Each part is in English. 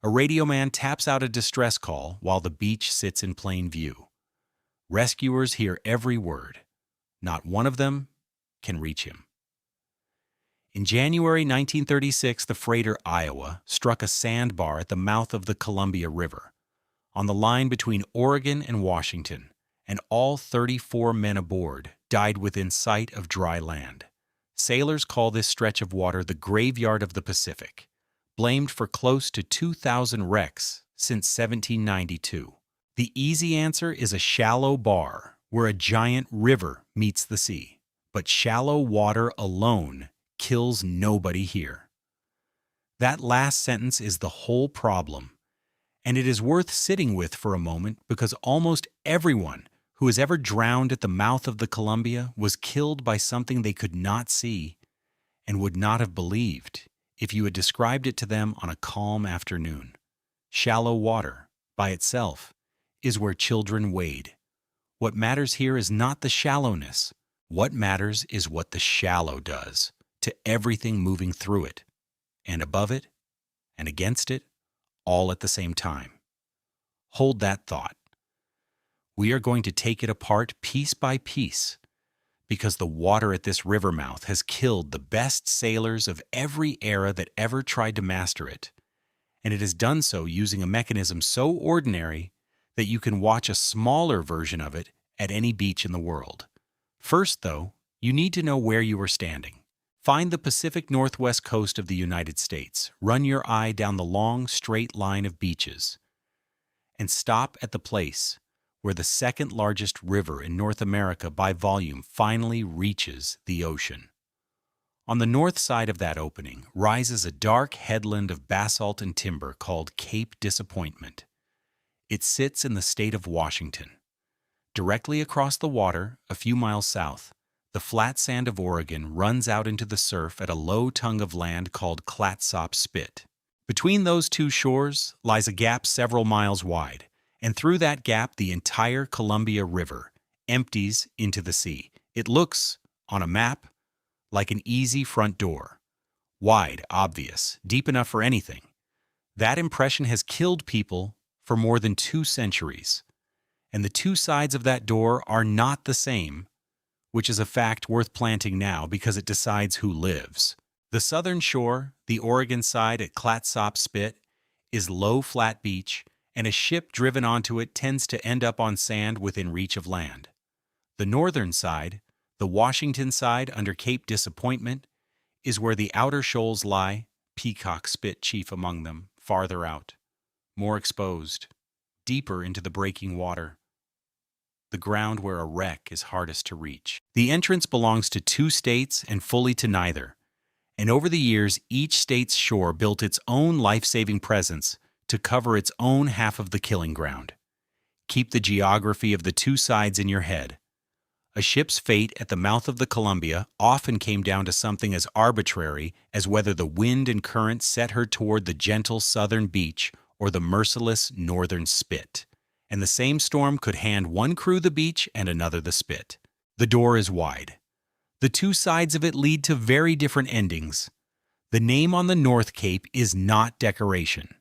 A radio man taps out a distress call while the beach sits in plain view. Rescuers hear every word. Not one of them can reach him. In January 1936, the freighter Iowa struck a sandbar at the mouth of the Columbia River, on the line between Oregon and Washington, and all 34 men aboard died within sight of dry land. Sailors call this stretch of water the graveyard of the Pacific, blamed for close to 2,000 wrecks since 1792. The easy answer is a shallow bar where a giant river meets the sea. But shallow water alone kills nobody here. That last sentence is the whole problem, and it is worth sitting with for a moment because almost everyone who has ever drowned at the mouth of the Columbia was killed by something they could not see and would not have believed if you had described it to them on a calm afternoon. Shallow water, by itself, is where children wade. What matters here is not the shallowness. What matters is what the shallow does to everything moving through it, and above it, and against it, all at the same time. Hold that thought. We are going to take it apart piece by piece, because the water at this river mouth has killed the best sailors of every era that ever tried to master it, and it has done so using a mechanism so ordinary that you can watch a smaller version of it at any beach in the world. First, though, you need to know where you are standing. Find the Pacific Northwest coast of the United States. Run your eye down the long, straight line of beaches, and stop at the place where the second largest river in North America by volume finally reaches the ocean. On the north side of that opening rises a dark headland of basalt and timber called Cape Disappointment. It sits in the state of Washington. Directly across the water, a few miles south, the flat sand of Oregon runs out into the surf at a low tongue of land called Clatsop Spit. Between those two shores lies a gap several miles wide, and through that gap the entire Columbia River empties into the sea. It looks, on a map, like an easy front door. Wide, obvious, deep enough for anything. That impression has killed people for more than 2 centuries. And the two sides of that door are not the same, which is a fact worth planting now because it decides who lives. The southern shore, the Oregon side at Clatsop Spit, is low, flat beach, and a ship driven onto it tends to end up on sand within reach of land. The northern side, the Washington side under Cape Disappointment, is where the outer shoals lie, Peacock Spit chief among them, farther out, more exposed, deeper into the breaking water. The ground where a wreck is hardest to reach. The entrance belongs to 2 states and fully to neither, and over the years each state's shore built its own life-saving presence to cover its own half of the killing ground. Keep the geography of the 2 sides in your head. A ship's fate at the mouth of the Columbia often came down to something as arbitrary as whether the wind and current set her toward the gentle southern beach or the merciless northern spit. And the same storm could hand one crew the beach and another the spit. The door is wide. The 2 sides of it lead to very different endings. The name on the North Cape is not decoration.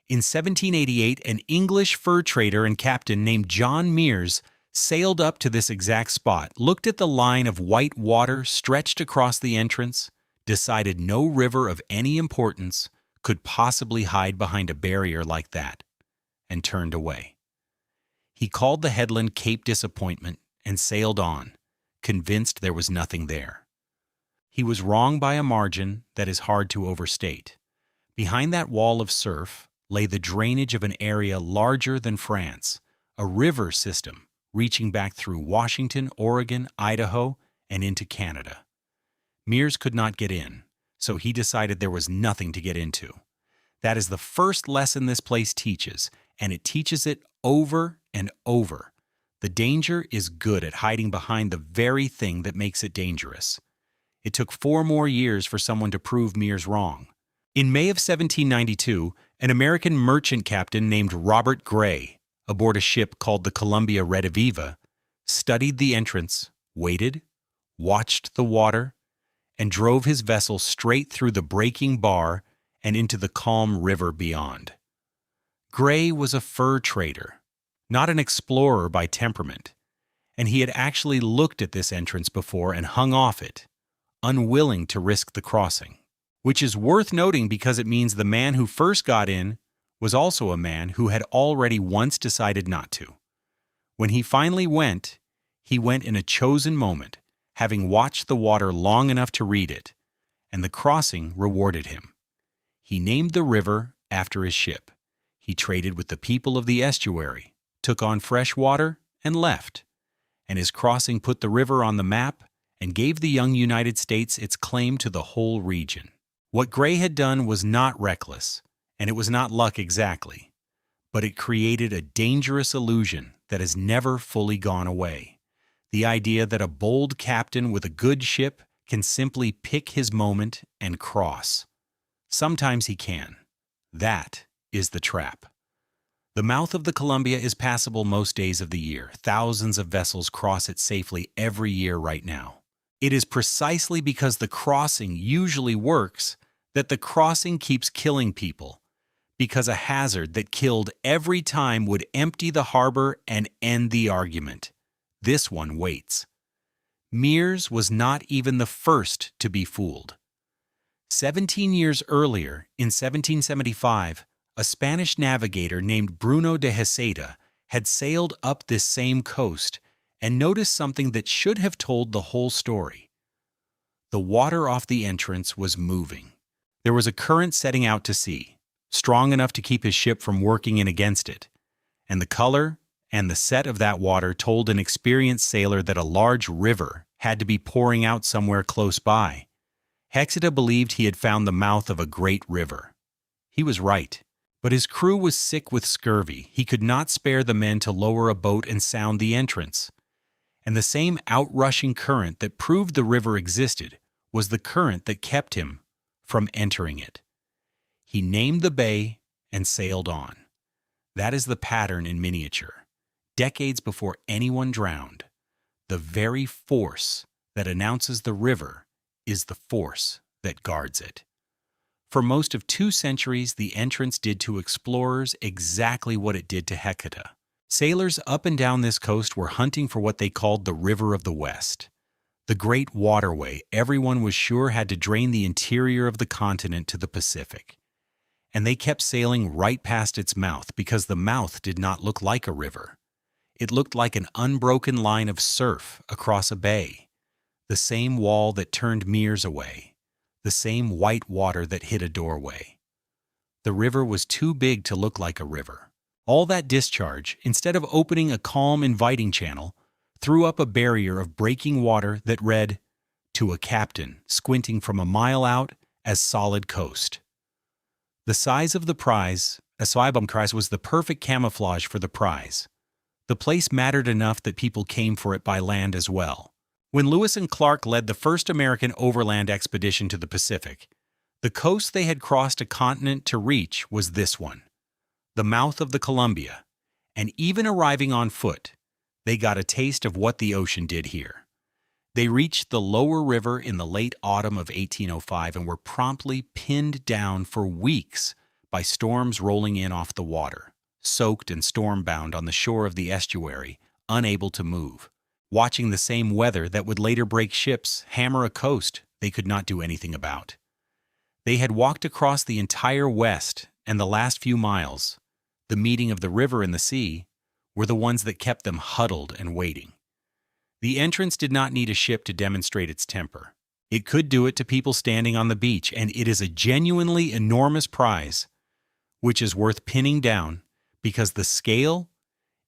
In 1788, an English fur trader and captain named John Meares sailed up to this exact spot, looked at the line of white water stretched across the entrance, decided no river of any importance could possibly hide behind a barrier like that, and turned away. He called the headland Cape Disappointment and sailed on, convinced there was nothing there. He was wrong by a margin that is hard to overstate. Behind that wall of surf lay the drainage of an area larger than France, a river system reaching back through Washington, Oregon, Idaho, and into Canada. Meares could not get in, so he decided there was nothing to get into. That is the first lesson this place teaches, and it teaches it over and over. The danger is good at hiding behind the very thing that makes it dangerous. It took 4 more years for someone to prove Meares wrong. In May of 1792, an American merchant captain named Robert Gray, aboard a ship called the Columbia Rediviva, studied the entrance, waited, watched the water, and drove his vessel straight through the breaking bar and into the calm river beyond. Gray was a fur trader, not an explorer by temperament, and he had actually looked at this entrance before and hung off it, unwilling to risk the crossing, which is worth noting because it means the man who first got in was also a man who had already once decided not to. When he finally went, he went in a chosen moment, having watched the water long enough to read it, and the crossing rewarded him. He named the river after his ship. He traded with the people of the estuary, took on fresh water, and left. And his crossing put the river on the map and gave the young United States its claim to the whole region. What Gray had done was not reckless, and it was not luck exactly, but it created a dangerous illusion that has never fully gone away. The idea that a bold captain with a good ship can simply pick his moment and cross. Sometimes he can. That is the trap. The mouth of the Columbia is passable most days of the year. Thousands of vessels cross it safely every year right now. It is precisely because the crossing usually works that the crossing keeps killing people, because a hazard that killed every time would empty the harbor and end the argument. This one waits. Mears was not even the first to be fooled. 17 years earlier, in 1775, a Spanish navigator named Bruno de Heceta had sailed up this same coast and noticed something that should have told the whole story. The water off the entrance was moving. There was a current setting out to sea, strong enough to keep his ship from working in against it, and the color and the set of that water told an experienced sailor that a large river had to be pouring out somewhere close by. Heceta believed he had found the mouth of a great river. He was right, but his crew was sick with scurvy. He could not spare the men to lower a boat and sound the entrance. And the same outrushing current that proved the river existed was the current that kept him from entering it. He named the bay and sailed on. That is the pattern in miniature. Decades before anyone drowned, the very force that announces the river is the force that guards it. For most of 2 centuries, the entrance did to explorers exactly what it did to Heceta. Sailors up and down this coast were hunting for what they called the River of the West, the great waterway everyone was sure had to drain the interior of the continent to the Pacific. And they kept sailing right past its mouth because the mouth did not look like a river. It looked like an unbroken line of surf across a bay, the same wall that turned Mears away, the same white water that hid a doorway. The river was too big to look like a river. All that discharge, instead of opening a calm, inviting channel, threw up a barrier of breaking water that read, "To a captain, squinting from a mile out, as solid coast." The size of the prize, a Schwalbenkreis, was the perfect camouflage for the prize. The place mattered enough that people came for it by land as well. When Lewis and Clark led the first American overland expedition to the Pacific, the coast they had crossed a continent to reach was this one, the mouth of the Columbia, and even arriving on foot, they got a taste of what the ocean did here. They reached the lower river in the late autumn of 1805 and were promptly pinned down for weeks by storms rolling in off the water, soaked and storm-bound on the shore of the estuary, unable to move, watching the same weather that would later break ships, hammer a coast they could not do anything about. They had walked across the entire west, and the last few miles, the meeting of the river and the sea, were the ones that kept them huddled and waiting. The entrance did not need a ship to demonstrate its temper. It could do it to people standing on the beach, and it is a genuinely enormous prize, which is worth pinning down because the scale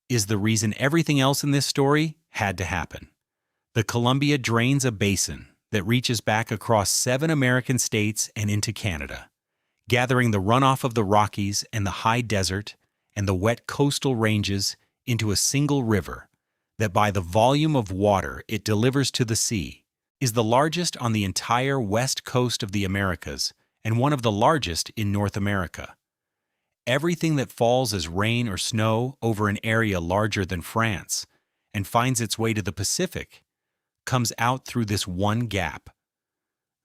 is the reason everything else in this story had to happen. The Columbia drains a basin that reaches back across 7 American states and into Canada, gathering the runoff of the Rockies and the high desert and the wet coastal ranges into a single river that, by the volume of water it delivers to the sea, is the largest on the entire west coast of the Americas and one of the largest in North America. Everything that falls as rain or snow over an area larger than France and finds its way to the Pacific comes out through this one gap.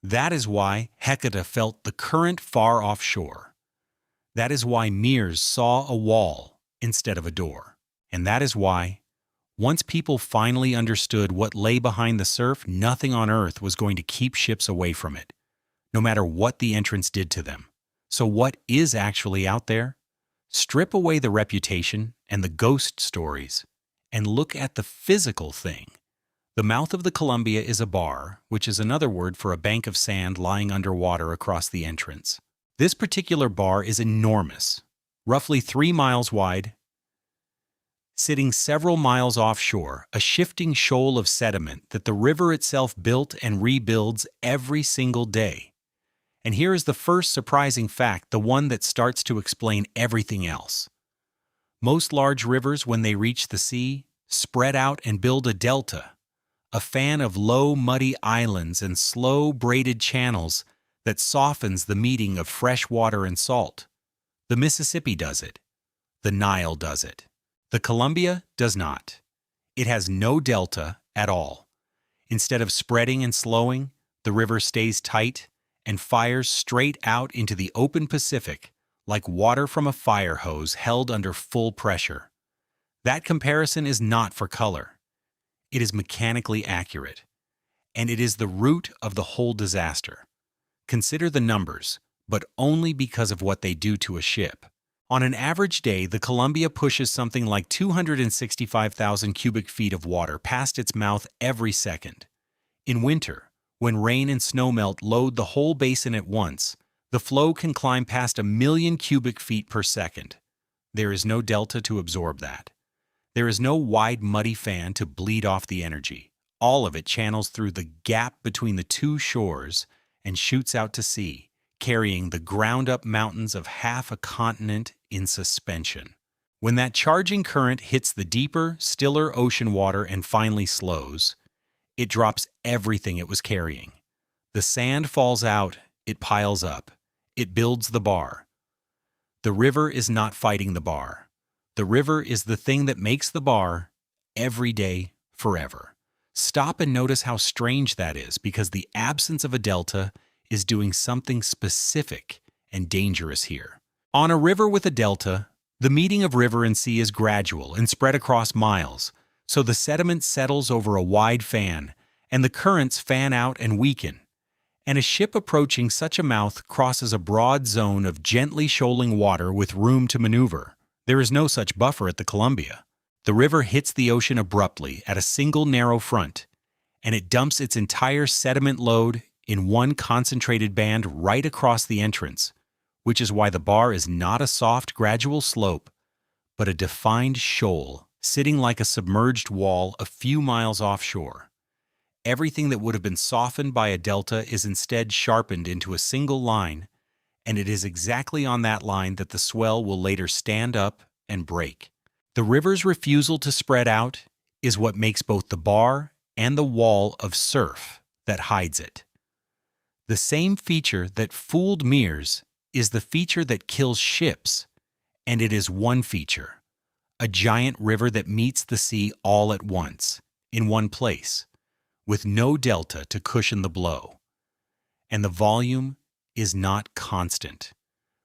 That is why Heceta felt the current far offshore. That is why Mears saw a wall instead of a door. And that is why, once people finally understood what lay behind the surf, nothing on Earth was going to keep ships away from it, no matter what the entrance did to them. So what is actually out there? Strip away the reputation and the ghost stories, and look at the physical thing. The mouth of the Columbia is a bar, which is another word for a bank of sand lying underwater across the entrance. This particular bar is enormous, roughly 3 miles wide, sitting several miles offshore, a shifting shoal of sediment that the river itself built and rebuilds every single day. And here is the first surprising fact, the one that starts to explain everything else. Most large rivers, when they reach the sea, spread out and build a delta, a fan of low, muddy islands and slow, braided channels that softens the meeting of fresh water and salt. The Mississippi does it. The Nile does it. The Columbia does not. It has no delta at all. Instead of spreading and slowing, the river stays tight and fires straight out into the open Pacific like water from a fire hose held under full pressure. That comparison is not for color. It is mechanically accurate, and it is the root of the whole disaster. Consider the numbers, but only because of what they do to a ship. On an average day, the Columbia pushes something like 265,000 cubic feet of water past its mouth every second. In winter, when rain and snowmelt load the whole basin at once, the flow can climb past 1 million cubic feet per second. There is no delta to absorb that. There is no wide, muddy fan to bleed off the energy. All of it channels through the gap between the two shores and shoots out to sea, carrying the ground-up mountains of half a continent in suspension. When that charging current hits the deeper, stiller ocean water and finally slows, it drops everything it was carrying. The sand falls out, it piles up, it builds the bar. The river is not fighting the bar. The river is the thing that makes the bar every day, forever. Stop and notice how strange that is, because the absence of a delta is doing something specific and dangerous here. On a river with a delta, the meeting of river and sea is gradual and spread across miles, so the sediment settles over a wide fan, and the currents fan out and weaken. And a ship approaching such a mouth crosses a broad zone of gently shoaling water with room to maneuver. There is no such buffer at the Columbia. The river hits the ocean abruptly at a single narrow front, and it dumps its entire sediment load in one concentrated band right across the entrance, which is why the bar is not a soft, gradual slope, but a defined shoal sitting like a submerged wall a few miles offshore. Everything that would have been softened by a delta is instead sharpened into a single line, and it is exactly on that line that the swell will later stand up and break. The river's refusal to spread out is what makes both the bar and the wall of surf that hides it. The same feature that fooled Mears is the feature that kills ships, and it is one feature, a giant river that meets the sea all at once, in one place, with no delta to cushion the blow. And the volume is not constant,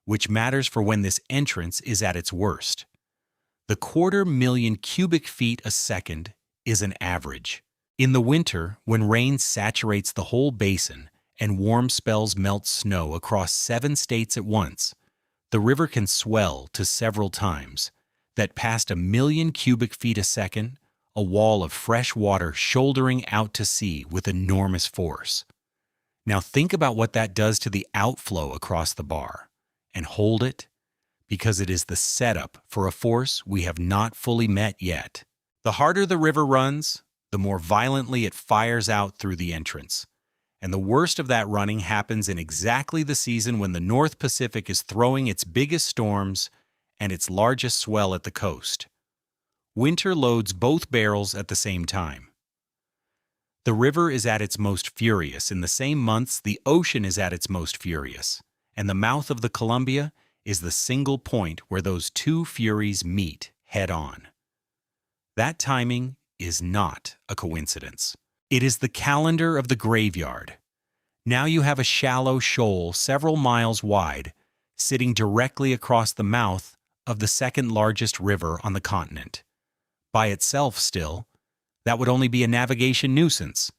which matters for when this entrance is at its worst. The 250,000 cubic feet a second is an average. In the winter, when rain saturates the whole basin and warm spells melt snow across 7 states at once, the river can swell to several times, that past 1 million cubic feet a second, a wall of fresh water shouldering out to sea with enormous force. Now think about what that does to the outflow across the bar, and hold it, because it is the setup for a force we have not fully met yet. The harder the river runs, the more violently it fires out through the entrance. And the worst of that running happens in exactly the season when the North Pacific is throwing its biggest storms and its largest swell at the coast. Winter loads both barrels at the same time. The river is at its most furious in the same months the ocean is at its most furious, and the mouth of the Columbia is the single point where those two furies meet head-on. That timing is not a coincidence. It is the calendar of the graveyard. Now you have a shallow shoal several miles wide, sitting directly across the mouth of the second largest river on the continent. By itself still, that would only be a navigation nuisance.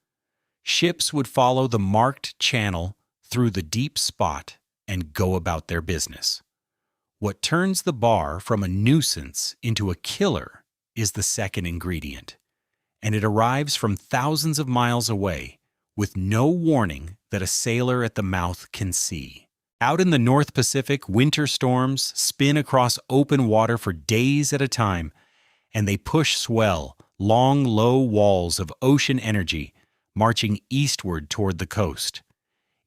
Ships would follow the marked channel through the deep spot and go about their business. What turns the bar from a nuisance into a killer is the second ingredient, and it arrives from thousands of miles away with no warning that a sailor at the mouth can see. Out in the North Pacific, winter storms spin across open water for days at a time, and they push swell, long, low walls of ocean energy marching eastward toward the coast.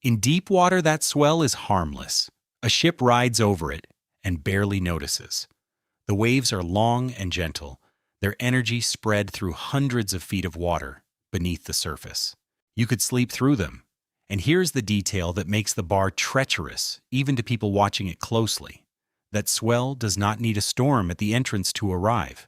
In deep water, that swell is harmless. A ship rides over it and barely notices. The waves are long and gentle, their energy spread through hundreds of feet of water beneath the surface. You could sleep through them. And here's the detail that makes the bar treacherous, even to people watching it closely. That swell does not need a storm at the entrance to arrive.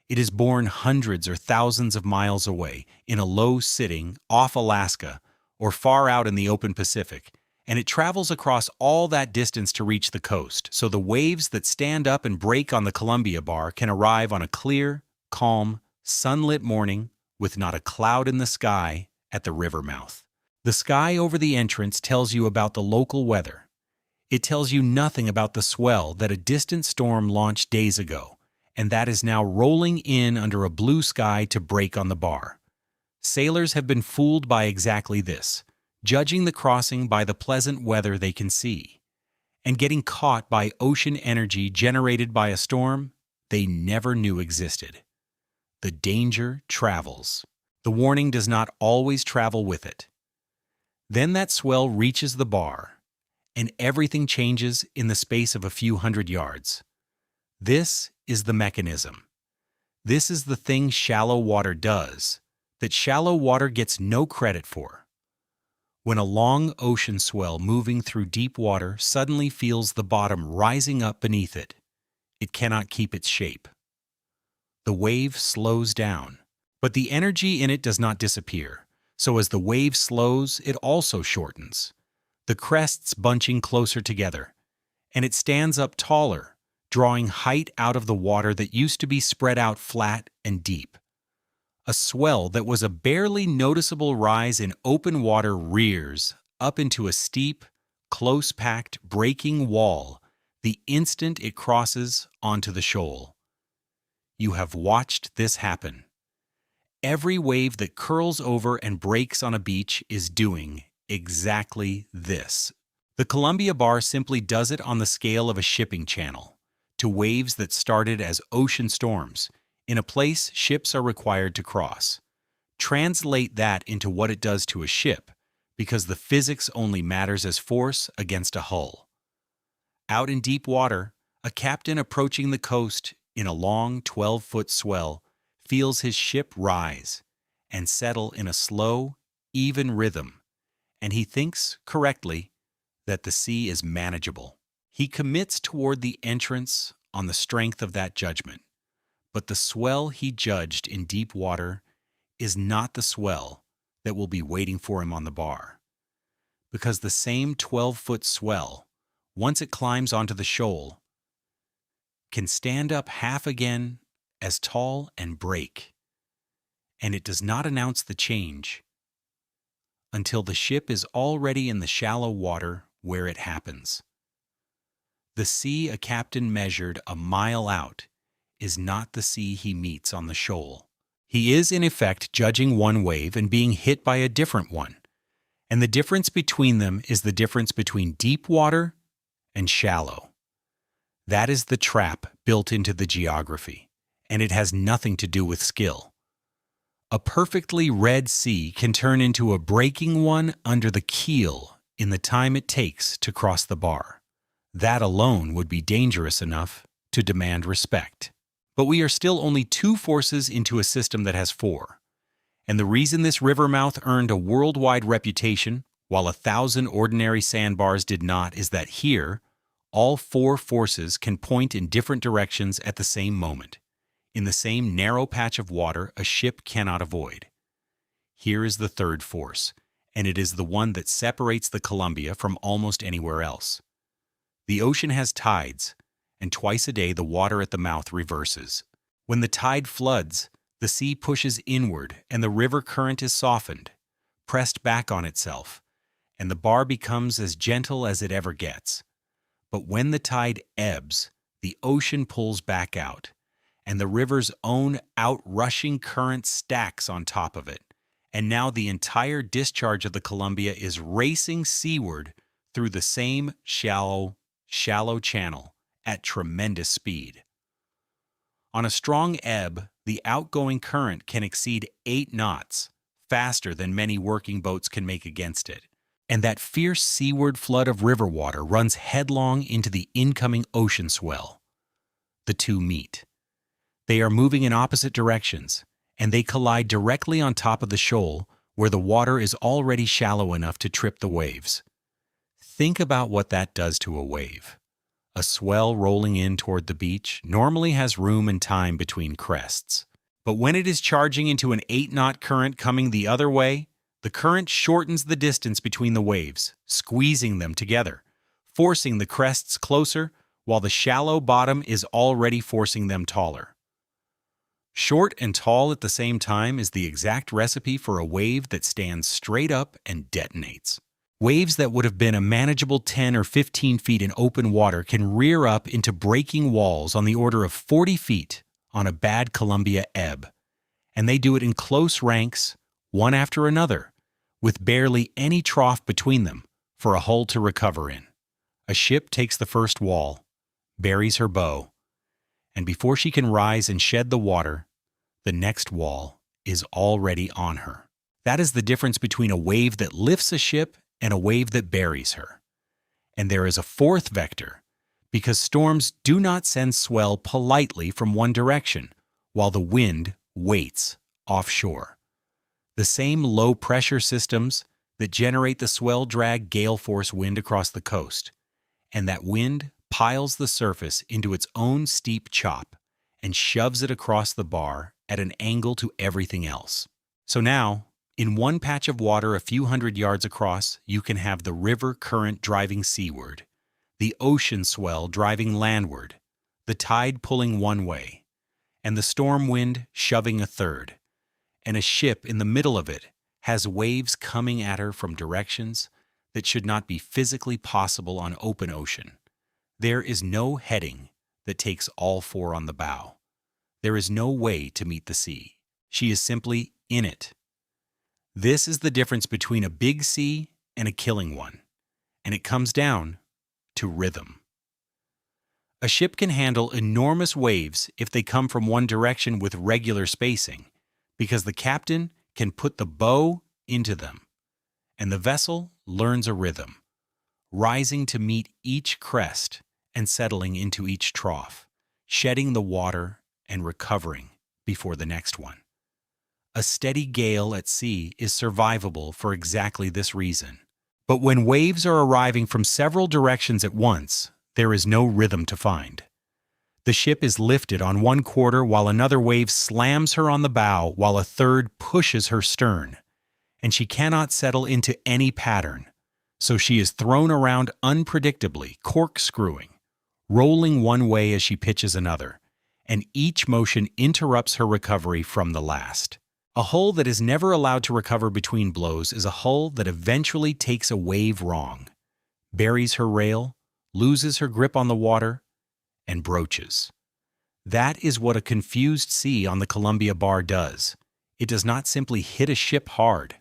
It is born hundreds or thousands of miles away in a low-sitting off Alaska or far out in the open Pacific, and it travels across all that distance to reach the coast, so the waves that stand up and break on the Columbia Bar can arrive on a clear, calm, sunlit morning with not a cloud in the sky at the river mouth. The sky over the entrance tells you about the local weather. It tells you nothing about the swell that a distant storm launched days ago, and that is now rolling in under a blue sky to break on the bar. Sailors have been fooled by exactly this, judging the crossing by the pleasant weather they can see, and getting caught by ocean energy generated by a storm they never knew existed. The danger travels. The warning does not always travel with it. Then that swell reaches the bar, and everything changes in the space of a few hundred yards. This is the mechanism. This is the thing shallow water does, that shallow water gets no credit for. When a long ocean swell moving through deep water suddenly feels the bottom rising up beneath it, it cannot keep its shape. The wave slows down, but the energy in it does not disappear, so as the wave slows, it also shortens, the crests bunching closer together, and it stands up taller, drawing height out of the water that used to be spread out flat and deep. A swell that was a barely noticeable rise in open water rears up into a steep, close-packed, breaking wall the instant it crosses onto the shoal. You have watched this happen. Every wave that curls over and breaks on a beach is doing exactly this. The Columbia Bar simply does it on the scale of a shipping channel, to waves that started as ocean storms, in a place ships are required to cross. Translate that into what it does to a ship, because the physics only matters as force against a hull. Out in deep water, a captain approaching the coast in a long 12-foot swell feels his ship rise and settle in a slow, even rhythm, and he thinks, correctly, that the sea is manageable. He commits toward the entrance on the strength of that judgment, but the swell he judged in deep water is not the swell that will be waiting for him on the bar, because the same 12-foot swell, once it climbs onto the shoal, can stand up half again as tall and break, and it does not announce the change until the ship is already in the shallow water where it happens. The sea a captain measured a mile out is not the sea he meets on the shoal. He is, in effect, judging one wave and being hit by a different one, and the difference between them is the difference between deep water and shallow. That is the trap built into the geography, and it has nothing to do with skill. A perfectly red sea can turn into a breaking one under the keel in the time it takes to cross the bar. That alone would be dangerous enough to demand respect. But we are still only two forces into a system that has four. And the reason this river mouth earned a worldwide reputation, while 1,000 ordinary sandbars did not, is that here, all four forces can point in different directions at the same moment, in the same narrow patch of water a ship cannot avoid. Here is the third force, and it is the one that separates the Columbia from almost anywhere else. The ocean has tides, and twice a day the water at the mouth reverses. When the tide floods, the sea pushes inward and the river current is softened, pressed back on itself, and the bar becomes as gentle as it ever gets. But when the tide ebbs, the ocean pulls back out, and the river's own outrushing current stacks on top of it. And now the entire discharge of the Columbia is racing seaward through the same shallow channel at tremendous speed. On a strong ebb, the outgoing current can exceed 8 knots, faster than many working boats can make against it. And that fierce seaward flood of river water runs headlong into the incoming ocean swell. The two meet. They are moving in opposite directions, and they collide directly on top of the shoal where the water is already shallow enough to trip the waves. Think about what that does to a wave. A swell rolling in toward the beach normally has room and time between crests. But when it is charging into an 8-knot current coming the other way, the current shortens the distance between the waves, squeezing them together, forcing the crests closer while the shallow bottom is already forcing them taller. Short and tall at the same time is the exact recipe for a wave that stands straight up and detonates. Waves that would have been a manageable 10 or 15 feet in open water can rear up into breaking walls on the order of 40 feet on a bad Columbia ebb. And they do it in close ranks, one after another, with barely any trough between them for a hull to recover in. A ship takes the first wall, buries her bow, and before she can rise and shed the water, the next wall is already on her. That is the difference between a wave that lifts a ship and a wave that buries her. And there is a fourth vector, because storms do not send swell politely from one direction, while the wind waits offshore. The same low-pressure systems that generate the swell drag gale-force wind across the coast, and that wind piles the surface into its own steep chop and shoves it across the bar at an angle to everything else. So now, in one patch of water a few hundred yards across, you can have the river current driving seaward, the ocean swell driving landward, the tide pulling one way, and the storm wind shoving a third. And a ship in the middle of it has waves coming at her from directions that should not be physically possible on open ocean. There is no heading that takes all four on the bow. There is no way to meet the sea. She is simply in it. This is the difference between a big sea and a killing one, and it comes down to rhythm. A ship can handle enormous waves if they come from one direction with regular spacing, because the captain can put the bow into them, and the vessel learns a rhythm, rising to meet each crest and settling into each trough, shedding the water and recovering before the next one. A steady gale at sea is survivable for exactly this reason. But when waves are arriving from several directions at once, there is no rhythm to find. The ship is lifted on one quarter while another wave slams her on the bow while a third pushes her stern, and she cannot settle into any pattern, so she is thrown around unpredictably, corkscrewing, rolling one way as she pitches another, and each motion interrupts her recovery from the last. A hull that is never allowed to recover between blows is a hull that eventually takes a wave wrong, buries her rail, loses her grip on the water, and broaches. That is what a confused sea on the Columbia Bar does. It does not simply hit a ship hard.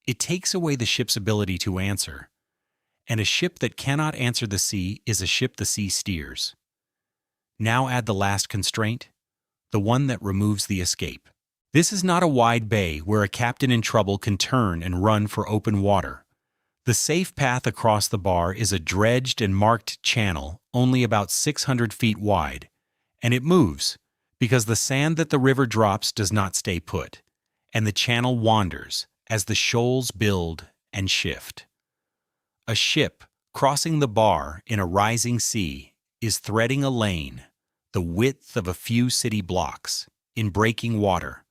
It takes away the ship's ability to answer. And a ship that cannot answer the sea is a ship the sea steers. Now add the last constraint, the one that removes the escape. This is not a wide bay where a captain in trouble can turn and run for open water. The safe path across the bar is a dredged and marked channel only about 600 feet wide, and it moves because the sand that the river drops does not stay put, and the channel wanders as the shoals build and shift. A ship crossing the bar in a rising sea is threading a lane the width of a few city blocks in breaking water,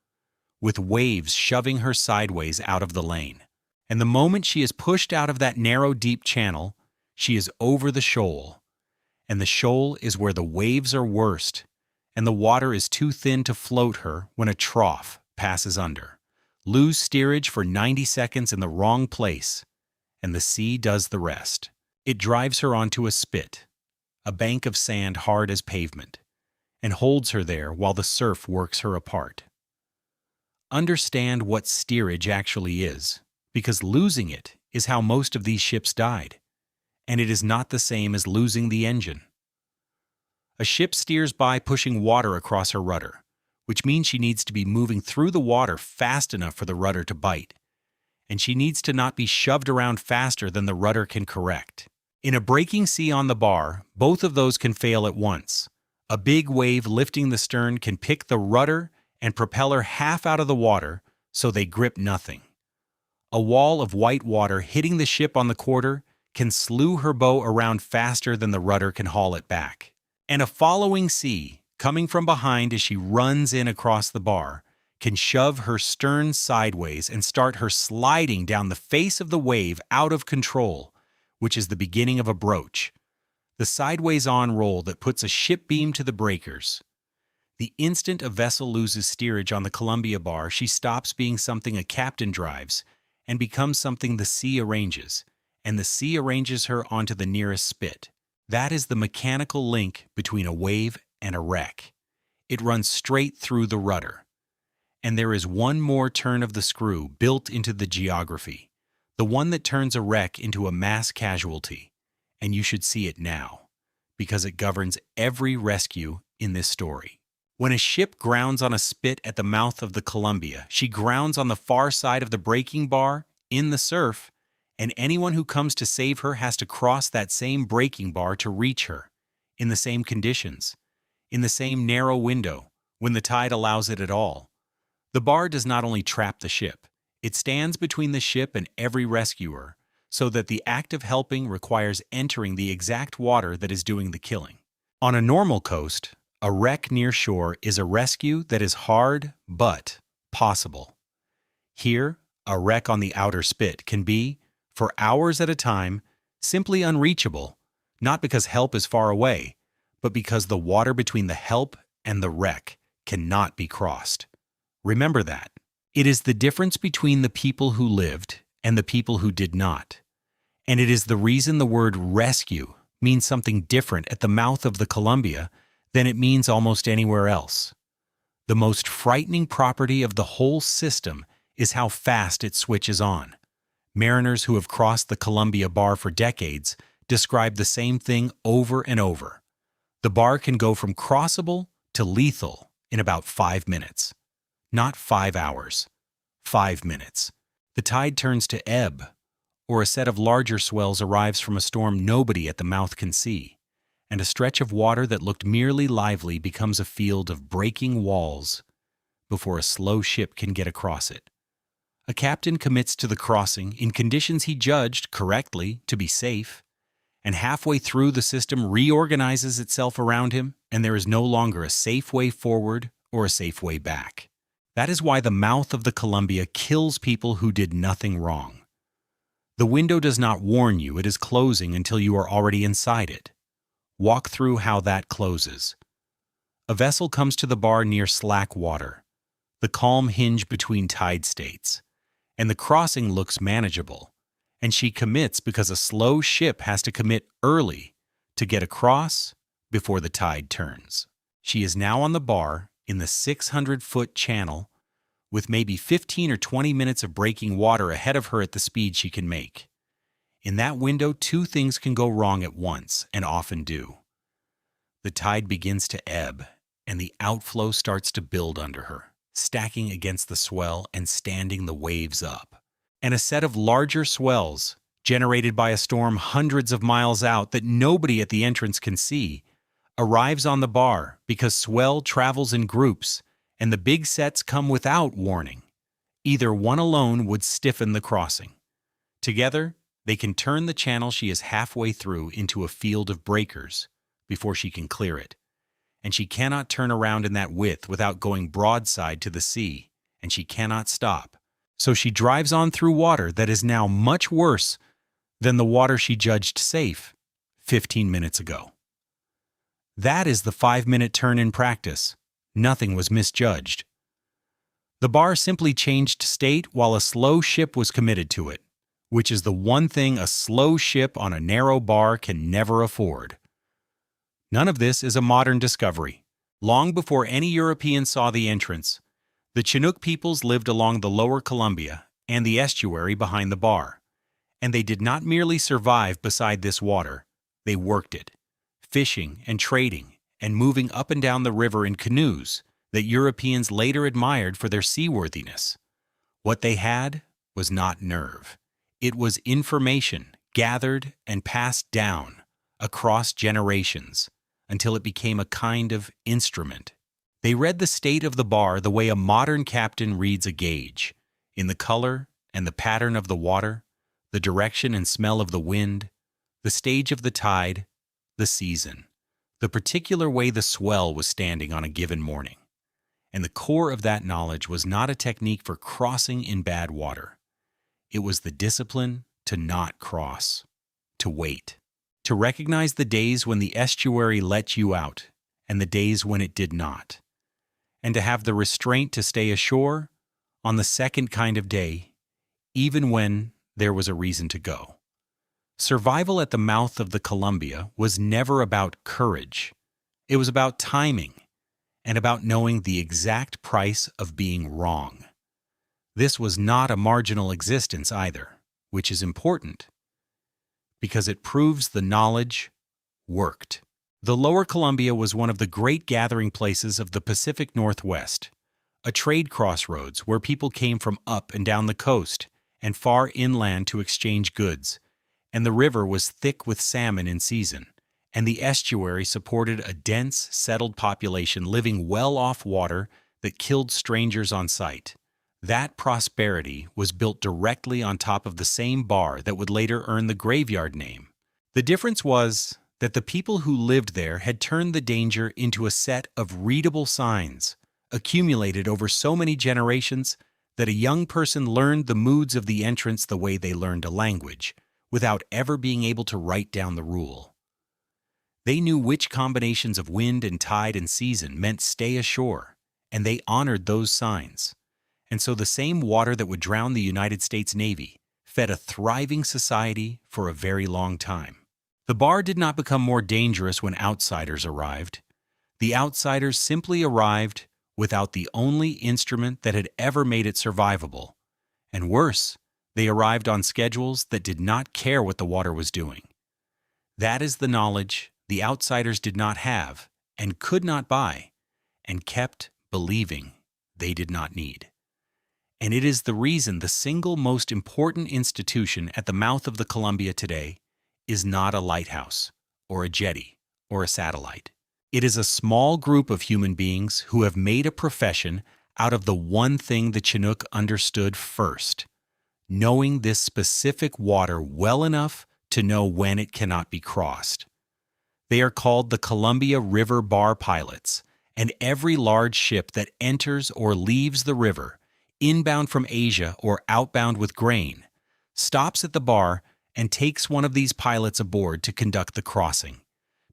with waves shoving her sideways out of the lane. And the moment she is pushed out of that narrow, deep channel, she is over the shoal, and the shoal is where the waves are worst, and the water is too thin to float her when a trough passes under. Lose steerage for 90 seconds in the wrong place, and the sea does the rest. It drives her onto a spit, a bank of sand hard as pavement, and holds her there while the surf works her apart. Understand what steerage actually is, because losing it is how most of these ships died, and it is not the same as losing the engine. A ship steers by pushing water across her rudder, which means she needs to be moving through the water fast enough for the rudder to bite, and she needs to not be shoved around faster than the rudder can correct. In a breaking sea on the bar, both of those can fail at once. A big wave lifting the stern can pick the rudder and propeller half out of the water so they grip nothing. A wall of white water hitting the ship on the quarter can slew her bow around faster than the rudder can haul it back. And a following sea, coming from behind as she runs in across the bar, can shove her stern sideways and start her sliding down the face of the wave out of control, which is the beginning of a broach, the sideways-on roll that puts a ship beam to the breakers. The instant a vessel loses steerage on the Columbia bar, she stops being something a captain drives and becomes something the sea arranges, and the sea arranges her onto the nearest spit. That is the mechanical link between a wave and a wreck. It runs straight through the rudder. And there is one more turn of the screw built into the geography, the one that turns a wreck into a mass casualty, and you should see it now, because it governs every rescue in this story. When a ship grounds on a spit at the mouth of the Columbia, she grounds on the far side of the breaking bar, in the surf, and anyone who comes to save her has to cross that same breaking bar to reach her, in the same conditions, in the same narrow window, when the tide allows it at all. The bar does not only trap the ship, it stands between the ship and every rescuer, so that the act of helping requires entering the exact water that is doing the killing. On a normal coast, a wreck near shore is a rescue that is hard but possible. Here, a wreck on the outer spit can be, for hours at a time, simply unreachable, not because help is far away, but because the water between the help and the wreck cannot be crossed. Remember that. It is the difference between the people who lived and the people who did not. And it is the reason the word rescue means something different at the mouth of the Columbia than it means almost anywhere else. The most frightening property of the whole system is how fast it switches on. Mariners who have crossed the Columbia bar for decades describe the same thing over and over. The bar can go from crossable to lethal in about 5 minutes. Not 5 hours. 5 minutes. The tide turns to ebb, or a set of larger swells arrives from a storm nobody at the mouth can see, and a stretch of water that looked merely lively becomes a field of breaking walls before a slow ship can get across it. A captain commits to the crossing in conditions he judged, correctly, to be safe, and halfway through the system reorganizes itself around him, and there is no longer a safe way forward or a safe way back. That is why the mouth of the Columbia kills people who did nothing wrong. The window does not warn you it is closing until you are already inside it. Walk through how that closes. A vessel comes to the bar near slack water, the calm hinge between tide states, and the crossing looks manageable, and she commits because a slow ship has to commit early to get across before the tide turns. She is now on the bar in the 600-foot channel with maybe 15 or 20 minutes of breaking water ahead of her at the speed she can make. In that window, 2 things can go wrong at once, and often do. The tide begins to ebb, and the outflow starts to build under her, stacking against the swell and standing the waves up. And a set of larger swells, generated by a storm hundreds of miles out that nobody at the entrance can see, arrives on the bar because swell travels in groups, and the big sets come without warning. Either one alone would stiffen the crossing. Together, they can turn the channel she is halfway through into a field of breakers before she can clear it. And she cannot turn around in that width without going broadside to the sea, and she cannot stop. So she drives on through water that is now much worse than the water she judged safe 15 minutes ago. That is the 5-minute turn in practice. Nothing was misjudged. The bar simply changed state while a slow ship was committed to it, which is the one thing a slow ship on a narrow bar can never afford. None of this is a modern discovery. Long before any European saw the entrance, the Chinook peoples lived along the lower Columbia and the estuary behind the bar, and they did not merely survive beside this water, they worked it, fishing and trading and moving up and down the river in canoes that Europeans later admired for their seaworthiness. What they had was not nerve. It was information gathered and passed down across generations until it became a kind of instrument. They read the state of the bar the way a modern captain reads a gauge, in the color and the pattern of the water, the direction and smell of the wind, the stage of the tide, the season, the particular way the swell was standing on a given morning. And the core of that knowledge was not a technique for crossing in bad water. It was the discipline to not cross, to wait, to recognize the days when the estuary let you out and the days when it did not, and to have the restraint to stay ashore on the second kind of day, even when there was a reason to go. Survival at the mouth of the Columbia was never about courage. It was about timing and about knowing the exact price of being wrong. This was not a marginal existence either, which is important, because it proves the knowledge worked. The Lower Columbia was one of the great gathering places of the Pacific Northwest, a trade crossroads where people came from up and down the coast and far inland to exchange goods, and the river was thick with salmon in season, and the estuary supported a dense, settled population living well off water that killed strangers on sight. That prosperity was built directly on top of the same bar that would later earn the graveyard name. The difference was that the people who lived there had turned the danger into a set of readable signs, accumulated over so many generations that a young person learned the moods of the entrance the way they learned a language, without ever being able to write down the rule. They knew which combinations of wind and tide and season meant stay ashore, and they honored those signs. And so the same water that would drown the United States Navy fed a thriving society for a very long time. The bar did not become more dangerous when outsiders arrived. The outsiders simply arrived without the only instrument that had ever made it survivable. And worse, they arrived on schedules that did not care what the water was doing. That is the knowledge the outsiders did not have and could not buy, and kept believing they did not need. And it is the reason the single most important institution at the mouth of the Columbia today is not a lighthouse, or a jetty, or a satellite. It is a small group of human beings who have made a profession out of the one thing the Chinook understood first, knowing this specific water well enough to know when it cannot be crossed. They are called the Columbia River Bar Pilots, and every large ship that enters or leaves the river, inbound from Asia or outbound with grain, stops at the bar and takes one of these pilots aboard to conduct the crossing,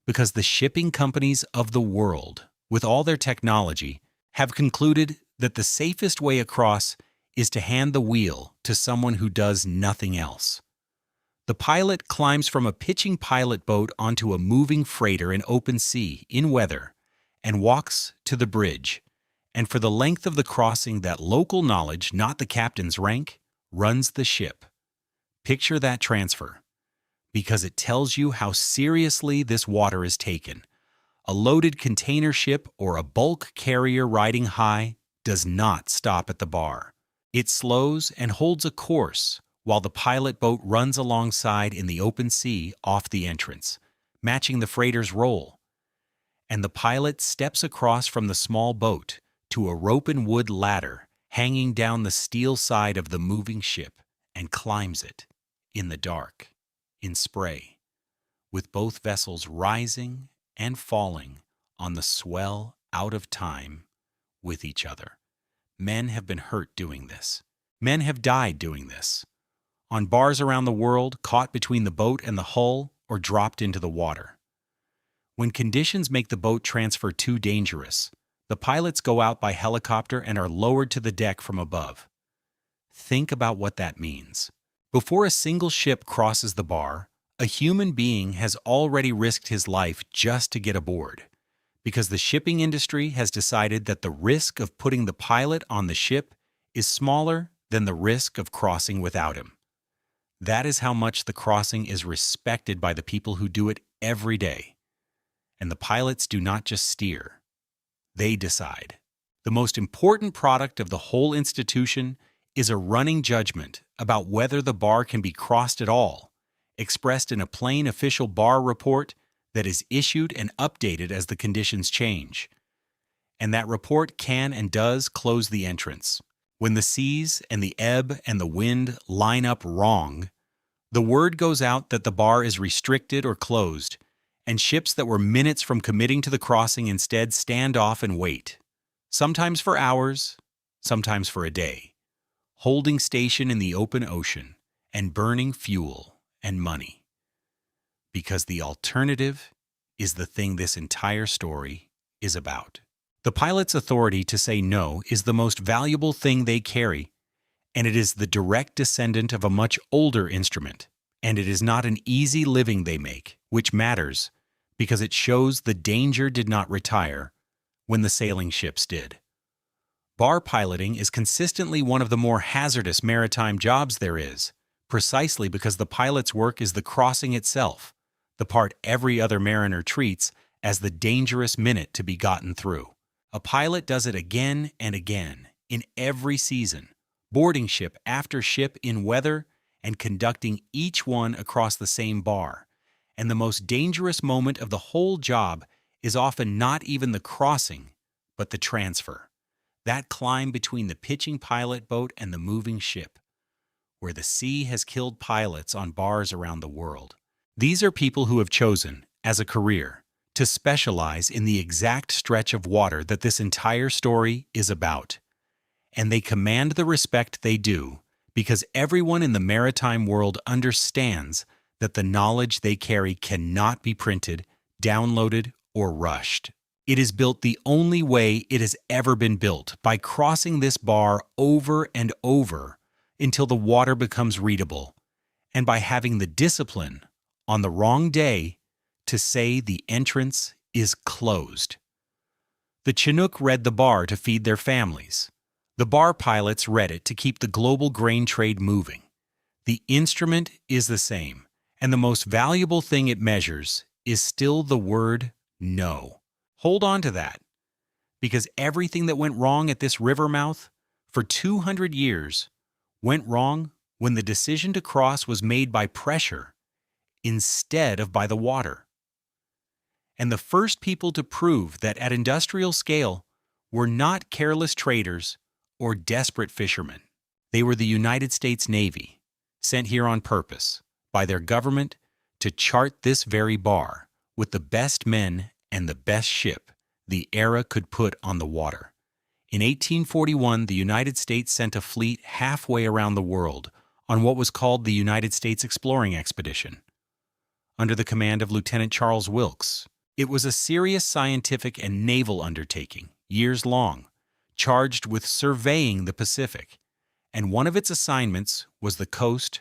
because the shipping companies of the world, with all their technology, have concluded that the safest way across is to hand the wheel to someone who does nothing else. The pilot climbs from a pitching pilot boat onto a moving freighter in open sea, in weather, and walks to the bridge, and for the length of the crossing that local knowledge, not the captain's rank, runs the ship. Picture that transfer, because it tells you how seriously this water is taken. A loaded container ship or a bulk carrier riding high does not stop at the bar. It slows and holds a course while the pilot boat runs alongside in the open sea off the entrance, matching the freighter's roll. And the pilot steps across from the small boat to a rope and wood ladder hanging down the steel side of the moving ship and climbs it, in the dark, in spray, with both vessels rising and falling on the swell out of time with each other. Men have been hurt doing this. Men have died doing this. On bars around the world, caught between the boat and the hull, or dropped into the water. When conditions make the boat transfer too dangerous, the pilots go out by helicopter and are lowered to the deck from above. Think about what that means. Before a single ship crosses the bar, a human being has already risked his life just to get aboard, because the shipping industry has decided that the risk of putting the pilot on the ship is smaller than the risk of crossing without him. That is how much the crossing is respected by the people who do it every day. And the pilots do not just steer, they decide. The most important product of the whole institution is a running judgment about whether the bar can be crossed at all, expressed in a plain official bar report that is issued and updated as the conditions change. And that report can and does close the entrance. When the seas and the ebb and the wind line up wrong, the word goes out that the bar is restricted or closed, and ships that were minutes from committing to the crossing instead stand off and wait, sometimes for hours, sometimes for a day, holding station in the open ocean and burning fuel and money. Because the alternative is the thing this entire story is about. The pilot's authority to say no is the most valuable thing they carry, and it is the direct descendant of a much older instrument, and it is not an easy living they make, which matters because it shows the danger did not retire when the sailing ships did. Bar piloting is consistently one of the more hazardous maritime jobs there is, precisely because the pilot's work is the crossing itself, the part every other mariner treats as the dangerous minute to be gotten through. A pilot does it again and again, in every season, boarding ship after ship in weather and conducting each one across the same bar. And the most dangerous moment of the whole job is often not even the crossing, but the transfer. That climb between the pitching pilot boat and the moving ship, where the sea has killed pilots on bars around the world. These are people who have chosen, as a career, to specialize in the exact stretch of water that this entire story is about. And they command the respect they do because everyone in the maritime world understands that the knowledge they carry cannot be printed, downloaded, or rushed. It is built the only way it has ever been built, by crossing this bar over and over until the water becomes readable, and by having the discipline, on the wrong day, to say the entrance is closed. The Chinook read the bar to feed their families. The bar pilots read it to keep the global grain trade moving. The instrument is the same, and the most valuable thing it measures is still the word no. Hold on to that, because everything that went wrong at this river mouth for 200 years went wrong when the decision to cross was made by pressure instead of by the water. And the first people to prove that at industrial scale were not careless traders or desperate fishermen. They were the United States Navy, sent here on purpose by their government to chart this very bar with the best men and the best ship the era could put on the water. In 1841, the United States sent a fleet halfway around the world on what was called the United States Exploring Expedition, under the command of Lieutenant Charles Wilkes. It was a serious scientific and naval undertaking, years long, charged with surveying the Pacific, and one of its assignments was the coast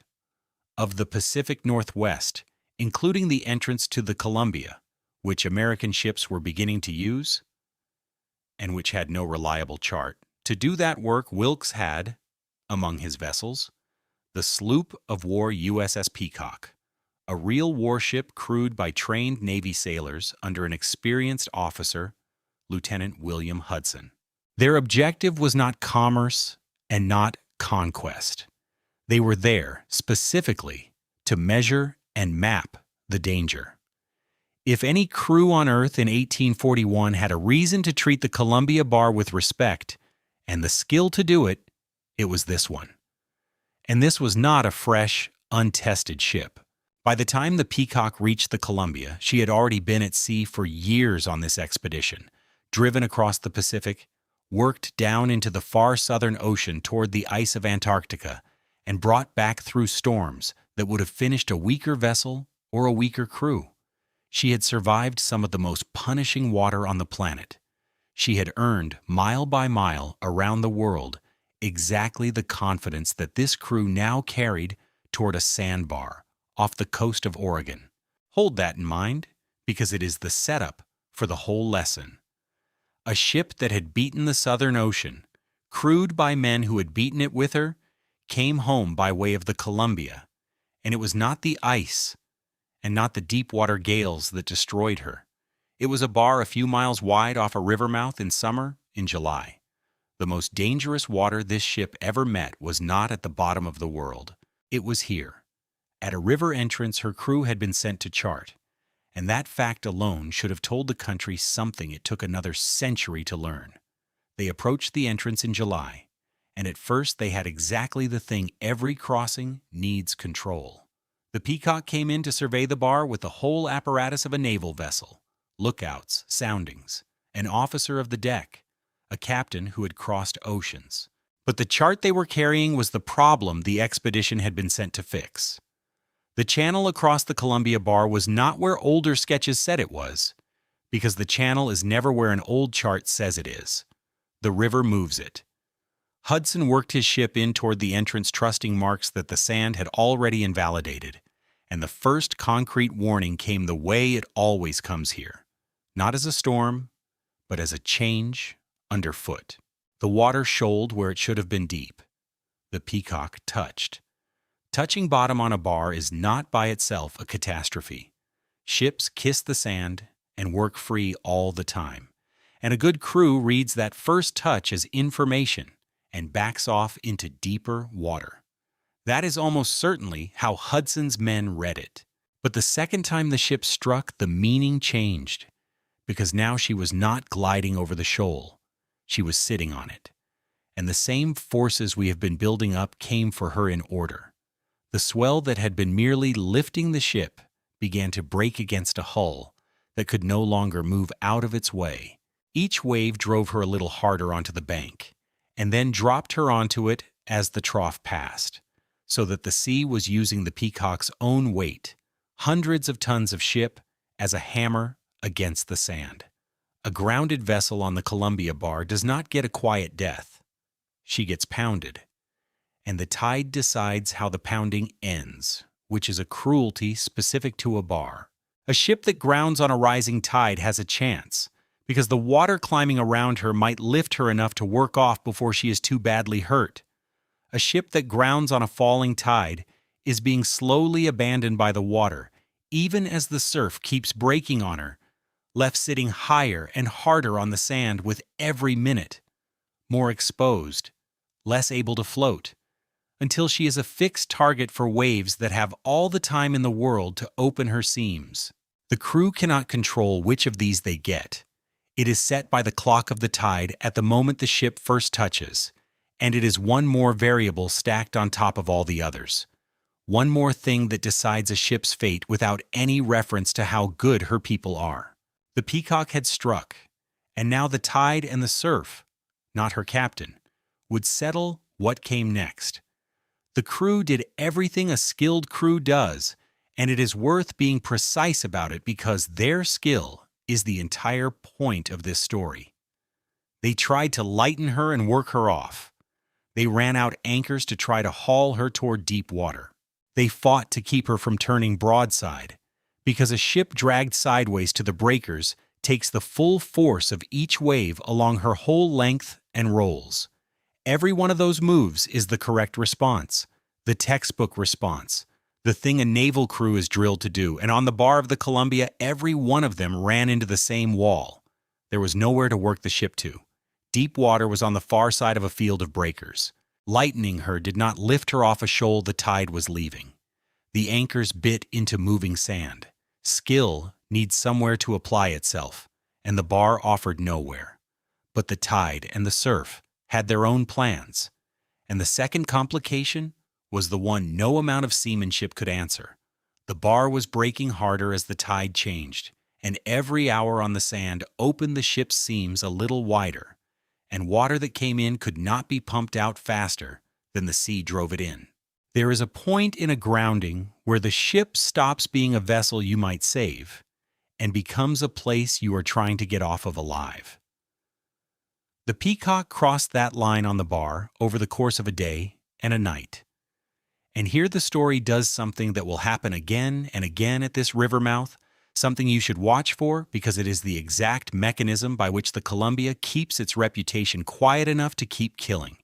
of the Pacific Northwest, including the entrance to the Columbia, which American ships were beginning to use, and which had no reliable chart. To do that work, Wilkes had, among his vessels, the sloop of war USS Peacock, a real warship crewed by trained Navy sailors under an experienced officer, Lieutenant William Hudson. Their objective was not commerce and not conquest. They were there, specifically, to measure and map the danger. If any crew on Earth in 1841 had a reason to treat the Columbia Bar with respect and the skill to do it, it was this one. And this was not a fresh, untested ship. By the time the Peacock reached the Columbia, she had already been at sea for years on this expedition, driven across the Pacific, worked down into the far southern ocean toward the ice of Antarctica, and brought back through storms that would have finished a weaker vessel or a weaker crew. She had survived some of the most punishing water on the planet. She had earned, mile by mile, around the world, exactly the confidence that this crew now carried toward a sandbar off the coast of Oregon. Hold that in mind, because it is the setup for the whole lesson. A ship that had beaten the Southern Ocean, crewed by men who had beaten it with her, came home by way of the Columbia, and it was not the ice and not the deep-water gales that destroyed her. It was a bar a few miles wide off a river mouth in summer, in July. The most dangerous water this ship ever met was not at the bottom of the world. It was here. At a river entrance her crew had been sent to chart, and that fact alone should have told the country something it took another century to learn. They approached the entrance in July, and at first they had exactly the thing every crossing needs: control. The Peacock came in to survey the bar with the whole apparatus of a naval vessel: lookouts, soundings, an officer of the deck, a captain who had crossed oceans. But the chart they were carrying was the problem the expedition had been sent to fix. The channel across the Columbia Bar was not where older sketches said it was, because the channel is never where an old chart says it is. The river moves it. Hudson worked his ship in toward the entrance, trusting marks that the sand had already invalidated, and the first concrete warning came the way it always comes here, not as a storm, but as a change underfoot. The water shoaled where it should have been deep. The Peacock touched. Touching bottom on a bar is not by itself a catastrophe. Ships kiss the sand and work free all the time, and a good crew reads that first touch as information and backs off into deeper water. That is almost certainly how Hudson's men read it. But the second time the ship struck, the meaning changed, because now she was not gliding over the shoal. She was sitting on it. And the same forces we have been building up came for her in order. The swell that had been merely lifting the ship began to break against a hull that could no longer move out of its way. Each wave drove her a little harder onto the bank, and then dropped her onto it as the trough passed, so that the sea was using the Peacock's own weight, hundreds of tons of ship, as a hammer against the sand. A grounded vessel on the Columbia Bar does not get a quiet death. She gets pounded. And the tide decides how the pounding ends, which is a cruelty specific to a bar. A ship that grounds on a rising tide has a chance, because the water climbing around her might lift her enough to work off before she is too badly hurt. A ship that grounds on a falling tide is being slowly abandoned by the water, even as the surf keeps breaking on her, left sitting higher and harder on the sand with every minute, more exposed, less able to float, until she is a fixed target for waves that have all the time in the world to open her seams. The crew cannot control which of these they get. It is set by the clock of the tide at the moment the ship first touches, and it is one more variable stacked on top of all the others. One more thing that decides a ship's fate without any reference to how good her people are. The Peacock had struck, and now the tide and the surf, not her captain, would settle what came next. The crew did everything a skilled crew does, and it is worth being precise about it because their skill is the entire point of this story. They tried to lighten her and work her off. They ran out anchors to try to haul her toward deep water. They fought to keep her from turning broadside, because a ship dragged sideways to the breakers takes the full force of each wave along her whole length and rolls. Every one of those moves is the correct response, the textbook response, the thing a naval crew is drilled to do, and on the bar of the Columbia, every one of them ran into the same wall. There was nowhere to work the ship to. Deep water was on the far side of a field of breakers. Lightening her did not lift her off a shoal the tide was leaving. The anchors bit into moving sand. Skill needs somewhere to apply itself, and the bar offered nowhere. But the tide and the surf had their own plans, and the second complication was the one no amount of seamanship could answer. The bar was breaking harder as the tide changed, and every hour on the sand opened the ship's seams a little wider, and water that came in could not be pumped out faster than the sea drove it in. There is a point in a grounding where the ship stops being a vessel you might save, and becomes a place you are trying to get off of alive. The Peacock crossed that line on the bar over the course of a day and a night. And here the story does something that will happen again and again at this river mouth, something you should watch for because it is the exact mechanism by which the Columbia keeps its reputation quiet enough to keep killing.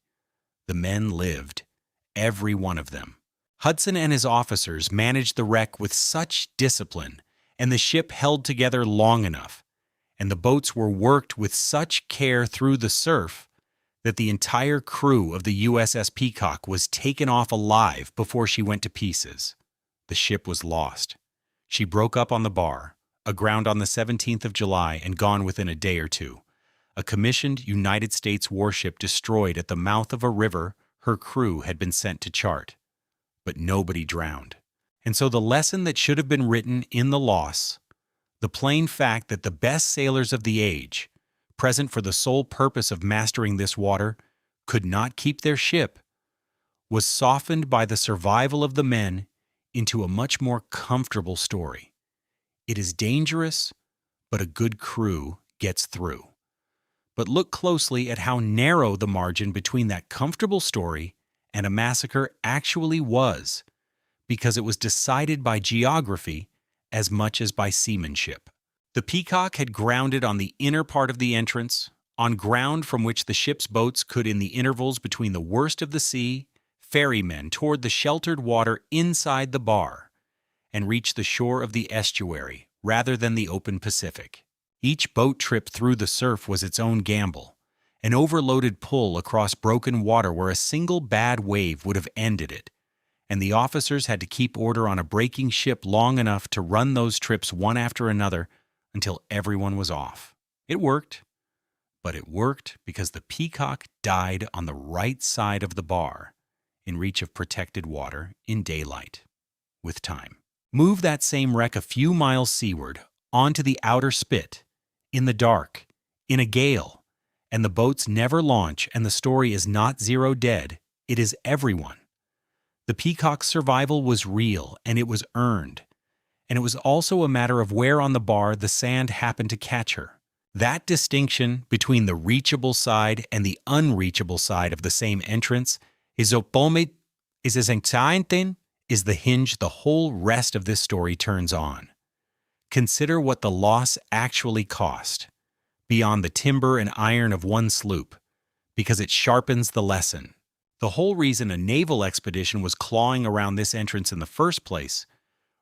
The men lived, every one of them. Hudson and his officers managed the wreck with such discipline, and the ship held together long enough, and the boats were worked with such care through the surf that the entire crew of the USS Peacock was taken off alive before she went to pieces. The ship was lost. She broke up on the bar, aground on the 17th of July and gone within a day or two. A commissioned United States warship destroyed at the mouth of a river her crew had been sent to chart. But nobody drowned. And so the lesson that should have been written in the loss, the plain fact that the best sailors of the age, present for the sole purpose of mastering this water, could not keep their ship, was softened by the survival of the men into a much more comfortable story. It is dangerous, but a good crew gets through. But look closely at how narrow the margin between that comfortable story and a massacre actually was, because it was decided by geography as much as by seamanship. The Peacock had grounded on the inner part of the entrance, on ground from which the ship's boats could, in the intervals between the worst of the sea, ferrymen toward the sheltered water inside the bar, and reach the shore of the estuary rather than the open Pacific. Each boat trip through the surf was its own gamble, an overloaded pull across broken water where a single bad wave would have ended it, and the officers had to keep order on a breaking ship long enough to run those trips one after another until everyone was off. It worked, but it worked because the Peacock died on the right side of the bar, in reach of protected water in daylight, with time. Move that same wreck a few miles seaward, onto the outer spit, in the dark, in a gale, and the boats never launch and the story is not zero dead, it is everyone. The Peacock's survival was real and it was earned, and it was also a matter of where on the bar the sand happened to catch her. That distinction between the reachable side and the unreachable side of the same entrance is as exciting is the hinge the whole rest of this story turns on. Consider what the loss actually cost, beyond the timber and iron of one sloop, because it sharpens the lesson. The whole reason a naval expedition was clawing around this entrance in the first place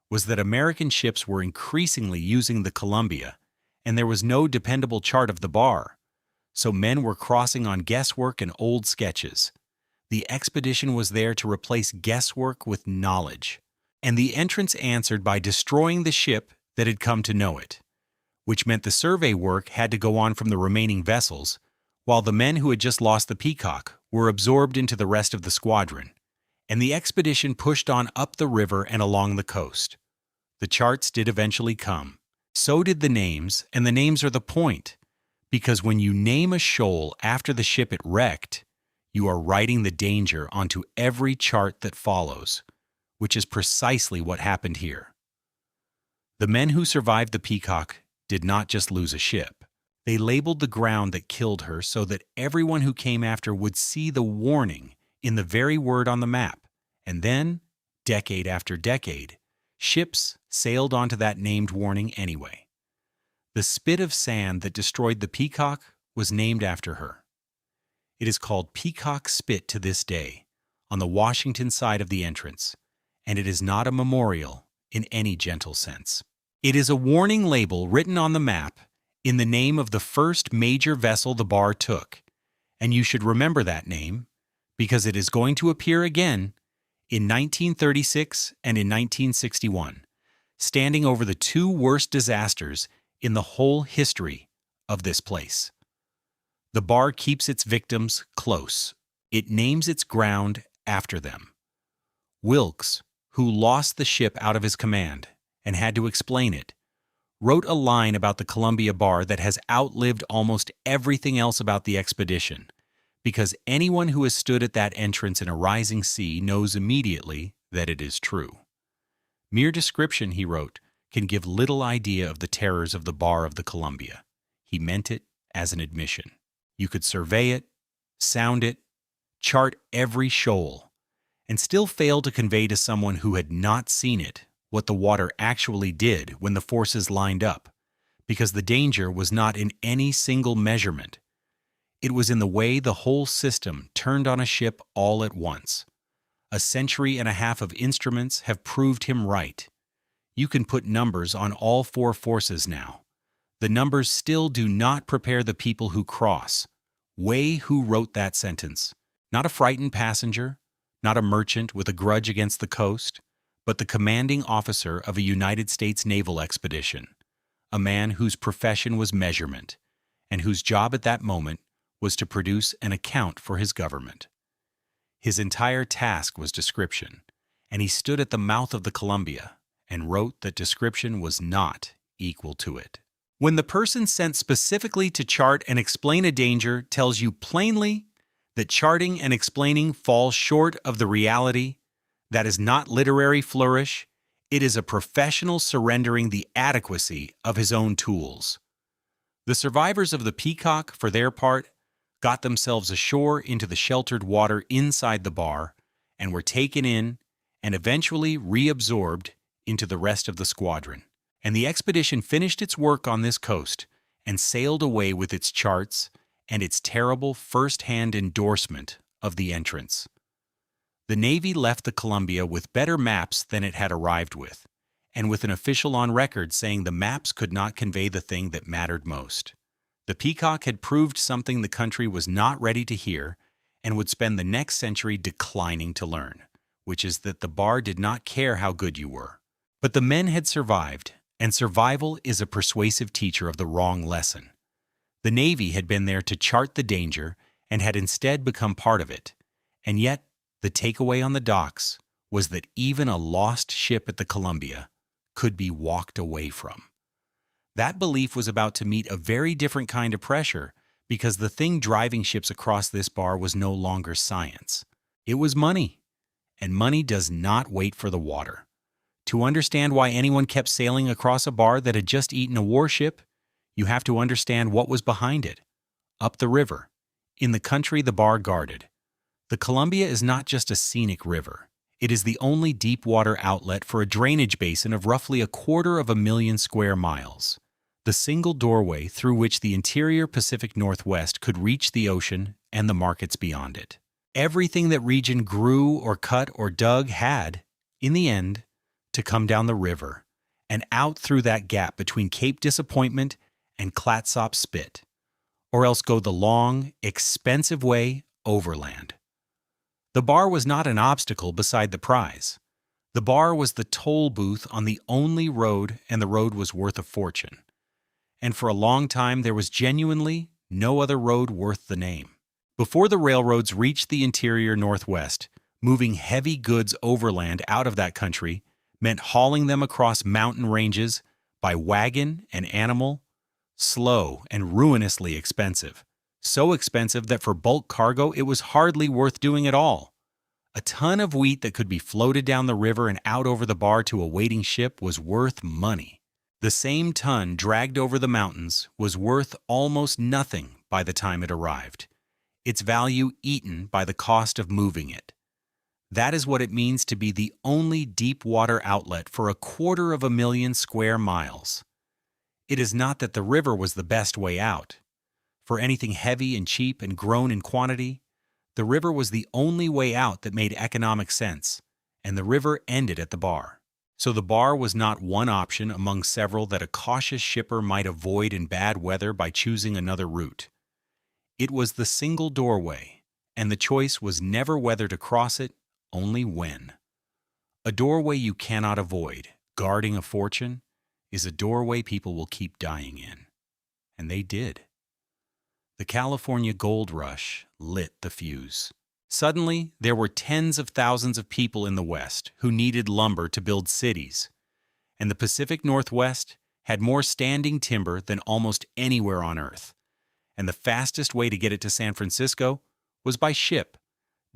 was that American ships were increasingly using the Columbia, and there was no dependable chart of the bar, so men were crossing on guesswork and old sketches. The expedition was there to replace guesswork with knowledge, and the entrance answered by destroying the ship that had come to know it, which meant the survey work had to go on from the remaining vessels, while the men who had just lost the Peacock were absorbed into the rest of the squadron, and the expedition pushed on up the river and along the coast. The charts did eventually come. So did the names, and the names are the point, because when you name a shoal after the ship it wrecked, you are writing the danger onto every chart that follows, which is precisely what happened here. The men who survived the Peacock did not just lose a ship. They labeled the ground that killed her so that everyone who came after would see the warning in the very word on the map, and then, decade after decade, ships sailed onto that named warning anyway. The spit of sand that destroyed the Peacock was named after her. It is called Peacock Spit to this day, on the Washington side of the entrance, and it is not a memorial in any gentle sense. It is a warning label written on the map in the name of the first major vessel the bar took, and you should remember that name because it is going to appear again in 1936 and in 1961, standing over the two worst disasters in the whole history of this place. The bar keeps its victims close. It names its ground after them. Wilkes, who lost the ship out of his command and had to explain it, wrote a line about the Columbia Bar that has outlived almost everything else about the expedition, because anyone who has stood at that entrance in a rising sea knows immediately that it is true. Mere description, he wrote, can give little idea of the terrors of the bar of the Columbia. He meant it as an admission. You could survey it, sound it, chart every shoal, and still fail to convey to someone who had not seen it what the water actually did when the forces lined up, because the danger was not in any single measurement. It was in the way the whole system turned on a ship all at once. A century and a half of instruments have proved him right. You can put numbers on all four forces now. The numbers still do not prepare the people who cross. Weigh who wrote that sentence. Not a frightened passenger, not a merchant with a grudge against the coast, but the commanding officer of a United States naval expedition, a man whose profession was measurement, and whose job at that moment was to produce an account for his government. His entire task was description, and he stood at the mouth of the Columbia and wrote that description was not equal to it. When the person sent specifically to chart and explain a danger tells you plainly that charting and explaining falls short of the reality, that is not literary flourish, it is a professional surrendering the adequacy of his own tools. The survivors of the Peacock, for their part, got themselves ashore into the sheltered water inside the bar and were taken in and eventually reabsorbed into the rest of the squadron. And the expedition finished its work on this coast and sailed away with its charts and its terrible first-hand endorsement of the entrance. The Navy left the Columbia with better maps than it had arrived with, and with an official on record saying the maps could not convey the thing that mattered most. The Peacock had proved something the country was not ready to hear and would spend the next century declining to learn, which is that the bar did not care how good you were. But the men had survived, and survival is a persuasive teacher of the wrong lesson. The Navy had been there to chart the danger and had instead become part of it, and yet the takeaway on the docks was that even a lost ship at the Columbia could be walked away from. That belief was about to meet a very different kind of pressure because the thing driving ships across this bar was no longer science. It was money, and money does not wait for the water. To understand why anyone kept sailing across a bar that had just eaten a warship, you have to understand what was behind it. Up the river, in the country the bar guarded, the Columbia is not just a scenic river. It is the only deep water outlet for a drainage basin of roughly 250,000 square miles. The single doorway through which the interior Pacific Northwest could reach the ocean and the markets beyond it. Everything that region grew or cut or dug had, in the end, to come down the river and out through that gap between Cape Disappointment and Clatsop Spit, or else go the long, expensive way overland. The bar was not an obstacle beside the prize. The bar was the toll booth on the only road, and the road was worth a fortune. And for a long time there was genuinely no other road worth the name. Before the railroads reached the interior Northwest, moving heavy goods overland out of that country meant hauling them across mountain ranges by wagon and animal, slow and ruinously expensive. So expensive that for bulk cargo it was hardly worth doing at all. A ton of wheat that could be floated down the river and out over the bar to a waiting ship was worth money. The same ton dragged over the mountains was worth almost nothing by the time it arrived, its value eaten by the cost of moving it. That is what it means to be the only deep water outlet for 250,000 square miles. It is not that the river was the best way out. For anything heavy and cheap and grown in quantity, the river was the only way out that made economic sense, and the river ended at the bar. So the bar was not one option among several that a cautious shipper might avoid in bad weather by choosing another route. It was the single doorway, and the choice was never whether to cross it, only when. A doorway you cannot avoid, guarding a fortune, is a doorway people will keep dying in. And they did. The California gold rush lit the fuse. Suddenly, there were tens of thousands of people in the West who needed lumber to build cities, and the Pacific Northwest had more standing timber than almost anywhere on Earth. And the fastest way to get it to San Francisco was by ship,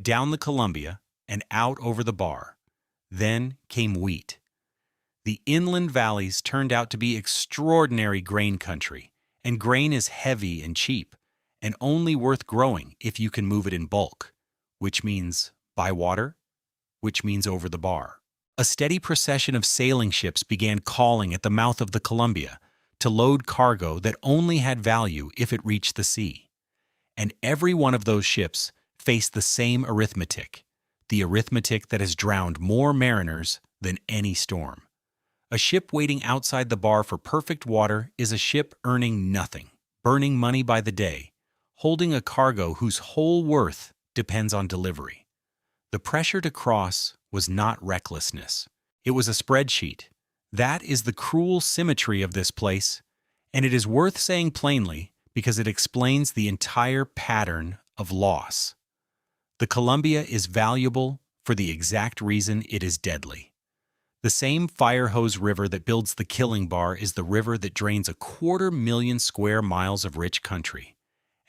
down the Columbia and out over the bar. Then came wheat. The inland valleys turned out to be extraordinary grain country, and grain is heavy and cheap, and only worth growing if you can move it in bulk, which means by water, which means over the bar. A steady procession of sailing ships began calling at the mouth of the Columbia to load cargo that only had value if it reached the sea. And every one of those ships faced the same arithmetic, the arithmetic that has drowned more mariners than any storm. A ship waiting outside the bar for perfect water is a ship earning nothing, burning money by the day, holding a cargo whose whole worth depends on delivery. The pressure to cross was not recklessness. It was a spreadsheet. That is the cruel symmetry of this place, and it is worth saying plainly because it explains the entire pattern of loss. The Columbia is valuable for the exact reason it is deadly. The same fire hose river that builds the killing bar is the river that drains 250,000 square miles of rich country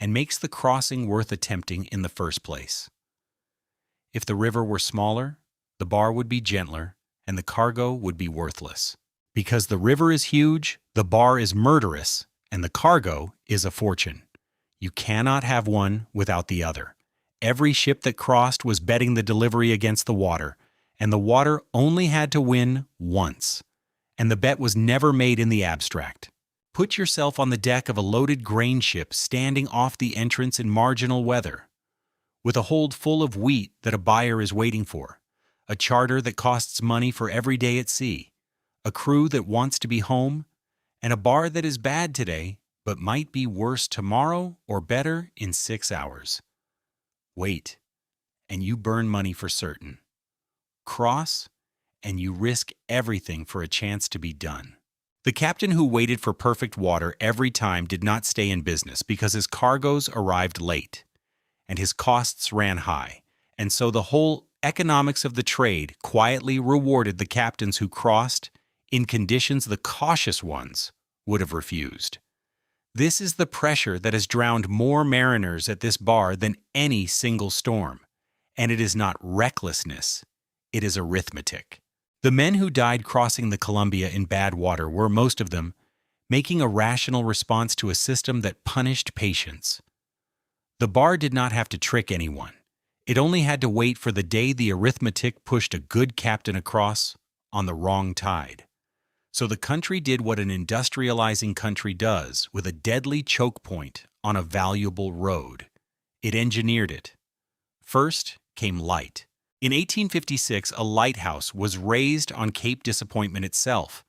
and makes the crossing worth attempting in the first place. If the river were smaller, the bar would be gentler and the cargo would be worthless. Because the river is huge, the bar is murderous, and the cargo is a fortune. You cannot have one without the other. Every ship that crossed was betting the delivery against the water, and the water only had to win once. And the bet was never made in the abstract. Put yourself on the deck of a loaded grain ship standing off the entrance in marginal weather, with a hold full of wheat that a buyer is waiting for, a charter that costs money for every day at sea, a crew that wants to be home, and a bar that is bad today but might be worse tomorrow or better in 6 hours. Wait, and you burn money for certain. Cross, and you risk everything for a chance to be done. The captain who waited for perfect water every time did not stay in business because his cargoes arrived late, and his costs ran high, and so the whole economics of the trade quietly rewarded the captains who crossed in conditions the cautious ones would have refused. This is the pressure that has drowned more mariners at this bar than any single storm, and it is not recklessness, it is arithmetic. The men who died crossing the Columbia in bad water were, most of them, making a rational response to a system that punished patience. The bar did not have to trick anyone. It only had to wait for the day the arithmetic pushed a good captain across on the wrong tide. So the country did what an industrializing country does with a deadly choke point on a valuable road. It engineered it. First came light. In 1856, a lighthouse was raised on Cape Disappointment itself,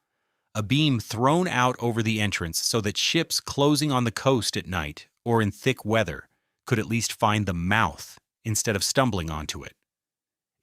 a beam thrown out over the entrance so that ships closing on the coast at night or in thick weather could at least find the mouth instead of stumbling onto it.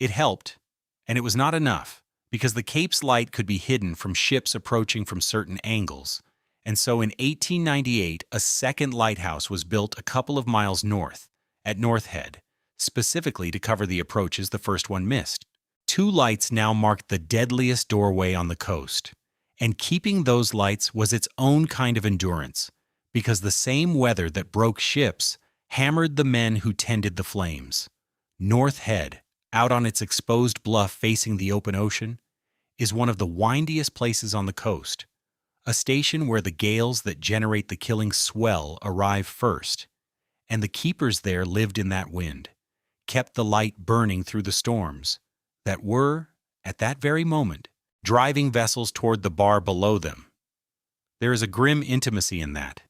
It helped, and it was not enough, because the Cape's light could be hidden from ships approaching from certain angles, and so in 1898 a second lighthouse was built a couple of miles north, at North Head, specifically to cover the approaches the first one missed. 2 lights now marked the deadliest doorway on the coast, and keeping those lights was its own kind of endurance, because the same weather that broke ships hammered the men who tended the flames. North Head, out on its exposed bluff facing the open ocean, is one of the windiest places on the coast, a station where the gales that generate the killing swell arrive first, and the keepers there lived in that wind, kept the light burning through the storms that were, at that very moment, driving vessels toward the bar below them. There is a grim intimacy in that.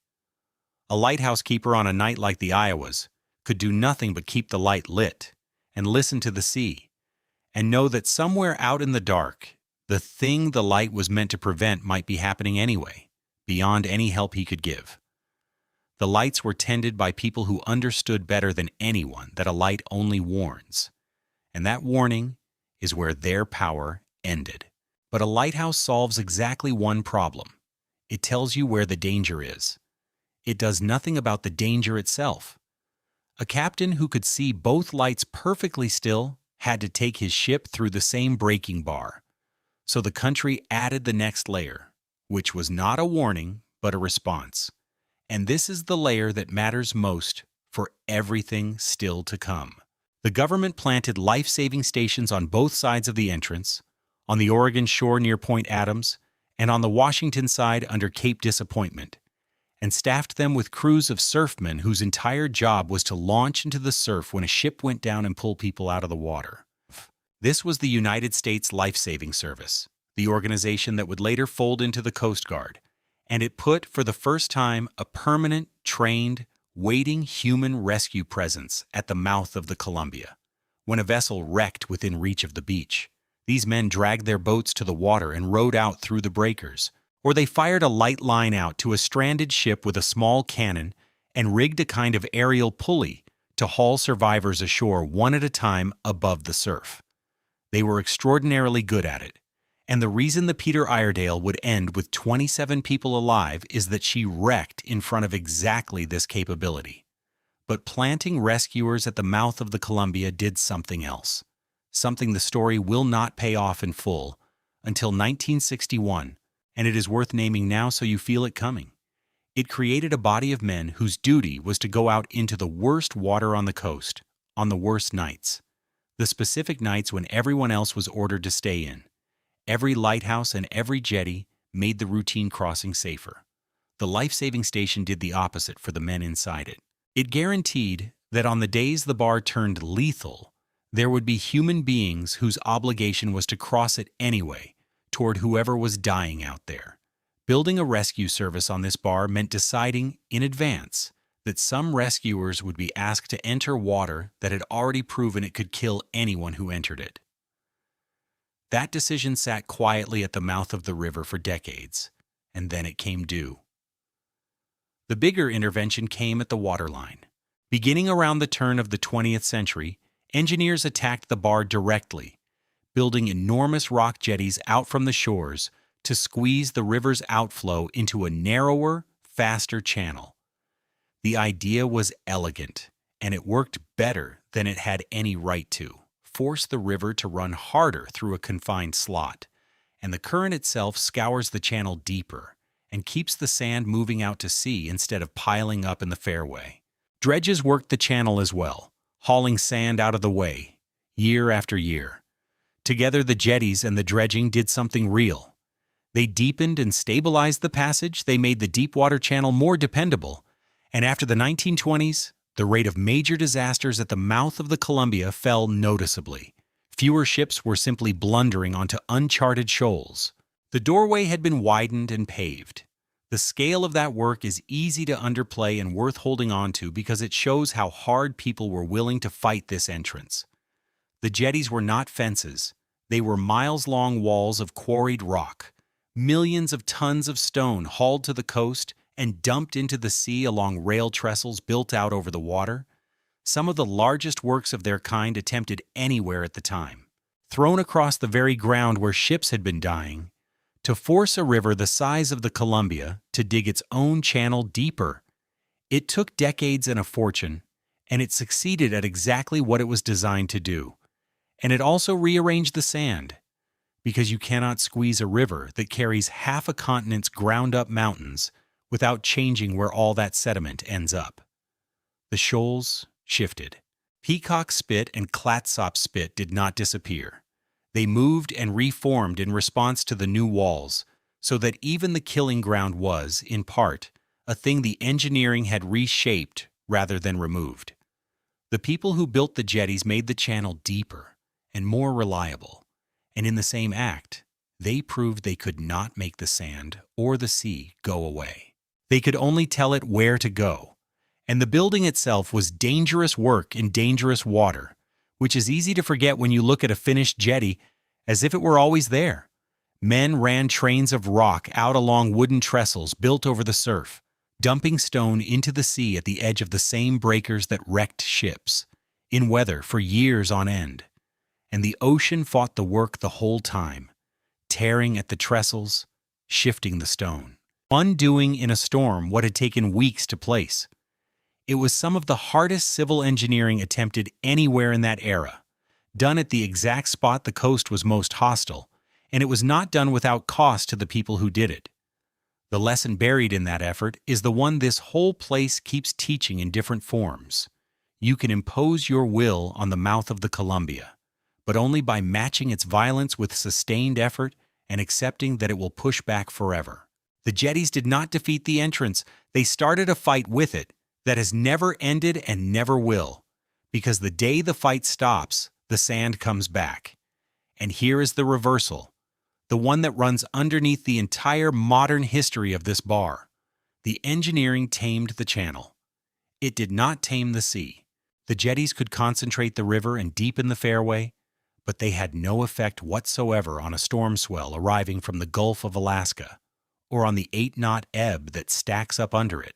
A lighthouse keeper on a night like the Iowa's could do nothing but keep the light lit and listen to the sea, and know that somewhere out in the dark, the thing the light was meant to prevent might be happening anyway, beyond any help he could give. The lights were tended by people who understood better than anyone that a light only warns, and that warning is where their power ended. But a lighthouse solves exactly one problem. It tells you where the danger is. It does nothing about the danger itself. A captain who could see both lights perfectly still had to take his ship through the same breaking bar. So the country added the next layer, which was not a warning, but a response. And this is the layer that matters most for everything still to come. The government planted life-saving stations on both sides of the entrance, on the Oregon shore near Point Adams, and on the Washington side under Cape Disappointment, and staffed them with crews of surfmen whose entire job was to launch into the surf when a ship went down and pull people out of the water. This was the United States Life-Saving Service, the organization that would later fold into the Coast Guard, and it put, for the first time, a permanent, trained, waiting human rescue presence at the mouth of the Columbia. When a vessel wrecked within reach of the beach, these men dragged their boats to the water and rowed out through the breakers, or they fired a light line out to a stranded ship with a small cannon and rigged a kind of aerial pulley to haul survivors ashore one at a time above the surf. They were extraordinarily good at it, and the reason the Peter Iredale would end with 27 people alive is that she wrecked in front of exactly this capability. But planting rescuers at the mouth of the Columbia did something else, something the story will not pay off in full until 1961, and it is worth naming now so you feel it coming. It created a body of men whose duty was to go out into the worst water on the coast, on the worst nights. The specific nights when everyone else was ordered to stay in. Every lighthouse and every jetty made the routine crossing safer. The life-saving station did the opposite for the men inside it. It guaranteed that on the days the bar turned lethal, there would be human beings whose obligation was to cross it anyway, toward whoever was dying out there. Building a rescue service on this bar meant deciding in advance that some rescuers would be asked to enter water that had already proven it could kill anyone who entered it. That decision sat quietly at the mouth of the river for decades, and then it came due. The bigger intervention came at the waterline. Beginning around the turn of the 20th century, engineers attacked the bar directly, building enormous rock jetties out from the shores to squeeze the river's outflow into a narrower, faster channel. The idea was elegant, and it worked better than it had any right to. Force the river to run harder through a confined slot, and the current itself scours the channel deeper and keeps the sand moving out to sea instead of piling up in the fairway. Dredges worked the channel as well, hauling sand out of the way, year after year. Together, the jetties and the dredging did something real. They deepened and stabilized the passage, they made the deep water channel more dependable, and after the 1920s, the rate of major disasters at the mouth of the Columbia fell noticeably. Fewer ships were simply blundering onto uncharted shoals. The doorway had been widened and paved. The scale of that work is easy to underplay and worth holding on to because it shows how hard people were willing to fight this entrance. The jetties were not fences. They were miles-long walls of quarried rock, millions of tons of stone hauled to the coast and dumped into the sea along rail trestles built out over the water, some of the largest works of their kind attempted anywhere at the time, thrown across the very ground where ships had been dying, to force a river the size of the Columbia to dig its own channel deeper. It took decades and a fortune, and it succeeded at exactly what it was designed to do. And it also rearranged the sand, because you cannot squeeze a river that carries half a continent's ground-up mountains without changing where all that sediment ends up. The shoals shifted. Peacock Spit and Clatsop Spit did not disappear. They moved and reformed in response to the new walls, so that even the killing ground was, in part, a thing the engineering had reshaped rather than removed. The people who built the jetties made the channel deeper and more reliable, and in the same act, they proved they could not make the sand or the sea go away. They could only tell it where to go, and the building itself was dangerous work in dangerous water, which is easy to forget when you look at a finished jetty as if it were always there. Men ran trains of rock out along wooden trestles built over the surf, dumping stone into the sea at the edge of the same breakers that wrecked ships, in weather for years on end. And the ocean fought the work the whole time, tearing at the trestles, shifting the stone, undoing in a storm what had taken weeks to place. It was some of the hardest civil engineering attempted anywhere in that era, done at the exact spot the coast was most hostile, and it was not done without cost to the people who did it. The lesson buried in that effort is the one this whole place keeps teaching in different forms. You can impose your will on the mouth of the Columbia, but only by matching its violence with sustained effort and accepting that it will push back forever. The jetties did not defeat the entrance, they started a fight with it that has never ended and never will, because the day the fight stops, the sand comes back. And here is the reversal, the one that runs underneath the entire modern history of this bar. The engineering tamed the channel. It did not tame the sea. The jetties could concentrate the river and deepen the fairway, but they had no effect whatsoever on a storm swell arriving from the Gulf of Alaska, or on the 8-knot ebb that stacks up under it,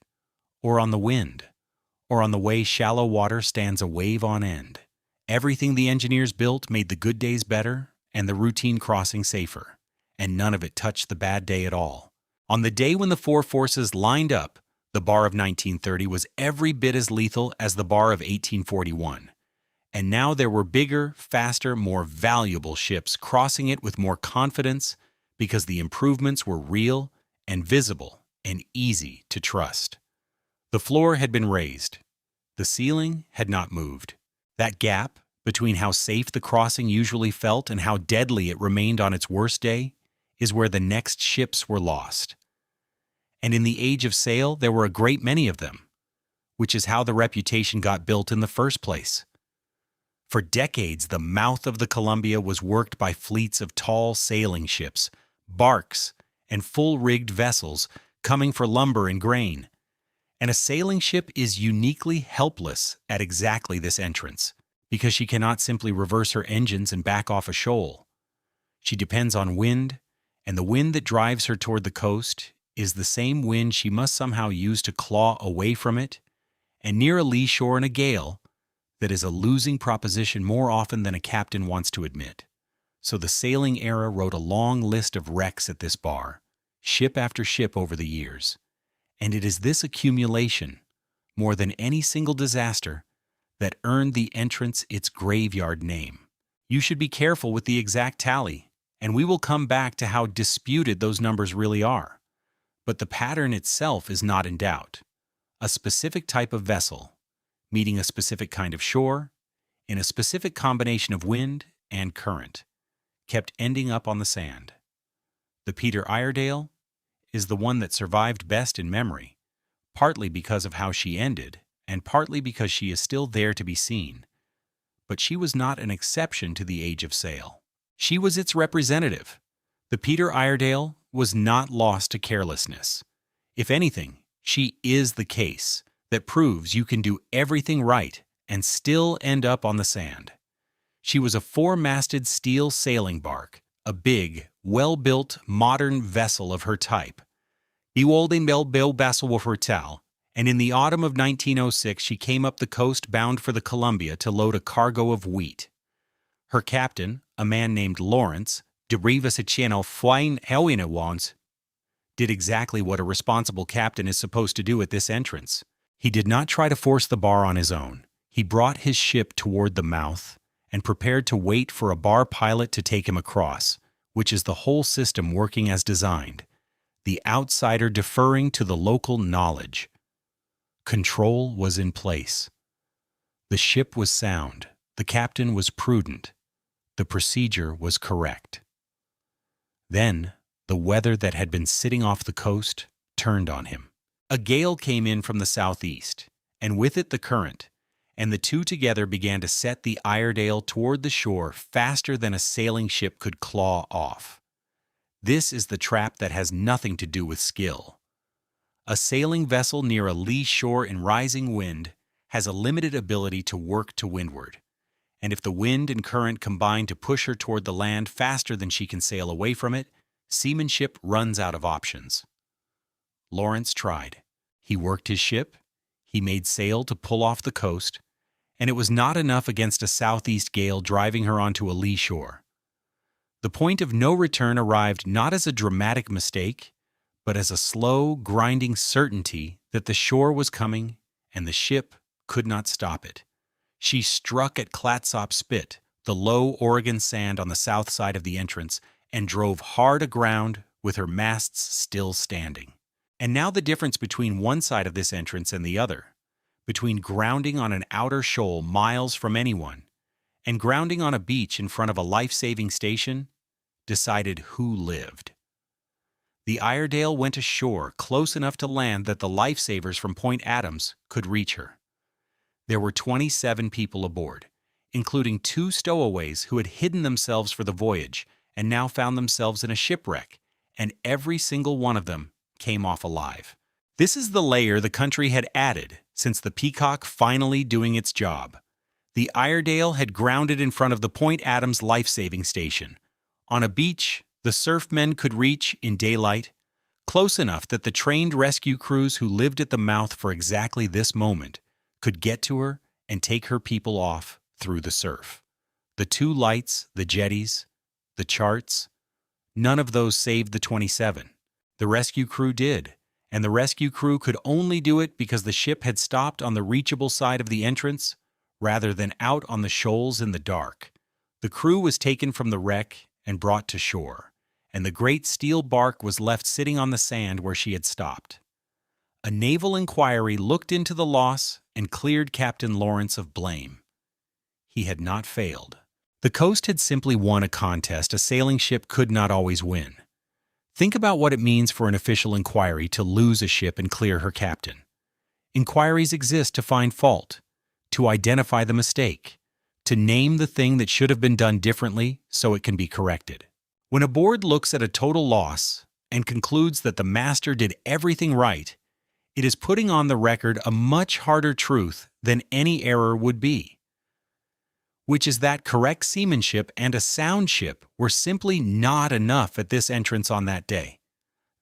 or on the wind, or on the way shallow water stands a wave on end. Everything the engineers built made the good days better and the routine crossing safer, and none of it touched the bad day at all. On the day when the four forces lined up, the bar of 1930 was every bit as lethal as the bar of 1841. And now there were bigger, faster, more valuable ships crossing it with more confidence because the improvements were real and visible and easy to trust. The floor had been raised. The ceiling had not moved. That gap between how safe the crossing usually felt and how deadly it remained on its worst day is where the next ships were lost. And in the age of sail, there were a great many of them, which is how the reputation got built in the first place. For decades, the mouth of the Columbia was worked by fleets of tall sailing ships, barks, and full-rigged vessels coming for lumber and grain. And a sailing ship is uniquely helpless at exactly this entrance, because she cannot simply reverse her engines and back off a shoal. She depends on wind, and the wind that drives her toward the coast is the same wind she must somehow use to claw away from it, and near a lee shore in a gale, that is a losing proposition more often than a captain wants to admit. So the sailing era wrote a long list of wrecks at this bar, ship after ship over the years. And it is this accumulation, more than any single disaster, that earned the entrance its graveyard name. You should be careful with the exact tally, and we will come back to how disputed those numbers really are. But the pattern itself is not in doubt. A specific type of vessel, meeting a specific kind of shore, in a specific combination of wind and current, kept ending up on the sand. The Peter Iredale is the one that survived best in memory, partly because of how she ended, and partly because she is still there to be seen. But she was not an exception to the age of sail. She was its representative. The Peter Iredale was not lost to carelessness. If anything, she is the case that proves you can do everything right and still end up on the sand. She was a four-masted steel sailing bark, a big, well-built, modern vessel of her type. Die Walden Bell vessel of her tal, and in the autumn of 1906 she came up the coast bound for the Columbia to load a cargo of wheat. Her captain, a man named Lawrence, de Rivas-Channel Flying Helena Wands, did exactly what a responsible captain is supposed to do at this entrance. He did not try to force the bar on his own. He brought his ship toward the mouth and prepared to wait for a bar pilot to take him across, which is the whole system working as designed, the outsider deferring to the local knowledge. Control was in place. The ship was sound. The captain was prudent. The procedure was correct. Then, the weather that had been sitting off the coast turned on him. A gale came in from the southeast, and with it the current, and the two together began to set the Iredale toward the shore faster than a sailing ship could claw off. This is the trap that has nothing to do with skill. A sailing vessel near a lee shore in rising wind has a limited ability to work to windward, and if the wind and current combine to push her toward the land faster than she can sail away from it, seamanship runs out of options. Lawrence tried. He worked his ship, he made sail to pull off the coast, and it was not enough against a southeast gale driving her onto a lee shore. The point of no return arrived not as a dramatic mistake, but as a slow, grinding certainty that the shore was coming and the ship could not stop it. She struck at Clatsop Spit, the low Oregon sand on the south side of the entrance, and drove hard aground with her masts still standing. And now the difference between one side of this entrance and the other, between grounding on an outer shoal miles from anyone and grounding on a beach in front of a life-saving station decided who lived. The Iredale went ashore close enough to land that the lifesavers from Point Adams could reach her. There were 27 people aboard, including 2 stowaways who had hidden themselves for the voyage and now found themselves in a shipwreck, and every single one of them came off alive. This is the layer the country had added since the Peacock finally doing its job. The Iredale had grounded in front of the Point Adams life-saving station, on a beach the surfmen could reach in daylight, close enough that the trained rescue crews who lived at the mouth for exactly this moment could get to her and take her people off through the surf. The 2 lights, the jetties, the charts, none of those saved the 27. The rescue crew did, and the rescue crew could only do it because the ship had stopped on the reachable side of the entrance rather than out on the shoals in the dark. The crew was taken from the wreck and brought to shore, and the great steel bark was left sitting on the sand where she had stopped. A naval inquiry looked into the loss and cleared Captain Lawrence of blame. He had not failed. The coast had simply won a contest a sailing ship could not always win. Think about what it means for an official inquiry to lose a ship and clear her captain. Inquiries exist to find fault, to identify the mistake, to name the thing that should have been done differently so it can be corrected. When a board looks at a total loss and concludes that the master did everything right, it is putting on the record a much harder truth than any error would be, which is that correct seamanship and a sound ship were simply not enough at this entrance on that day.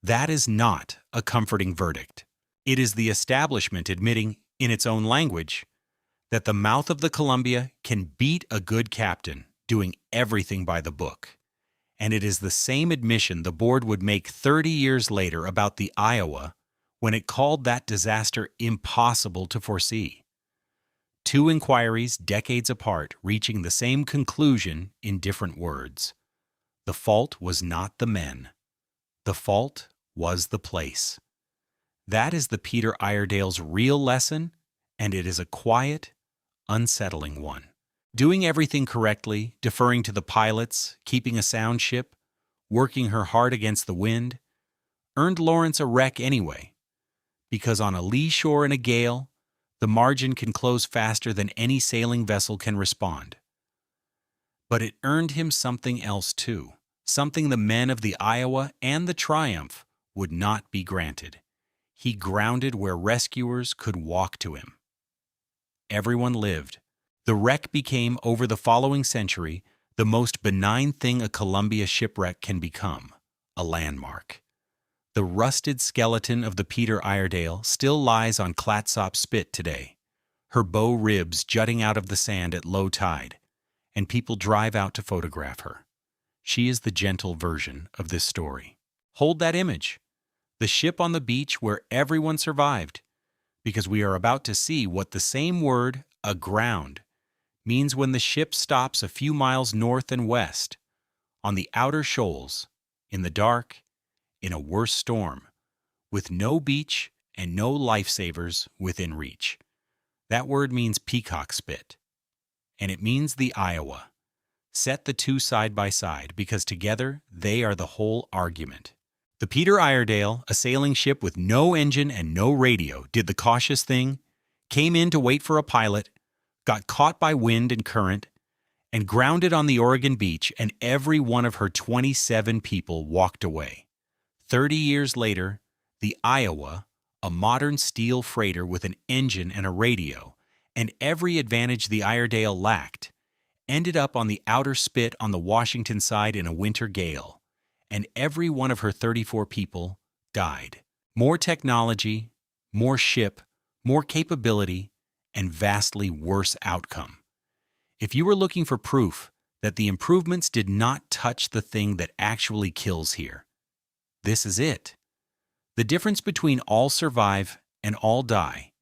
That is not a comforting verdict. It is the establishment admitting, in its own language, that the mouth of the Columbia can beat a good captain doing everything by the book. And it is the same admission the board would make 30 years later about the Iowa when it called that disaster impossible to foresee. 2 inquiries decades apart reaching the same conclusion in different words. The fault was not the men. The fault was the place. That is the Peter Iredale's real lesson, and it is a quiet, unsettling one. Doing everything correctly, deferring to the pilots, keeping a sound ship, working her hard against the wind, earned Lawrence a wreck anyway, because on a lee shore in a gale, the margin can close faster than any sailing vessel can respond. But it earned him something else too, something the men of the Iowa and the Triumph would not be granted. He grounded where rescuers could walk to him. Everyone lived. The wreck became, over the following century, the most benign thing a Columbia shipwreck can become, a landmark. The rusted skeleton of the Peter Iredale still lies on Clatsop Spit today, her bow ribs jutting out of the sand at low tide, and people drive out to photograph her. She is the gentle version of this story. Hold that image, the ship on the beach where everyone survived, because we are about to see what the same word, aground, means when the ship stops a few miles north and west, on the outer shoals, in the dark, in a worse storm, with no beach and no lifesavers within reach. That word means Peacock Spit, and it means the Iowa. Set the 2 side by side, because together they are the whole argument. The Peter Iredale, a sailing ship with no engine and no radio, did the cautious thing, came in to wait for a pilot, got caught by wind and current, and grounded on the Oregon beach, and every one of her 27 people walked away. 30 years later, the Iowa, a modern steel freighter with an engine and a radio, and every advantage the Iredale lacked, ended up on the outer spit on the Washington side in a winter gale, and every one of her 34 people died. More technology, more ship, more capability, and vastly worse outcome. If you were looking for proof that the improvements did not touch the thing that actually kills here, this is it. The difference between all survive and all die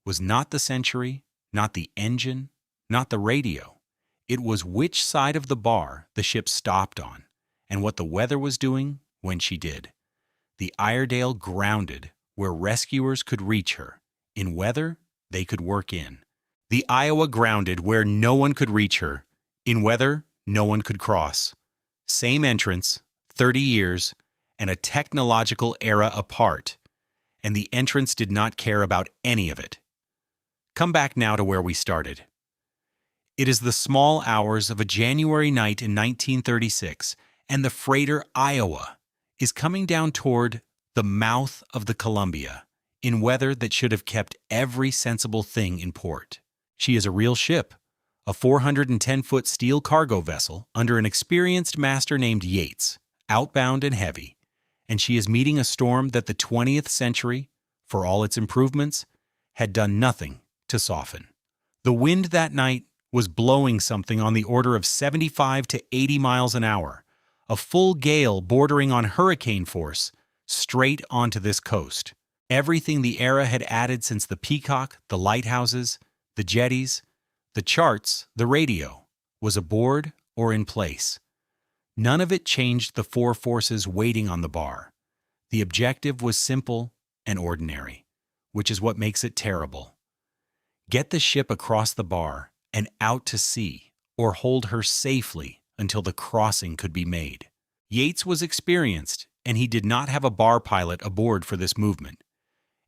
was not the century, not the engine, not the radio. It was which side of the bar the ship stopped on and what the weather was doing when she did. The Iredale grounded where rescuers could reach her, in weather they could work in. The Iowa grounded where no one could reach her, In weather, no one could cross. Same entrance, 30 years, and a technological era apart, and the entrance did not care about any of it. Come back now to where we started. It is the small hours of a January night in 1936, and the freighter Iowa is coming down toward the mouth of the Columbia in weather that should have kept every sensible thing in port. She is a real ship, a 410-foot steel cargo vessel under an experienced master named Yates, outbound and heavy, and she is meeting a storm that the 20th century, for all its improvements, had done nothing to soften. The wind that night was blowing something on the order of 75 to 80 miles an hour, a full gale bordering on hurricane force, straight onto this coast. Everything the era had added since the Peacock, the lighthouses, the jetties, the charts, the radio, was aboard or in place. None of it changed the four forces waiting on the bar. The objective was simple and ordinary, which is what makes it terrible. Get the ship across the bar and out to sea, or hold her safely until the crossing could be made. Yates was experienced, and he did not have a bar pilot aboard for this movement.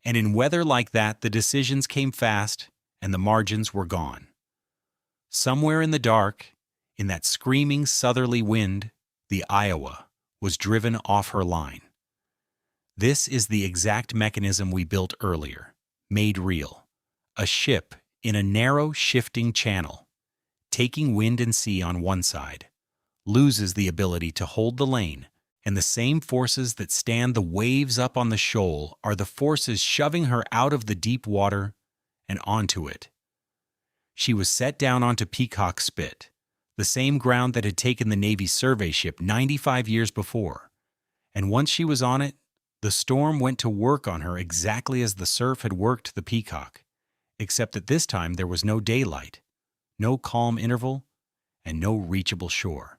And in weather like that, the decisions came fast, and the margins were gone. Somewhere in the dark, in that screaming southerly wind, the Iowa was driven off her line. This is the exact mechanism we built earlier, made real. A ship in a narrow, shifting channel, taking wind and sea on one side, loses the ability to hold the lane, and the same forces that stand the waves up on the shoal are the forces shoving her out of the deep water and onto it. She was set down onto Peacock Spit, the same ground that had taken the Navy survey ship 95 years before, and once she was on it, the storm went to work on her exactly as the surf had worked the Peacock, except that this time there was no daylight, no calm interval, and no reachable shore.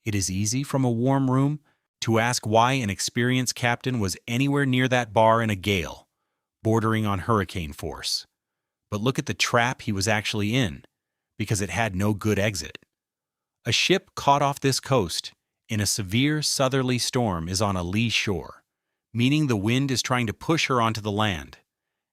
It is easy from a warm room to ask why an experienced captain was anywhere near that bar in a gale, bordering on hurricane force. But look at the trap he was actually in, because it had no good exit. A ship caught off this coast in a severe southerly storm is on a lee shore, meaning the wind is trying to push her onto the land,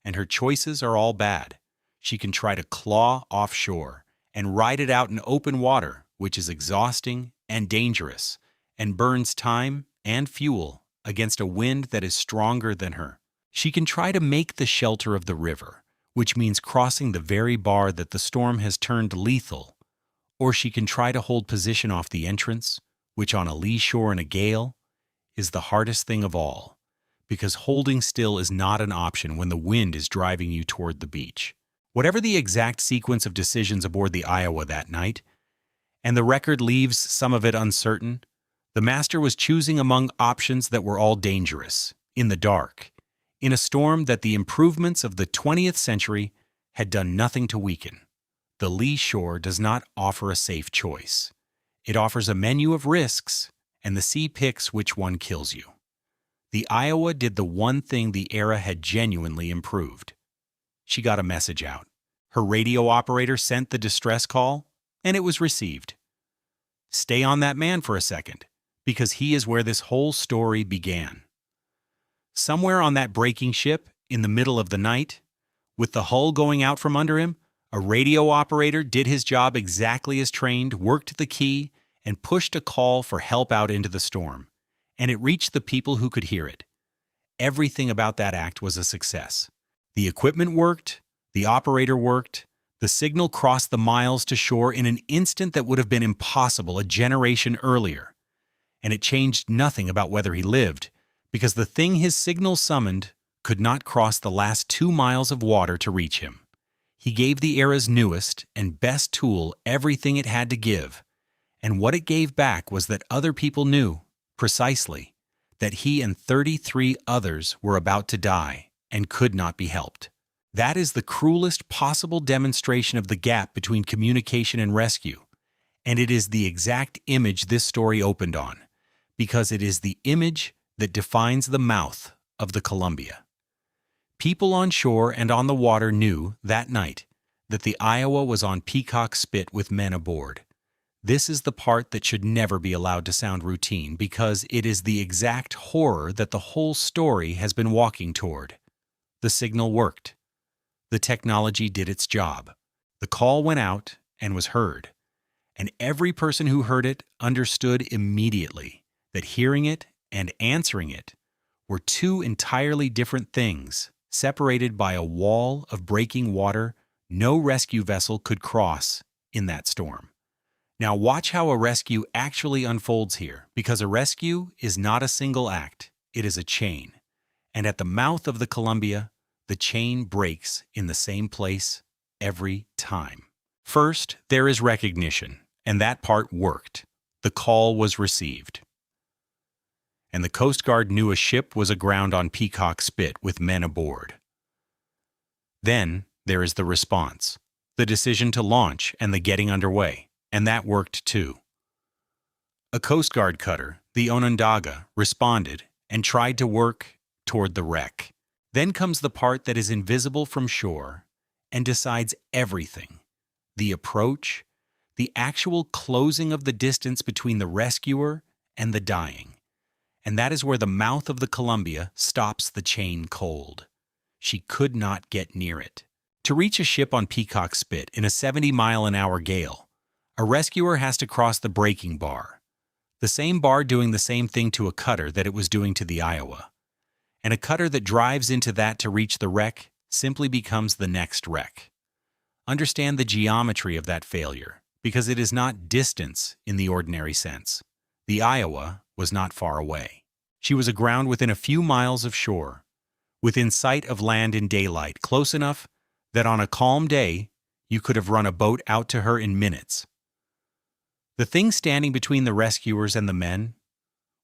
and her choices are all bad. She can try to claw offshore and ride it out in open water, which is exhausting and dangerous, and burns time and fuel against a wind that is stronger than her. She can try to make the shelter of the river, which means crossing the very bar that the storm has turned lethal, or she can try to hold position off the entrance, which on a lee shore in a gale is the hardest thing of all, because holding still is not an option when the wind is driving you toward the beach. Whatever the exact sequence of decisions aboard the Iowa that night, and the record leaves some of it uncertain, the master was choosing among options that were all dangerous, in the dark, in a storm that the improvements of the 20th century had done nothing to weaken. The lee shore does not offer a safe choice. It offers a menu of risks, and the sea picks which one kills you. The Iowa did the one thing the era had genuinely improved. She got a message out. Her radio operator sent the distress call, and it was received. Stay on that man for a second, because he is where this whole story began. Somewhere on that breaking ship, in the middle of the night, with the hull going out from under him, a radio operator did his job exactly as trained, worked the key, and pushed a call for help out into the storm, and it reached the people who could hear it. Everything about that act was a success. The equipment worked, the operator worked, the signal crossed the miles to shore in an instant that would have been impossible a generation earlier, and it changed nothing about whether he lived, because the thing his signal summoned could not cross the last 2 miles of water to reach him. He gave the era's newest and best tool everything it had to give, and what it gave back was that other people knew, precisely, that he and 33 others were about to die and could not be helped. That is the cruelest possible demonstration of the gap between communication and rescue, and it is the exact image this story opened on, because it is the image that defines the mouth of the Columbia. People on shore and on the water knew, that night, that the Iowa was on Peacock Spit with men aboard. This is the part that should never be allowed to sound routine because it is the exact horror that the whole story has been walking toward. The signal worked. The technology did its job. The call went out and was heard. And every person who heard it understood immediately that hearing it and answering it were two entirely different things, separated by a wall of breaking water no rescue vessel could cross in that storm. Now watch how a rescue actually unfolds here, because a rescue is not a single act, it is a chain. And at the mouth of the Columbia, the chain breaks in the same place every time. First, there is recognition, and that part worked. The call was received. And the Coast Guard knew a ship was aground on Peacock Spit with men aboard. Then there is the response, the decision to launch and the getting underway, and that worked too. A Coast Guard cutter, the Onondaga, responded and tried to work toward the wreck. Then comes the part that is invisible from shore and decides everything: the approach, the actual closing of the distance between the rescuer and the dying. And that is where the mouth of the Columbia stops the chain cold. She could not get near it. To reach a ship on Peacock Spit in a 70-mile-an-hour gale, a rescuer has to cross the breaking bar, the same bar doing the same thing to a cutter that it was doing to the Iowa. And a cutter that drives into that to reach the wreck simply becomes the next wreck. Understand the geometry of that failure, because it is not distance in the ordinary sense. The Iowa was not far away. She was aground within a few miles of shore, within sight of land in daylight, close enough that on a calm day you could have run a boat out to her in minutes. The thing standing between the rescuers and the men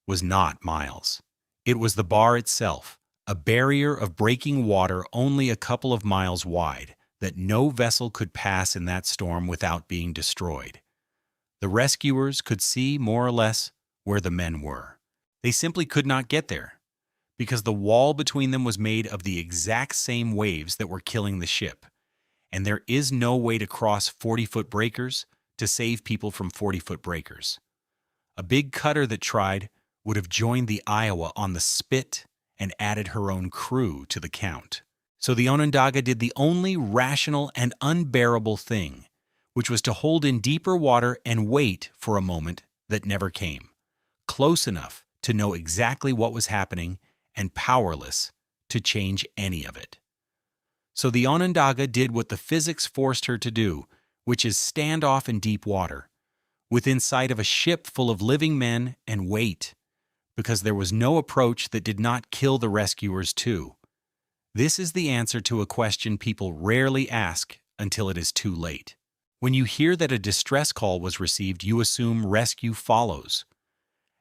was not miles. It was the bar itself, a barrier of breaking water only a couple of miles wide that no vessel could pass in that storm without being destroyed. The rescuers could see more or less where the men were. They simply could not get there, because the wall between them was made of the exact same waves that were killing the ship, and there is no way to cross 40-foot breakers to save people from 40-foot breakers. A big cutter that tried would have joined the Iowa on the spit and added her own crew to the count. So the Onondaga did the only rational and unbearable thing, which was to hold in deeper water and wait for a moment that never came, close enough to know exactly what was happening and powerless to change any of it. So the Onondaga did what the physics forced her to do, which is stand off in deep water, within sight of a ship full of living men, and wait, because there was no approach that did not kill the rescuers too. This is the answer to a question people rarely ask until it is too late. When you hear that a distress call was received, you assume rescue follows.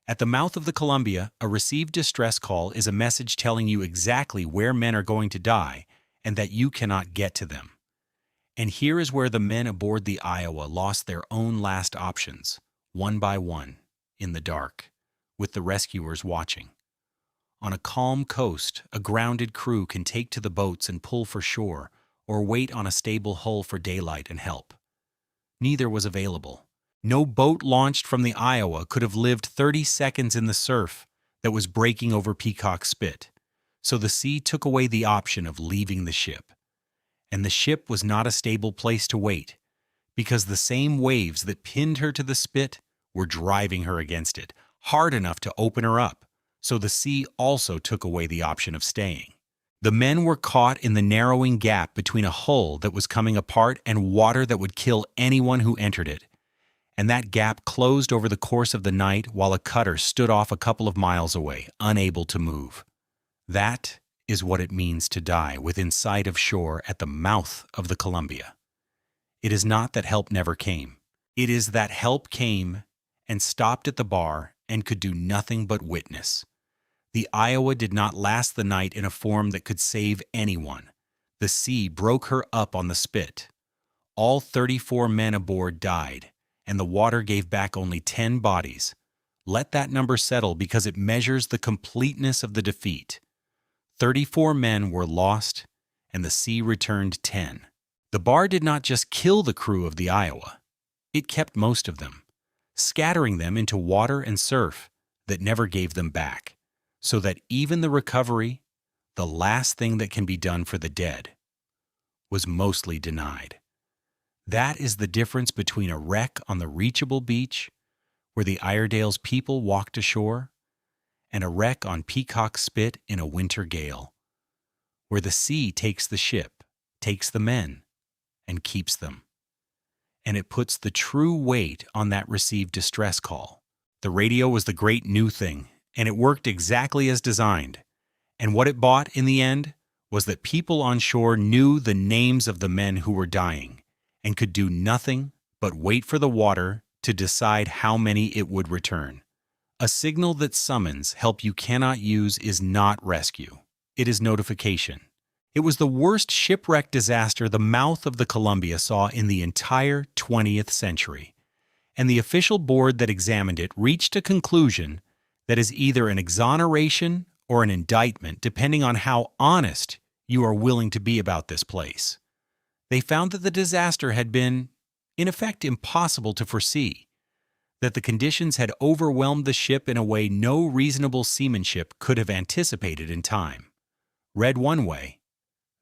At the mouth of the Columbia, a received distress call is a message telling you exactly where men are going to die and that you cannot get to them. And here is where the men aboard the Iowa lost their own last options, one by one, in the dark, with the rescuers watching. On a calm coast, a grounded crew can take to the boats and pull for shore, or wait on a stable hull for daylight and help. Neither was available. No boat launched from the Iowa could have lived 30 seconds in the surf that was breaking over Peacock Spit, so the sea took away the option of leaving the ship. And the ship was not a stable place to wait, because the same waves that pinned her to the spit were driving her against it, hard enough to open her up, so the sea also took away the option of staying. The men were caught in the narrowing gap between a hull that was coming apart and water that would kill anyone who entered it, and that gap closed over the course of the night while a cutter stood off a couple of miles away, unable to move. That is what it means to die within sight of shore at the mouth of the Columbia. It is not that help never came. It is that help came and stopped at the bar and could do nothing but witness. The Iowa did not last the night in a form that could save anyone. The sea broke her up on the spit. All 34 men aboard died, and the water gave back only 10 bodies. Let that number settle because it measures the completeness of the defeat. 34 men were lost, and the sea returned 10. The bar did not just kill the crew of the Iowa. It kept most of them. scattering them into water and surf that never gave them back, so that even the recovery, the last thing that can be done for the dead, was mostly denied. That is the difference between a wreck on the reachable beach, where the Iredale's people walked ashore, and a wreck on Peacock Spit in a winter gale, where the sea takes the ship, takes the men, and keeps them. And it puts the true weight on that received distress call. The radio was the great new thing, and it worked exactly as designed. And what it bought in the end was that people on shore knew the names of the men who were dying and could do nothing but wait for the water to decide how many it would return. A signal that summons help you cannot use is not rescue. It is notification. It was the worst shipwreck disaster the mouth of the Columbia saw in the entire 20th century, and the official board that examined it reached a conclusion that is either an exoneration or an indictment, depending on how honest you are willing to be about this place. They found that the disaster had been, in effect, impossible to foresee, that the conditions had overwhelmed the ship in a way no reasonable seamanship could have anticipated in time. Read one way,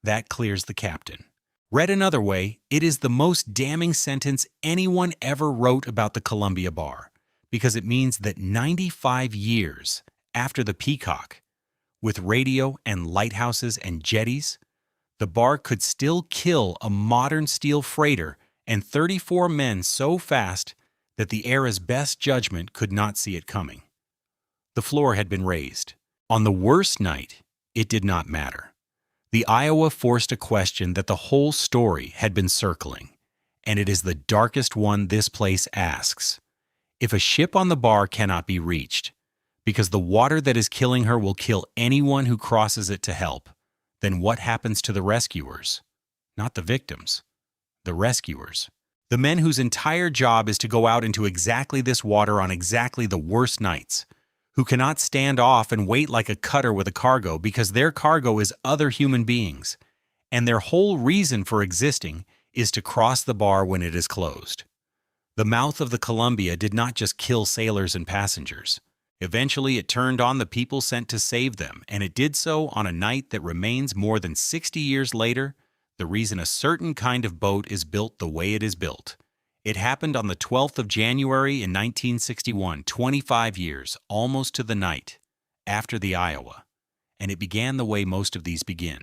that clears the captain. Read another way, it is the most damning sentence anyone ever wrote about the Columbia Bar, because it means that 95 years after the Peacock, with radio and lighthouses and jetties, the bar could still kill a modern steel freighter and 34 men so fast that the era's best judgment could not see it coming. The floor had been raised. On the worst night, it did not matter. The Iowa forced a question that the whole story had been circling, and it is the darkest one this place asks. If a ship on the bar cannot be reached, because the water that is killing her will kill anyone who crosses it to help, then what happens to the rescuers? Not the victims, the rescuers. The men whose entire job is to go out into exactly this water on exactly the worst nights, who cannot stand off and wait like a cutter with a cargo because their cargo is other human beings, and their whole reason for existing is to cross the bar when it is closed. The mouth of the Columbia did not just kill sailors and passengers. Eventually, it turned on the people sent to save them, and it did so on a night that remains more than 60 years later the reason a certain kind of boat is built the way it is built. It happened on the 12th of January in 1961, 25 years, almost to the night, after the Iowa, and it began the way most of these begin,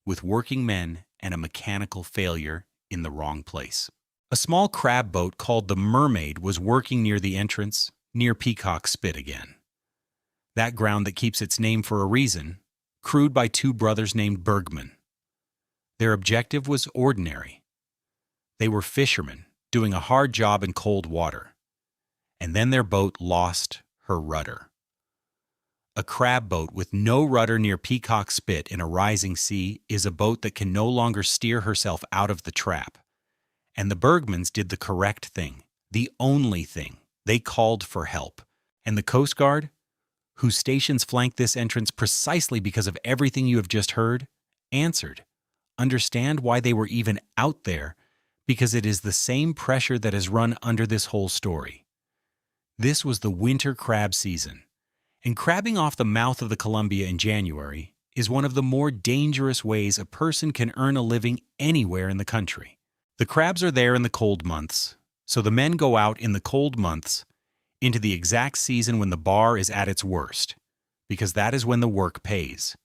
with working men and a mechanical failure in the wrong place. A small crab boat called the Mermaid was working near the entrance, near Peacock Spit again. That ground that keeps its name for a reason, crewed by two brothers named Bergman. Their objective was ordinary. They were fishermen doing a hard job in cold water, and then their boat lost her rudder. A crab boat with no rudder near Peacock Spit in a rising sea is a boat that can no longer steer herself out of the trap. And the Bergmans did the correct thing, the only thing. They called for help. And the Coast Guard, whose stations flank this entrance precisely because of everything you have just heard, answered. Understand why they were even out there, because it is the same pressure that has run under this whole story. This was the winter crab season, and crabbing off the mouth of the Columbia in January is one of the more dangerous ways a person can earn a living anywhere in the country. The crabs are there in the cold months, so the men go out in the cold months into the exact season when the bar is at its worst, because that is when the work pays.